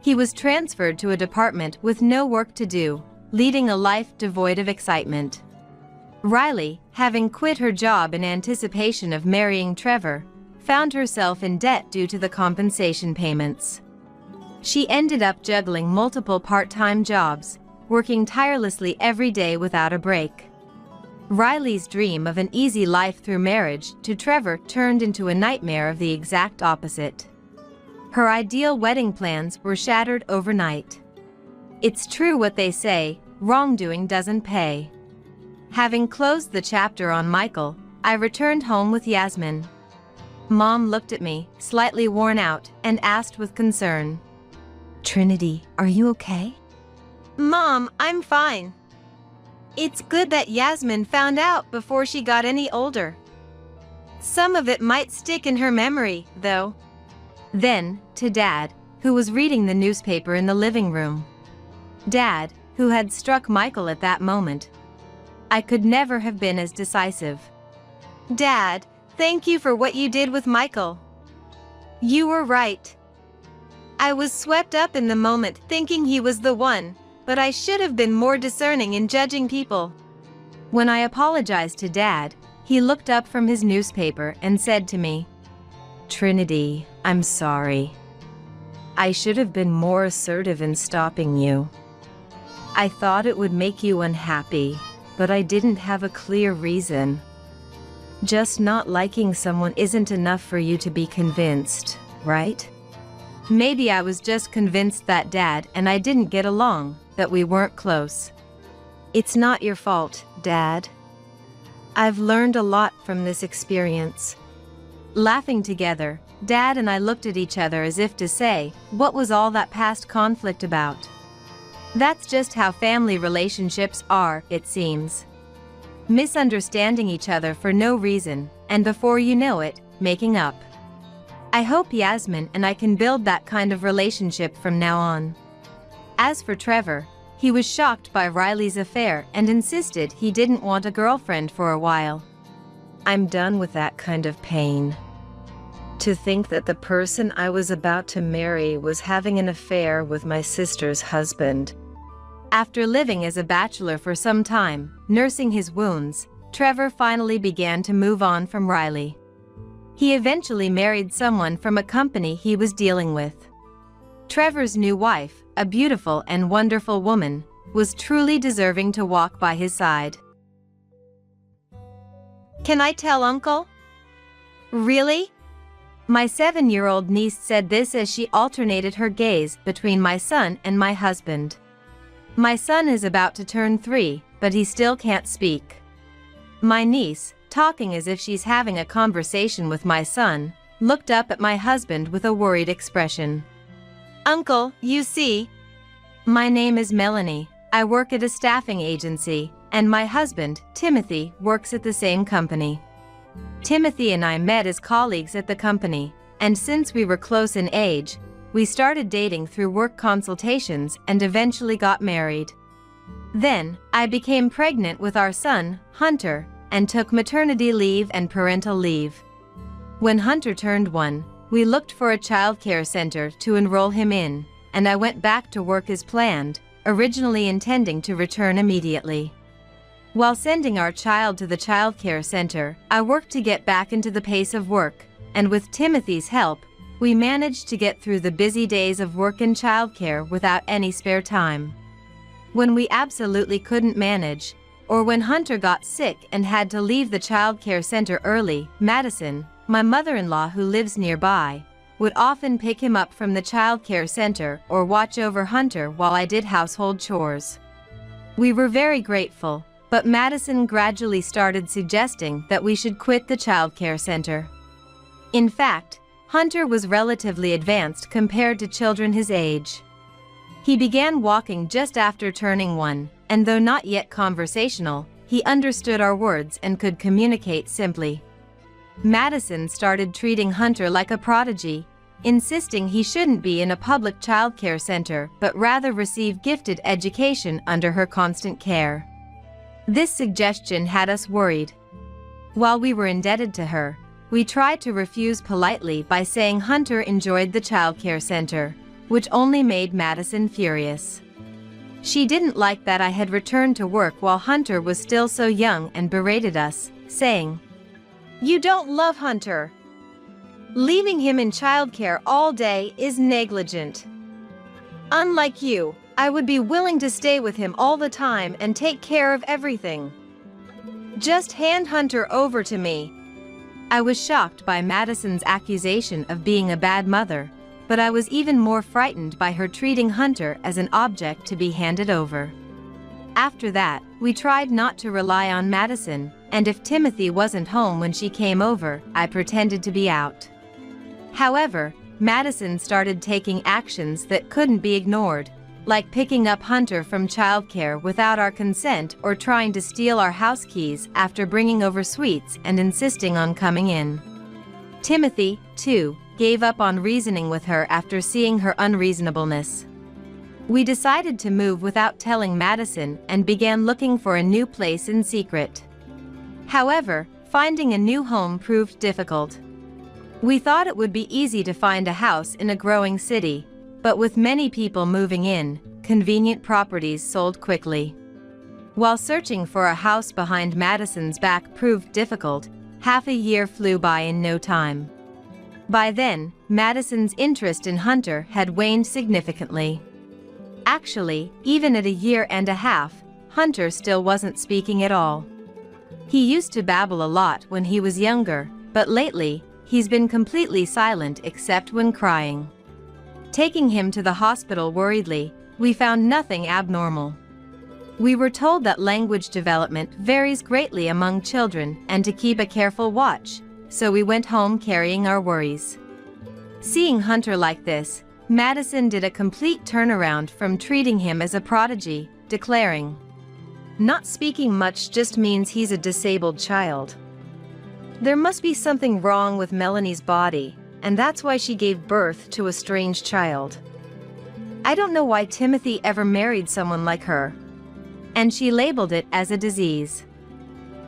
Speaker 2: He was transferred to a department with no work to do, leading a life devoid of excitement. Riley, having quit her job in anticipation of marrying Trevor, found herself in debt due to the compensation payments. She ended up juggling multiple part-time jobs, working tirelessly every day without a break. Riley's dream of an easy life through marriage to Trevor turned into a nightmare of the exact opposite. Her ideal wedding plans were shattered overnight. It's true what they say, wrongdoing doesn't pay. Having closed the chapter on Michael, I returned home with Yasmin. Mom looked at me, slightly worn out, and asked with concern,
Speaker 5: Trinity, are you okay?
Speaker 3: Mom, I'm fine. It's good that Yasmin found out before she got any older. Some of it might stick in her memory, though.
Speaker 2: Then, to Dad, who was reading the newspaper in the living room. Dad, who had struck Michael at that moment. I could never have been as decisive.
Speaker 3: Dad, thank you for what you did with Michael. You were right. I was swept up in the moment thinking he was the one, but I should have been more discerning in judging people.
Speaker 2: When I apologized to Dad, he looked up from his newspaper and said to me, Trinity, I'm sorry. I should have been more assertive in stopping you. I thought it would make you unhappy, but I didn't have a clear reason. Just not liking someone isn't enough for you to be convinced, right? Maybe I was just convinced that Dad and I didn't get along, that we weren't close. It's not your fault, Dad. I've learned a lot from this experience. Laughing together, Dad and I looked at each other as if to say, what was all that past conflict about? That's just how family relationships are, it seems. Misunderstanding each other for no reason, and before you know it, making up. I hope Yasmin and I can build that kind of relationship from now on. As for Trevor, he was shocked by Riley's affair and insisted he didn't want a girlfriend for a while. I'm done with that kind of pain. To think that the person I was about to marry was having an affair with my sister's husband. After living as a bachelor for some time, nursing his wounds, Trevor finally began to move on from Riley. He eventually married someone from a company he was dealing with. Trevor's new wife, a beautiful and wonderful woman, was truly deserving to walk by his side.
Speaker 3: Can I tell Uncle? Really?
Speaker 2: My 7-year-old niece said this as she alternated her gaze between my son and my husband. My son is about to turn 3, but he still can't speak. My niece, talking as if she's having a conversation with my son, looked up at my husband with a worried expression.
Speaker 3: Uncle, you see.
Speaker 2: My name is Melanie, I work at a staffing agency, and my husband, Timothy, works at the same company. Timothy and I met as colleagues at the company, and since we were close in age, we started dating through work consultations and eventually got married. Then, I became pregnant with our son, Hunter, and took maternity leave and parental leave. When Hunter turned 1, we looked for a childcare center to enroll him in, and I went back to work as planned, originally intending to return immediately. While sending our child to the childcare center, I worked to get back into the pace of work, and with Timothy's help, we managed to get through the busy days of work and childcare without any spare time. When we absolutely couldn't manage, or when Hunter got sick and had to leave the childcare center early, Madison, my mother-in-law who lives nearby, would often pick him up from the childcare center or watch over Hunter while I did household chores. We were very grateful, but Madison gradually started suggesting that we should quit the childcare center. In fact, Hunter was relatively advanced compared to children his age. He began walking just after turning 1, and though not yet conversational, he understood our words and could communicate simply. Madison started treating Hunter like a prodigy, insisting he shouldn't be in a public childcare center but rather receive gifted education under her constant care. This suggestion had us worried. While we were indebted to her, we tried to refuse politely by saying Hunter enjoyed the childcare center, which only made Madison furious. She didn't like that I had returned to work while Hunter was still so young and berated us, saying, "You don't love Hunter. Leaving him in childcare all day is negligent. Unlike you, I would be willing to stay with him all the time and take care of everything. Just hand Hunter over to me." I was shocked by Madison's accusation of being a bad mother, but I was even more frightened by her treating Hunter as an object to be handed over. After that, we tried not to rely on Madison, and if Timothy wasn't home when she came over, I pretended to be out. However, Madison started taking actions that couldn't be ignored, like picking up Hunter from childcare without our consent or trying to steal our house keys after bringing over sweets and insisting on coming in. Timothy, too, gave up on reasoning with her after seeing her unreasonableness. We decided to move without telling Madison and began looking for a new place in secret. However, finding a new home proved difficult. We thought it would be easy to find a house in a growing city, but with many people moving in, convenient properties sold quickly. While searching for a house behind Madison's back proved difficult, half a year flew by in no time. By then, Madison's interest in Hunter had waned significantly. Actually, even at a year and a half, Hunter still wasn't speaking at all. He used to babble a lot when he was younger, but lately, he's been completely silent except when crying. Taking him to the hospital worriedly, we found nothing abnormal. We were told that language development varies greatly among children and to keep a careful watch, so we went home carrying our worries. Seeing Hunter like this, Madison did a complete turnaround from treating him as a prodigy, declaring, "Not speaking much just means he's a disabled child. There must be something wrong with Melanie's body, and that's why she gave birth to a strange child. I don't know why Timothy ever married someone like her." And she labeled it as a disease.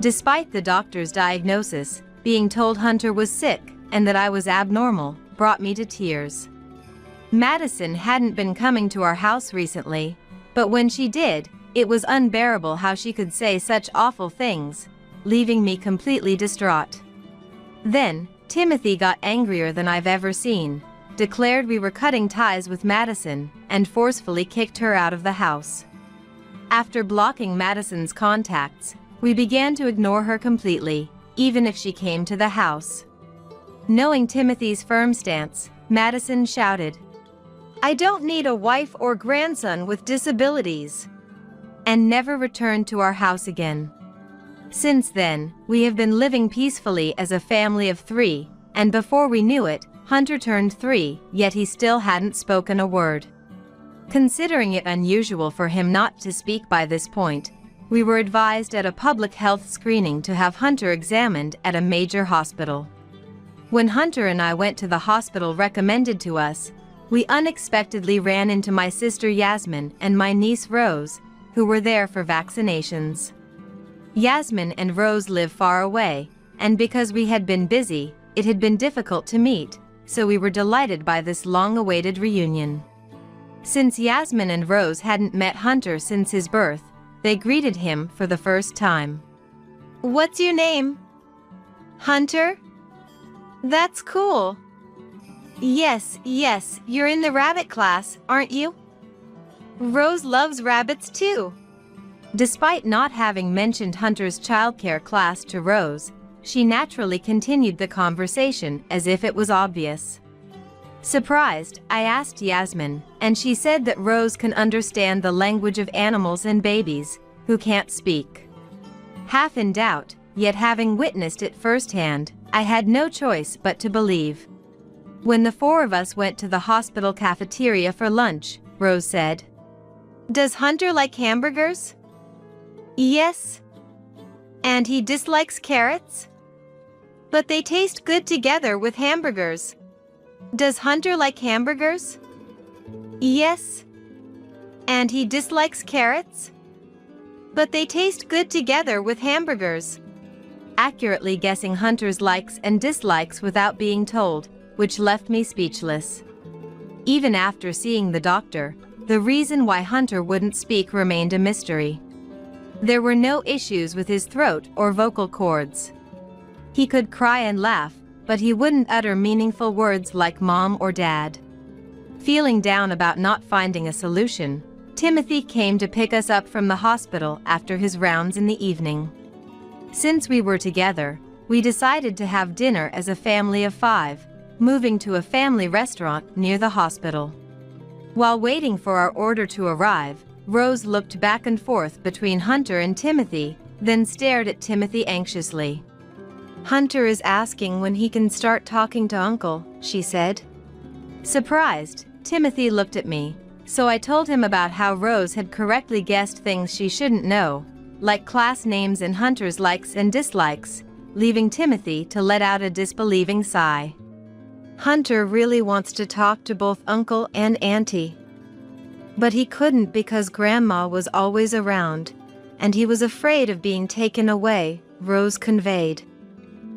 Speaker 2: Despite the doctor's diagnosis, being told Hunter was sick and that I was abnormal brought me to tears. Madison hadn't been coming to our house recently, but when she did, it was unbearable how she could say such awful things, leaving me completely distraught. Then, Timothy got angrier than I've ever seen, declared we were cutting ties with Madison, and forcefully kicked her out of the house. After blocking Madison's contacts, we began to ignore her completely, even if she came to the house. Knowing Timothy's firm stance, Madison shouted, "I don't need a wife or grandson with disabilities," and never returned to our house again. Since then, we have been living peacefully as a family of 3, and before we knew it, Hunter turned 3, yet he still hadn't spoken a word. Considering it unusual for him not to speak by this point, we were advised at a public health screening to have Hunter examined at a major hospital. When Hunter and I went to the hospital recommended to us, we unexpectedly ran into my sister Yasmin and my niece Rose, who were there for vaccinations. Yasmin and Rose live far away, and because we had been busy, it had been difficult to meet, so we were delighted by this long-awaited reunion. Since Yasmin and Rose hadn't met Hunter since his birth, they greeted him for the first time.
Speaker 3: What's your name? Hunter? That's cool. Yes, you're in the rabbit class, aren't you? Rose loves rabbits too.
Speaker 2: Despite not having mentioned Hunter's childcare class to Rose, she naturally continued the conversation as if it was obvious. Surprised, I asked Yasmin, and she said that Rose can understand the language of animals and babies, who can't speak. Half in doubt, yet having witnessed it firsthand, I had no choice but to believe. When the four of us went to the hospital cafeteria for lunch, Rose said,
Speaker 3: "Does Hunter like hamburgers?" "Yes. And he dislikes carrots? But they taste good together with hamburgers." "Does Hunter like hamburgers?" "Yes. And he dislikes carrots? But they taste good together with hamburgers."
Speaker 2: Accurately guessing Hunter's likes and dislikes without being told, which left me speechless. Even after seeing the doctor, the reason why Hunter wouldn't speak remained a mystery. There were no issues with his throat or vocal cords. He could cry and laugh, but he wouldn't utter meaningful words like mom or dad. Feeling down about not finding a solution, Timothy came to pick us up from the hospital after his rounds in the evening. Since we were together, we decided to have dinner as a family of 5, moving to a family restaurant near the hospital. While waiting for our order to arrive, Rose looked back and forth between Hunter and Timothy, then stared at Timothy anxiously.
Speaker 3: "Hunter is asking when he can start talking to Uncle," she said.
Speaker 2: Surprised, Timothy looked at me, so I told him about how Rose had correctly guessed things she shouldn't know, like class names and Hunter's likes and dislikes, leaving Timothy to let out a disbelieving sigh.
Speaker 3: "Hunter really wants to talk to both Uncle and Auntie. But he couldn't because Grandma was always around, and he was afraid of being taken away," Rose conveyed.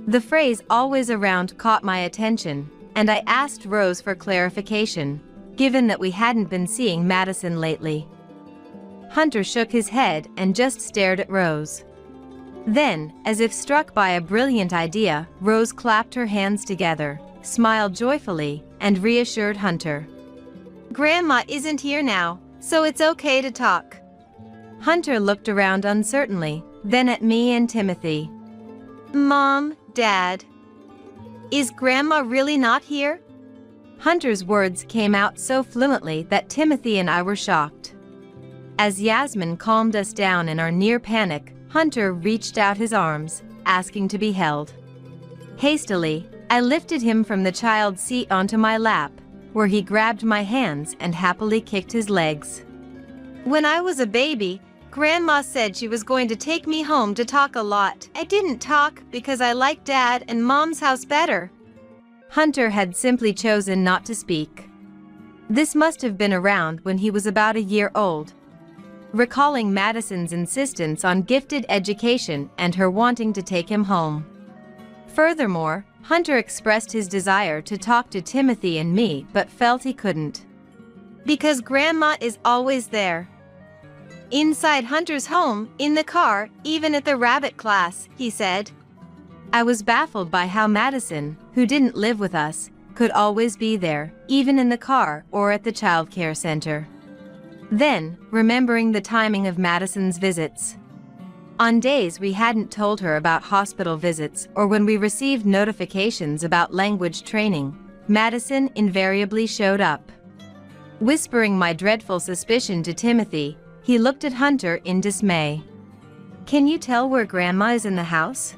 Speaker 2: The phrase "always around" caught my attention, and I asked Rose for clarification, given that we hadn't been seeing Madison lately. Hunter shook his head and just stared at Rose. Then, as if struck by a brilliant idea, Rose clapped her hands together, smiled joyfully, and reassured Hunter.
Speaker 3: "Grandma isn't here now, so it's okay to talk."
Speaker 2: Hunter looked around uncertainly, then at me and Timothy.
Speaker 3: "Mom, Dad, is Grandma really not here?"
Speaker 2: Hunter's words came out so fluently that Timothy and I were shocked. As Yasmin calmed us down in our near panic, Hunter reached out his arms, asking to be held. Hastily, I lifted him from the child's seat onto my lap, where he grabbed my hands and happily kicked his legs.
Speaker 3: "When I was a baby, Grandma said she was going to take me home to talk a lot. I didn't talk because I liked Dad and Mom's house better."
Speaker 2: Hunter had simply chosen not to speak. This must have been around when he was about a year old. Recalling Madison's insistence on gifted education and her wanting to take him home. Furthermore, Hunter expressed his desire to talk to Timothy and me but felt he couldn't.
Speaker 3: "Because Grandma is always there. Inside Hunter's home, in the car, even at the rabbit class," he said.
Speaker 2: I was baffled by how Madison, who didn't live with us, could always be there, even in the car or at the childcare center. Then, remembering the timing of Madison's visits. On days we hadn't told her about hospital visits or when we received notifications about language training, Madison invariably showed up. Whispering my dreadful suspicion to Timothy, he looked at Hunter in dismay. "Can you tell where Grandma is in the house?"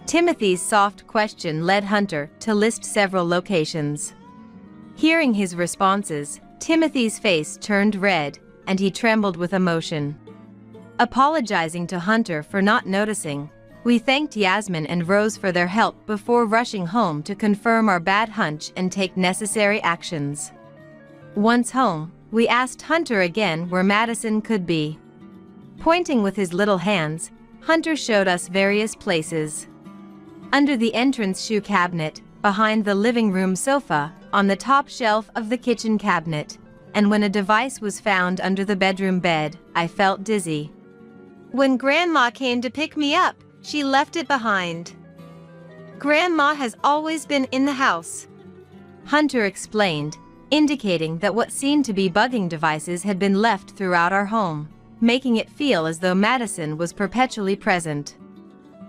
Speaker 2: Timothy's soft question led Hunter to list several locations. Hearing his responses, Timothy's face turned red, and he trembled with emotion. Apologizing to Hunter for not noticing, we thanked Yasmin and Rose for their help before rushing home to confirm our bad hunch and take necessary actions. Once home, we asked Hunter again where Madison could be. Pointing with his little hands, Hunter showed us various places. Under the entrance shoe cabinet, behind the living room sofa, on the top shelf of the kitchen cabinet, and when a device was found under the bedroom bed, I felt dizzy.
Speaker 3: When Grandma came to pick me up, she left it behind. Grandma has always been in the house,
Speaker 2: Hunter explained, indicating that what seemed to be bugging devices had been left throughout our home, making it feel as though Madison was perpetually present.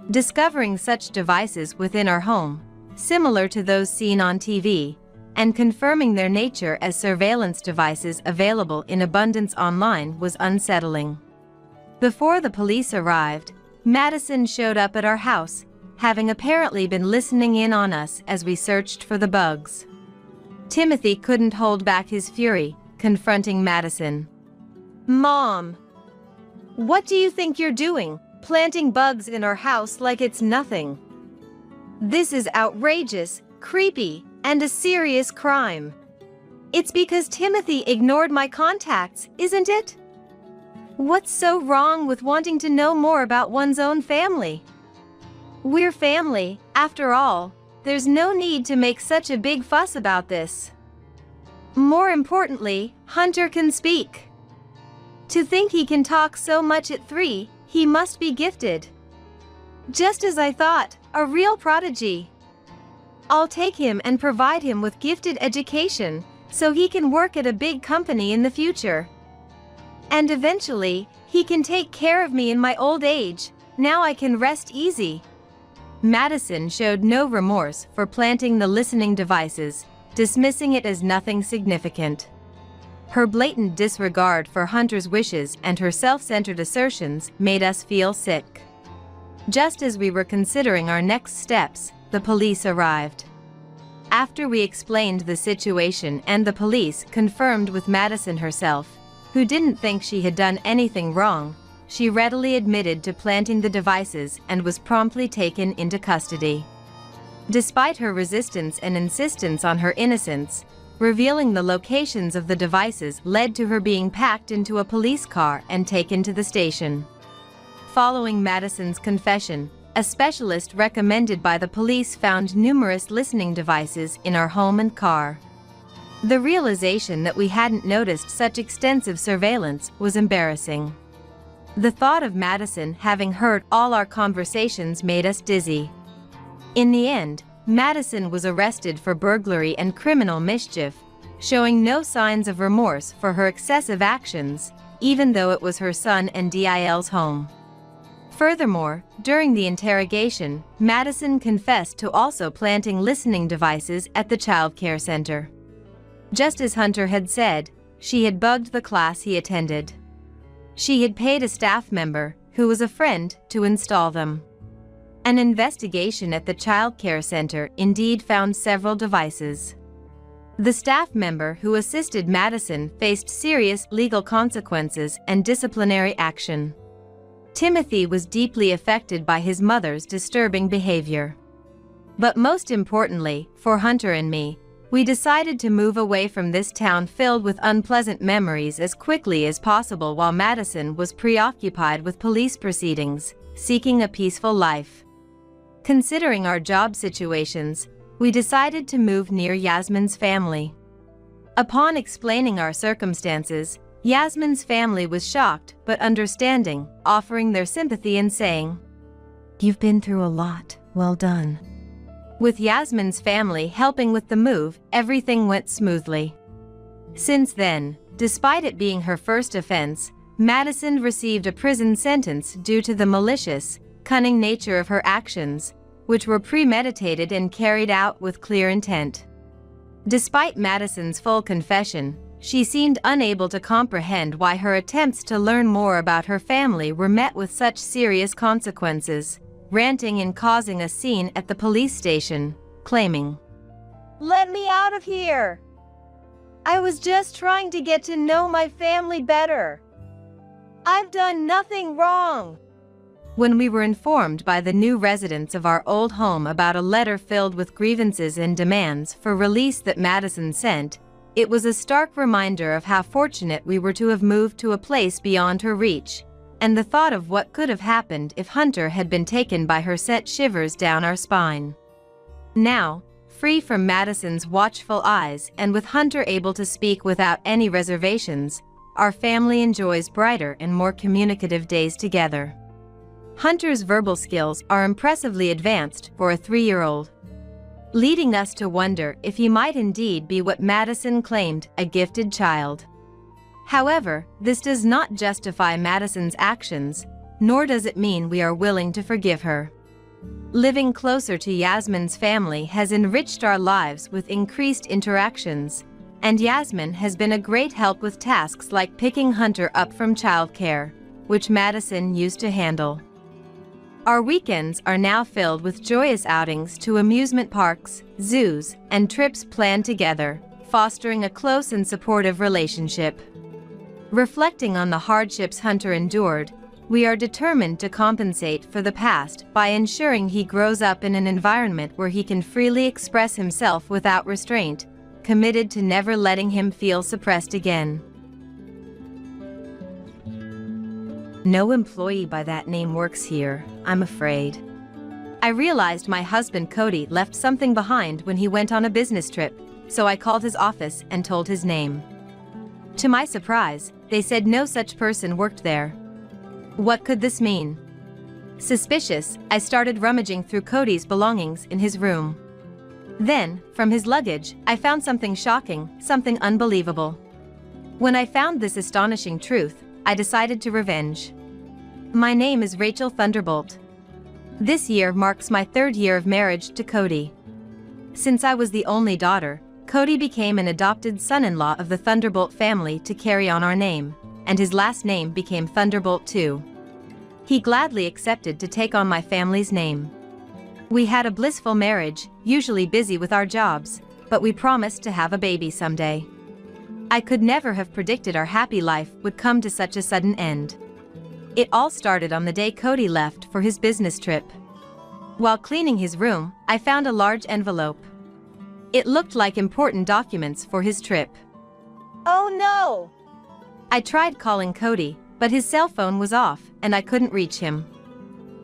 Speaker 2: Discovering such devices within our home, similar to those seen on TV, and confirming their nature as surveillance devices available in abundance online was unsettling. Before the police arrived, Madison showed up at our house, having apparently been listening in on us as we searched for the bugs. Timothy couldn't hold back his fury, confronting Madison.
Speaker 3: "Mom, what do you think you're doing, planting bugs in our house like it's nothing? This is outrageous, creepy, and a serious crime. It's because Timothy ignored my contacts, isn't it? What's so wrong with wanting to know more about one's own family? We're family, after all. There's no need to make such a big fuss about this. More importantly, Hunter can speak. To think he can talk so much at 3, he must be gifted. Just as I thought, a real prodigy. I'll take him and provide him with gifted education, so he can work at a big company in the future. And eventually, he can take care of me in my old age. Now I can rest easy."
Speaker 2: Madison showed no remorse for planting the listening devices, dismissing it as nothing significant. Her blatant disregard for Hunter's wishes and her self-centered assertions made us feel sick. Just as we were considering our next steps, the police arrived. After we explained the situation and the police confirmed with Madison herself, who didn't think she had done anything wrong, she readily admitted to planting the devices and was promptly taken into custody. Despite her resistance and insistence on her innocence, revealing the locations of the devices led to her being packed into a police car and taken to the station. Following Madison's confession, a specialist recommended by the police found numerous listening devices in our home and car. The realization that we hadn't noticed such extensive surveillance was embarrassing. The thought of Madison having heard all our conversations made us dizzy. In the end, Madison was arrested for burglary and criminal mischief, showing no signs of remorse for her excessive actions, even though it was her son and DIL's home. Furthermore, during the interrogation, Madison confessed to also planting listening devices at the child care center. Just as Hunter had said, she had bugged the class he attended. She had paid a staff member, who was a friend, to install them. An investigation at the child care center indeed found several devices. The staff member who assisted Madison faced serious legal consequences and disciplinary action. Timothy was deeply affected by his mother's disturbing behavior. But most importantly, for Hunter and me, we decided to move away from this town filled with unpleasant memories as quickly as possible while Madison was preoccupied with police proceedings, seeking a peaceful life. Considering our job situations, we decided to move near Yasmin's family. Upon explaining our circumstances, Yasmin's family was shocked but understanding, offering their sympathy and saying,
Speaker 5: "You've been through a lot, well done."
Speaker 2: With Yasmin's family helping with the move, everything went smoothly. Since then, despite it being her first offense, Madison received a prison sentence due to the malicious, cunning nature of her actions, which were premeditated and carried out with clear intent. Despite Madison's full confession, she seemed unable to comprehend why her attempts to learn more about her family were met with such serious consequences, ranting and causing a scene at the police station, claiming,
Speaker 3: "Let me out of here! I was just trying to get to know my family better. I've done nothing wrong.
Speaker 2: When we were informed by the new residents of our old home about a letter filled with grievances and demands for release that Madison sent, it was a stark reminder of how fortunate we were to have moved to a place beyond her reach, and the thought of what could have happened if Hunter had been taken by her sent shivers down our spine. Now, free from Madison's watchful eyes and with Hunter able to speak without any reservations, our family enjoys brighter and more communicative days together. Hunter's verbal skills are impressively advanced for a 3-year-old, leading us to wonder if he might indeed be what Madison claimed, a gifted child. However, this does not justify Madison's actions, nor does it mean we are willing to forgive her. Living closer to Yasmin's family has enriched our lives with increased interactions, and Yasmin has been a great help with tasks like picking Hunter up from childcare, which Madison used to handle. Our weekends are now filled with joyous outings to amusement parks, zoos, and trips planned together, fostering a close and supportive relationship. Reflecting on the hardships Hunter endured, we are determined to compensate for the past by ensuring he grows up in an environment where he can freely express himself without restraint, committed to never letting him feel suppressed again. No employee by that name works here, I'm afraid. I realized my husband Cody left something behind when he went on a business trip, so I called his office and told his name. To my surprise, they said no such person worked there. What could this mean? Suspicious, I started rummaging through Cody's belongings in his room. Then, from his luggage, I found something shocking, something unbelievable. When I found this astonishing truth, I decided to revenge. My name is Rachel Thunderbolt. This year marks my 3rd year of marriage to Cody. Since I was the only daughter, Cody became an adopted son-in-law of the Thunderbolt family to carry on our name, and his last name became Thunderbolt too. He gladly accepted to take on my family's name. We had a blissful marriage, usually busy with our jobs, but we promised to have a baby someday. I could never have predicted our happy life would come to such a sudden end. It all started on the day Cody left for his business trip. While cleaning his room, I found a large envelope. It looked like important documents for his trip.
Speaker 3: Oh no!
Speaker 2: I tried calling Cody, but his cell phone was off and I couldn't reach him.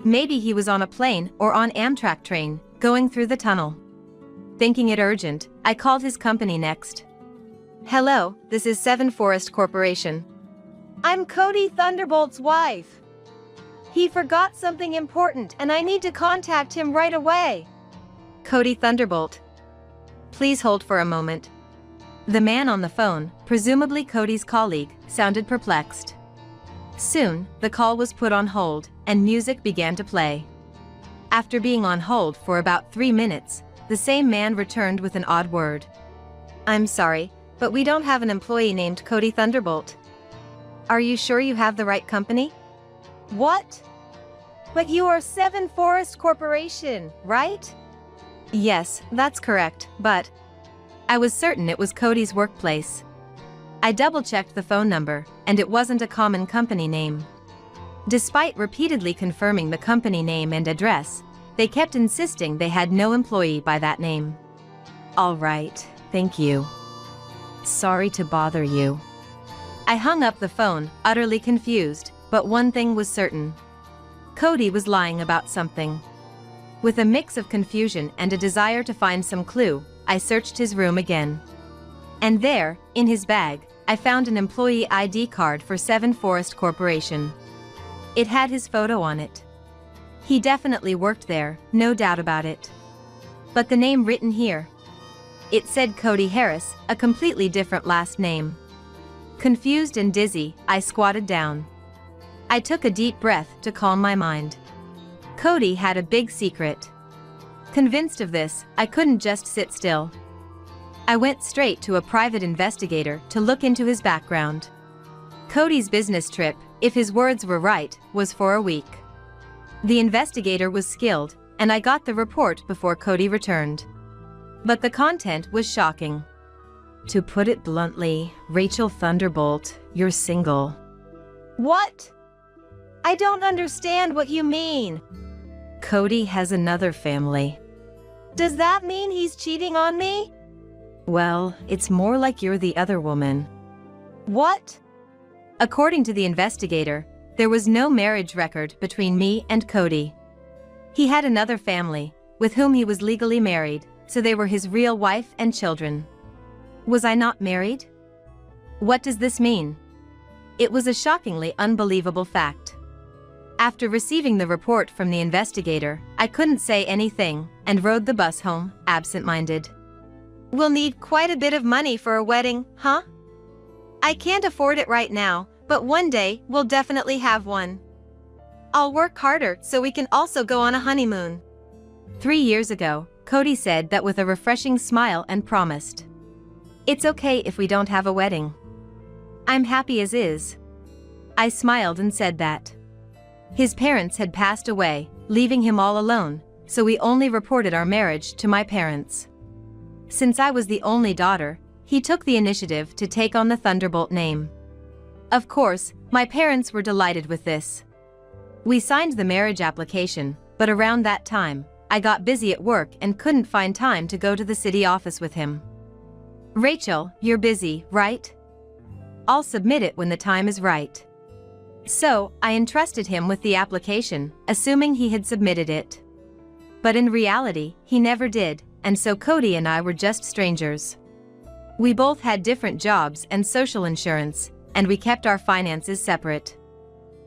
Speaker 2: Maybe he was on a plane or on Amtrak train, going through the tunnel. Thinking it urgent, I called his company next. Hello, this is Seven Forest Corporation.
Speaker 3: I'm Cody Thunderbolt's wife. He forgot something important and I need to contact him right away.
Speaker 2: Cody Thunderbolt. Please hold for a moment. The man on the phone, presumably Cody's colleague, sounded perplexed. Soon, the call was put on hold, and music began to play. After being on hold for about 3 minutes, the same man returned with an odd word. I'm sorry, but we don't have an employee named Cody Thunderbolt. Are you sure you have the right company?
Speaker 3: What? But you are Seven Forest Corporation, right?
Speaker 2: Yes, that's correct, but I was certain it was Cody's workplace. I double-checked the phone number, and it wasn't a common company name. Despite repeatedly confirming the company name and address, they kept insisting they had no employee by that name. All right, thank you. Sorry to bother you. I hung up the phone, utterly confused, but one thing was certain. Cody was lying about something. With a mix of confusion and a desire to find some clue, I searched his room again. And there, in his bag, I found an employee ID card for Seven Forest Corporation. It had his photo on it. He definitely worked there, no doubt about it. But the name written here. It said Cody Harris, a completely different last name. Confused and dizzy, I squatted down. I took a deep breath to calm my mind. Cody had a big secret. Convinced of this, I couldn't just sit still. I went straight to a private investigator to look into his background. Cody's business trip, if his words were right, was for a week. The investigator was skilled, and I got the report before Cody returned. But the content was shocking. To put it bluntly, Rachel Thunderbolt, you're single.
Speaker 3: What? I don't understand what you mean.
Speaker 2: Cody has another family.
Speaker 3: Does that mean he's cheating on me?
Speaker 2: Well, it's more like you're the other woman.
Speaker 3: What?
Speaker 2: According to the investigator, there was no marriage record between me and Cody. He had another family, with whom he was legally married, so they were his real wife and children. Was I not married? What does this mean? It was a shockingly unbelievable fact. After receiving the report from the investigator, I couldn't say anything and rode the bus home, absent-minded.
Speaker 3: We'll need quite a bit of money for a wedding, huh? I can't afford it right now, but one day we'll definitely have one. I'll work harder so we can also go on a honeymoon.
Speaker 2: 3 years ago, Cody said that with a refreshing smile and promised, "It's okay if we don't have a wedding. I'm happy as is." I smiled and said that. His parents had passed away, leaving him all alone, so we only reported our marriage to my parents. Since I was the only daughter, he took the initiative to take on the Thunderbolt name. Of course, my parents were delighted with this. We signed the marriage application, but around that time, I got busy at work and couldn't find time to go to the city office with him. "Rachel, you're busy, right? I'll submit it when the time is right." So, I entrusted him with the application, assuming he had submitted it. But in reality, he never did, and so Cody and I were just strangers. We both had different jobs and social insurance, and we kept our finances separate.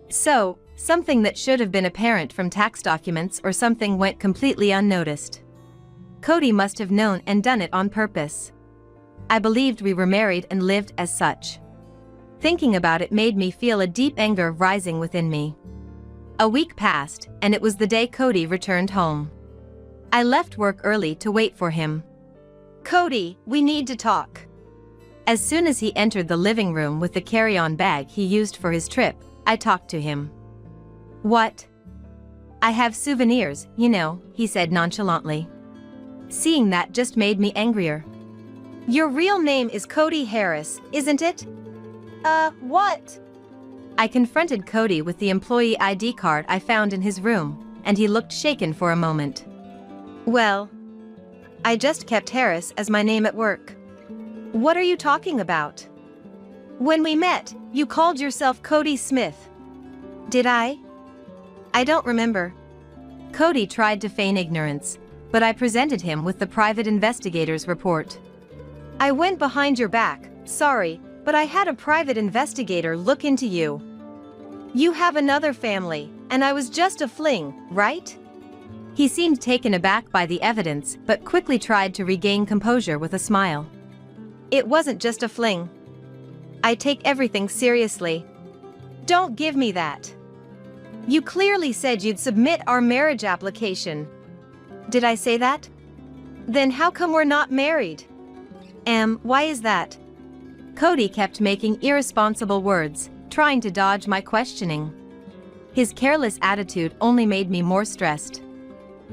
Speaker 2: So, something that should have been apparent from tax documents or something went completely unnoticed. Cody must have known and done it on purpose. I believed we were married and lived as such. Thinking about it made me feel a deep anger rising within me. A week passed, and it was the day Cody returned home. I left work early to wait for him.
Speaker 3: "Cody, we need to talk."
Speaker 2: As soon as he entered the living room with the carry-on bag he used for his trip, I talked to him. "What?" "I have souvenirs, you know," he said nonchalantly. Seeing that just made me angrier.
Speaker 3: "Your real name is Cody Harris, isn't it?" What?"
Speaker 2: I confronted Cody with the employee ID card I found in his room, and he looked shaken for a moment.
Speaker 3: "Well, I just kept Harris as my name at work." "What are you talking about? When we met, you called yourself Cody Smith." "Did I? I don't remember."
Speaker 2: Cody tried to feign ignorance, but I presented him with the private investigator's report.
Speaker 3: "I went behind your back, sorry, but I had a private investigator look into you. You have another family, and I was just a fling, right?"
Speaker 2: He seemed taken aback by the evidence but quickly tried to regain composure with a smile.
Speaker 3: "It wasn't just a fling. I take everything seriously. Don't give me that. You clearly said you'd submit our marriage application." "Did I say that? Then how come we're not married?" Why is that?"
Speaker 2: Cody kept making irresponsible words, trying to dodge my questioning. His careless attitude only made me more stressed.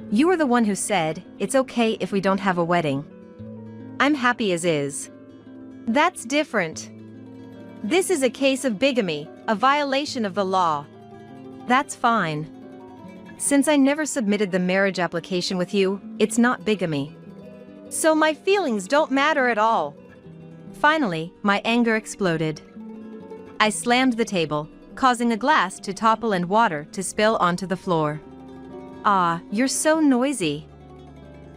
Speaker 2: "You were the one who said, it's okay if we don't have a wedding. I'm happy as is."
Speaker 3: "That's different. This is a case of bigamy, a violation of the law."
Speaker 2: "That's fine. Since I never submitted the marriage application with you, it's not bigamy.
Speaker 3: So my feelings don't matter at all."
Speaker 2: Finally, my anger exploded. I slammed the table, causing a glass to topple and water to spill onto the floor. "Ah, you're so noisy.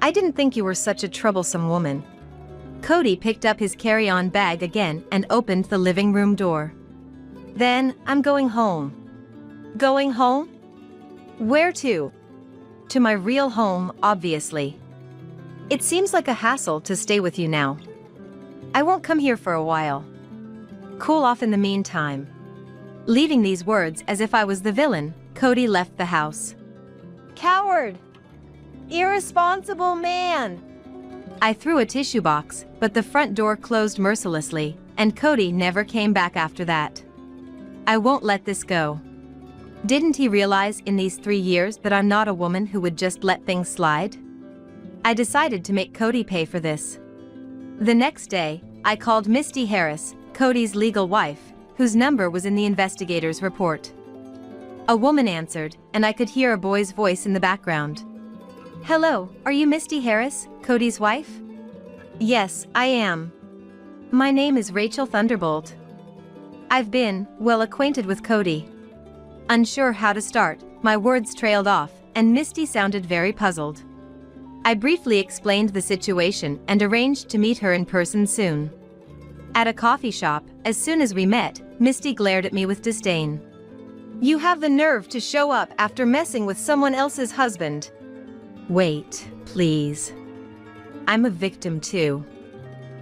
Speaker 2: I didn't think you were such a troublesome woman." Cody picked up his carry-on bag again and opened the living room door.
Speaker 3: "Then, I'm going home." "Going home? Where to?"
Speaker 2: "To my real home, obviously. It seems like a hassle to stay with you now. I won't come here for a while. Cool off in the meantime." Leaving these words as if I was the villain, Cody left the house.
Speaker 3: "Coward! Irresponsible man!"
Speaker 2: I threw a tissue box, but the front door closed mercilessly, and Cody never came back after that. I won't let this go. Didn't he realize in these 3 years that I'm not a woman who would just let things slide? I decided to make Cody pay for this. The next day, I called Misty Harris, Cody's legal wife, whose number was in the investigator's report. A woman answered, and I could hear a boy's voice in the background. "Hello, are you Misty Harris, Cody's wife?" "Yes, I am. My name is Rachel Thunderbolt. I've been, well acquainted with Cody." Unsure how to start, my words trailed off, and Misty sounded very puzzled. I briefly explained the situation and arranged to meet her in person soon. At a coffee shop, as soon as we met, Misty glared at me with disdain. "You have the nerve to show up after messing with someone else's husband." "Wait, please. I'm a victim too."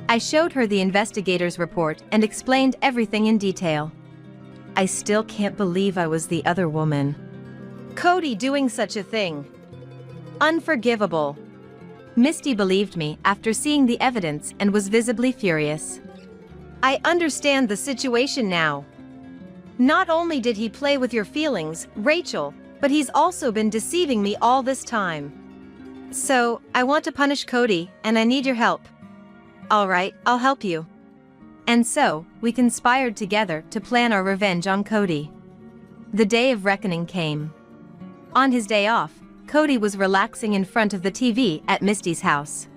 Speaker 2: I showed her the investigator's report and explained everything in detail. "I still can't believe I was the other woman. Cody doing such a thing. Unforgivable." Misty believed me after seeing the evidence and was visibly furious. "I understand the situation now. Not only did he play with your feelings, Rachel, but he's also been deceiving me all this time. So, I want to punish Cody, and I need your help." "Alright, I'll help you." And so, we conspired together to plan our revenge on Cody. The day of reckoning came. On his day off, Cody was relaxing in front of the TV at Misty's house.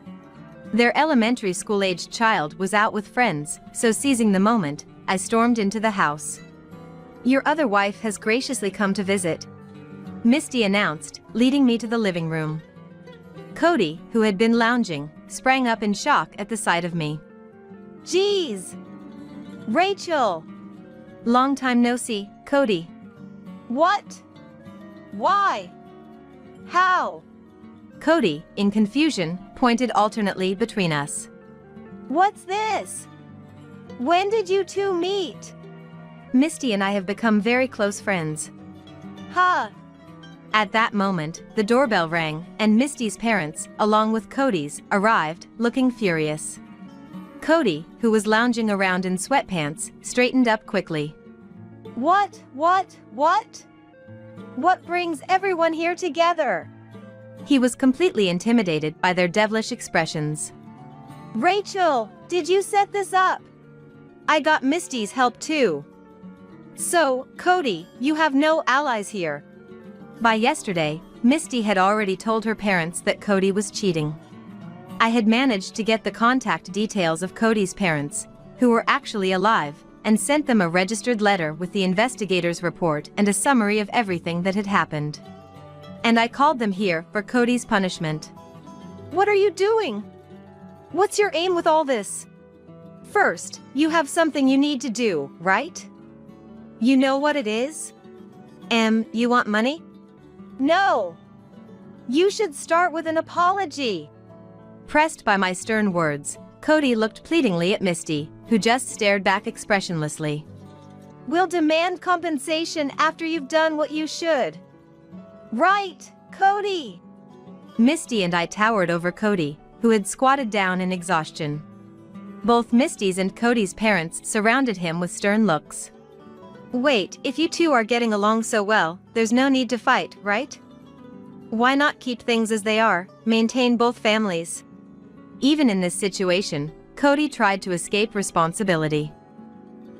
Speaker 2: Their elementary school-aged child was out with friends, so seizing the moment, I stormed into the house. "Your other wife has graciously come to visit," Misty announced, leading me to the living room. Cody, who had been lounging, sprang up in shock at the sight of me. "Geez! Rachel!" "Long time no see, Cody." "What? Why? How?" Cody, in confusion, pointed alternately between us. "What's this? When did you two meet?" "Misty and I have become very close friends." "Huh." At that moment, the doorbell rang, and Misty's parents, along with Cody's, arrived, looking furious. Cody, who was lounging around in sweatpants, straightened up quickly. What? What brings everyone here together?" He was completely intimidated by their devilish expressions. "Rachel, did you set this up?" "I got Misty's help too." "So, Cody, you have no allies here." By yesterday, Misty had already told her parents that Cody was cheating. I had managed to get the contact details of Cody's parents, who were actually alive, and sent them a registered letter with the investigator's report and a summary of everything that had happened. And I called them here for Cody's punishment. "What are you doing? What's your aim with all this? First, you have something you need to do, right? You know what it is? You want money?" "No. You should start with an apology." Pressed by my stern words, Cody looked pleadingly at Misty, who just stared back expressionlessly. "We'll demand compensation after you've done what you should." "Right, Cody!" Misty and I towered over Cody, who had squatted down in exhaustion. Both Misty's and Cody's parents surrounded him with stern looks. "Wait, if you two are getting along so well, there's no need to fight, right? Why not keep things as they are, maintain both families?" Even in this situation, Cody tried to escape responsibility.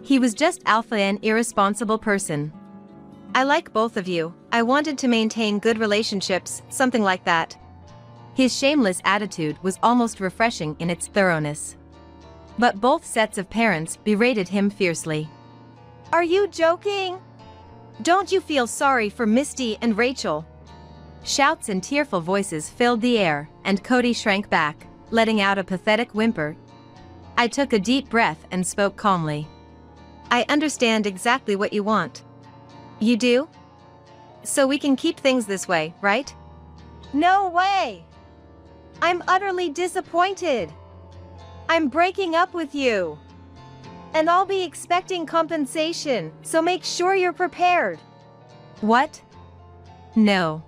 Speaker 2: He was just alpha and irresponsible person. "I like both of you, I wanted to maintain good relationships, something like that." His shameless attitude was almost refreshing in its thoroughness. But both sets of parents berated him fiercely. "Are you joking? Don't you feel sorry for Misty and Rachel?" Shouts and tearful voices filled the air, and Cody shrank back, letting out a pathetic whimper. I took a deep breath and spoke calmly. "I understand exactly what you want." "You do? So we can keep things this way, right?" "No way! I'm utterly disappointed. I'm breaking up with you. And I'll be expecting compensation, so make sure you're prepared." "What? No."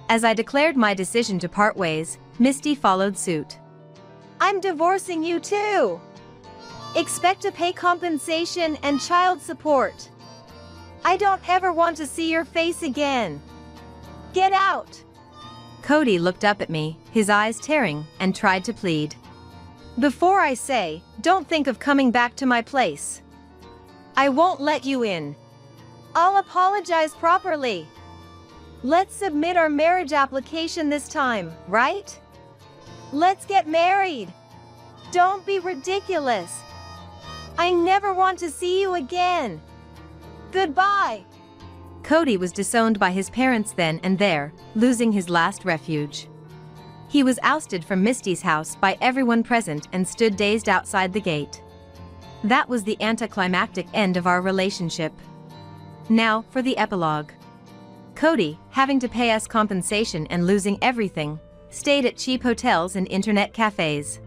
Speaker 2: As I declared my decision to part ways, Misty followed suit. "I'm divorcing you too. Expect to pay compensation and child support. I don't ever want to see your face again. Get out." Cody looked up at me, his eyes tearing, and tried to plead. Before I say, don't think of coming back to my place. I won't let you in.
Speaker 3: I'll apologize properly. Let's submit our marriage application this time, right? Let's get married. Don't be ridiculous. I never want to see you again. Goodbye.
Speaker 2: Cody was disowned by his parents then and there, losing his last refuge. He was ousted from Misty's house by everyone present and stood dazed outside the gate. That was the anticlimactic end of our relationship. Now, for the epilogue. Cody, having to pay us compensation and losing everything, stayed at cheap hotels and internet cafes.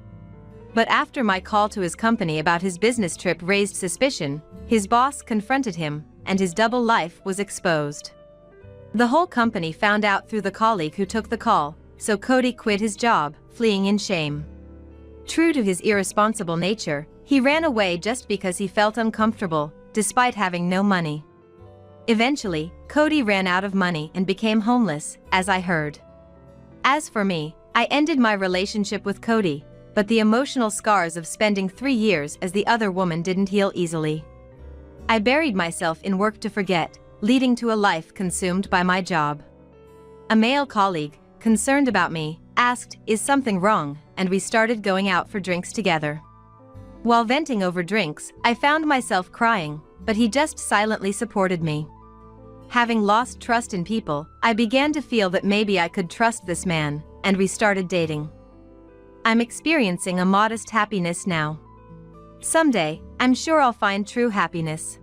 Speaker 2: But after my call to his company about his business trip raised suspicion, his boss confronted him, and his double life was exposed. The whole company found out through the colleague who took the call, so Cody quit his job, fleeing in shame. True to his irresponsible nature, he ran away just because he felt uncomfortable, despite having no money. Eventually, Cody ran out of money and became homeless, as I heard. As for me, I ended my relationship with Cody, but the emotional scars of spending 3 years as the other woman didn't heal easily. I buried myself in work to forget, leading to a life consumed by my job. A male colleague, concerned about me, asked, "Is something wrong?" and we started going out for drinks together. While venting over drinks, I found myself crying, but he just silently supported me. Having lost trust in people, I began to feel that maybe I could trust this man, and we started dating. I'm experiencing a modest happiness now. Someday, I'm sure I'll find true happiness.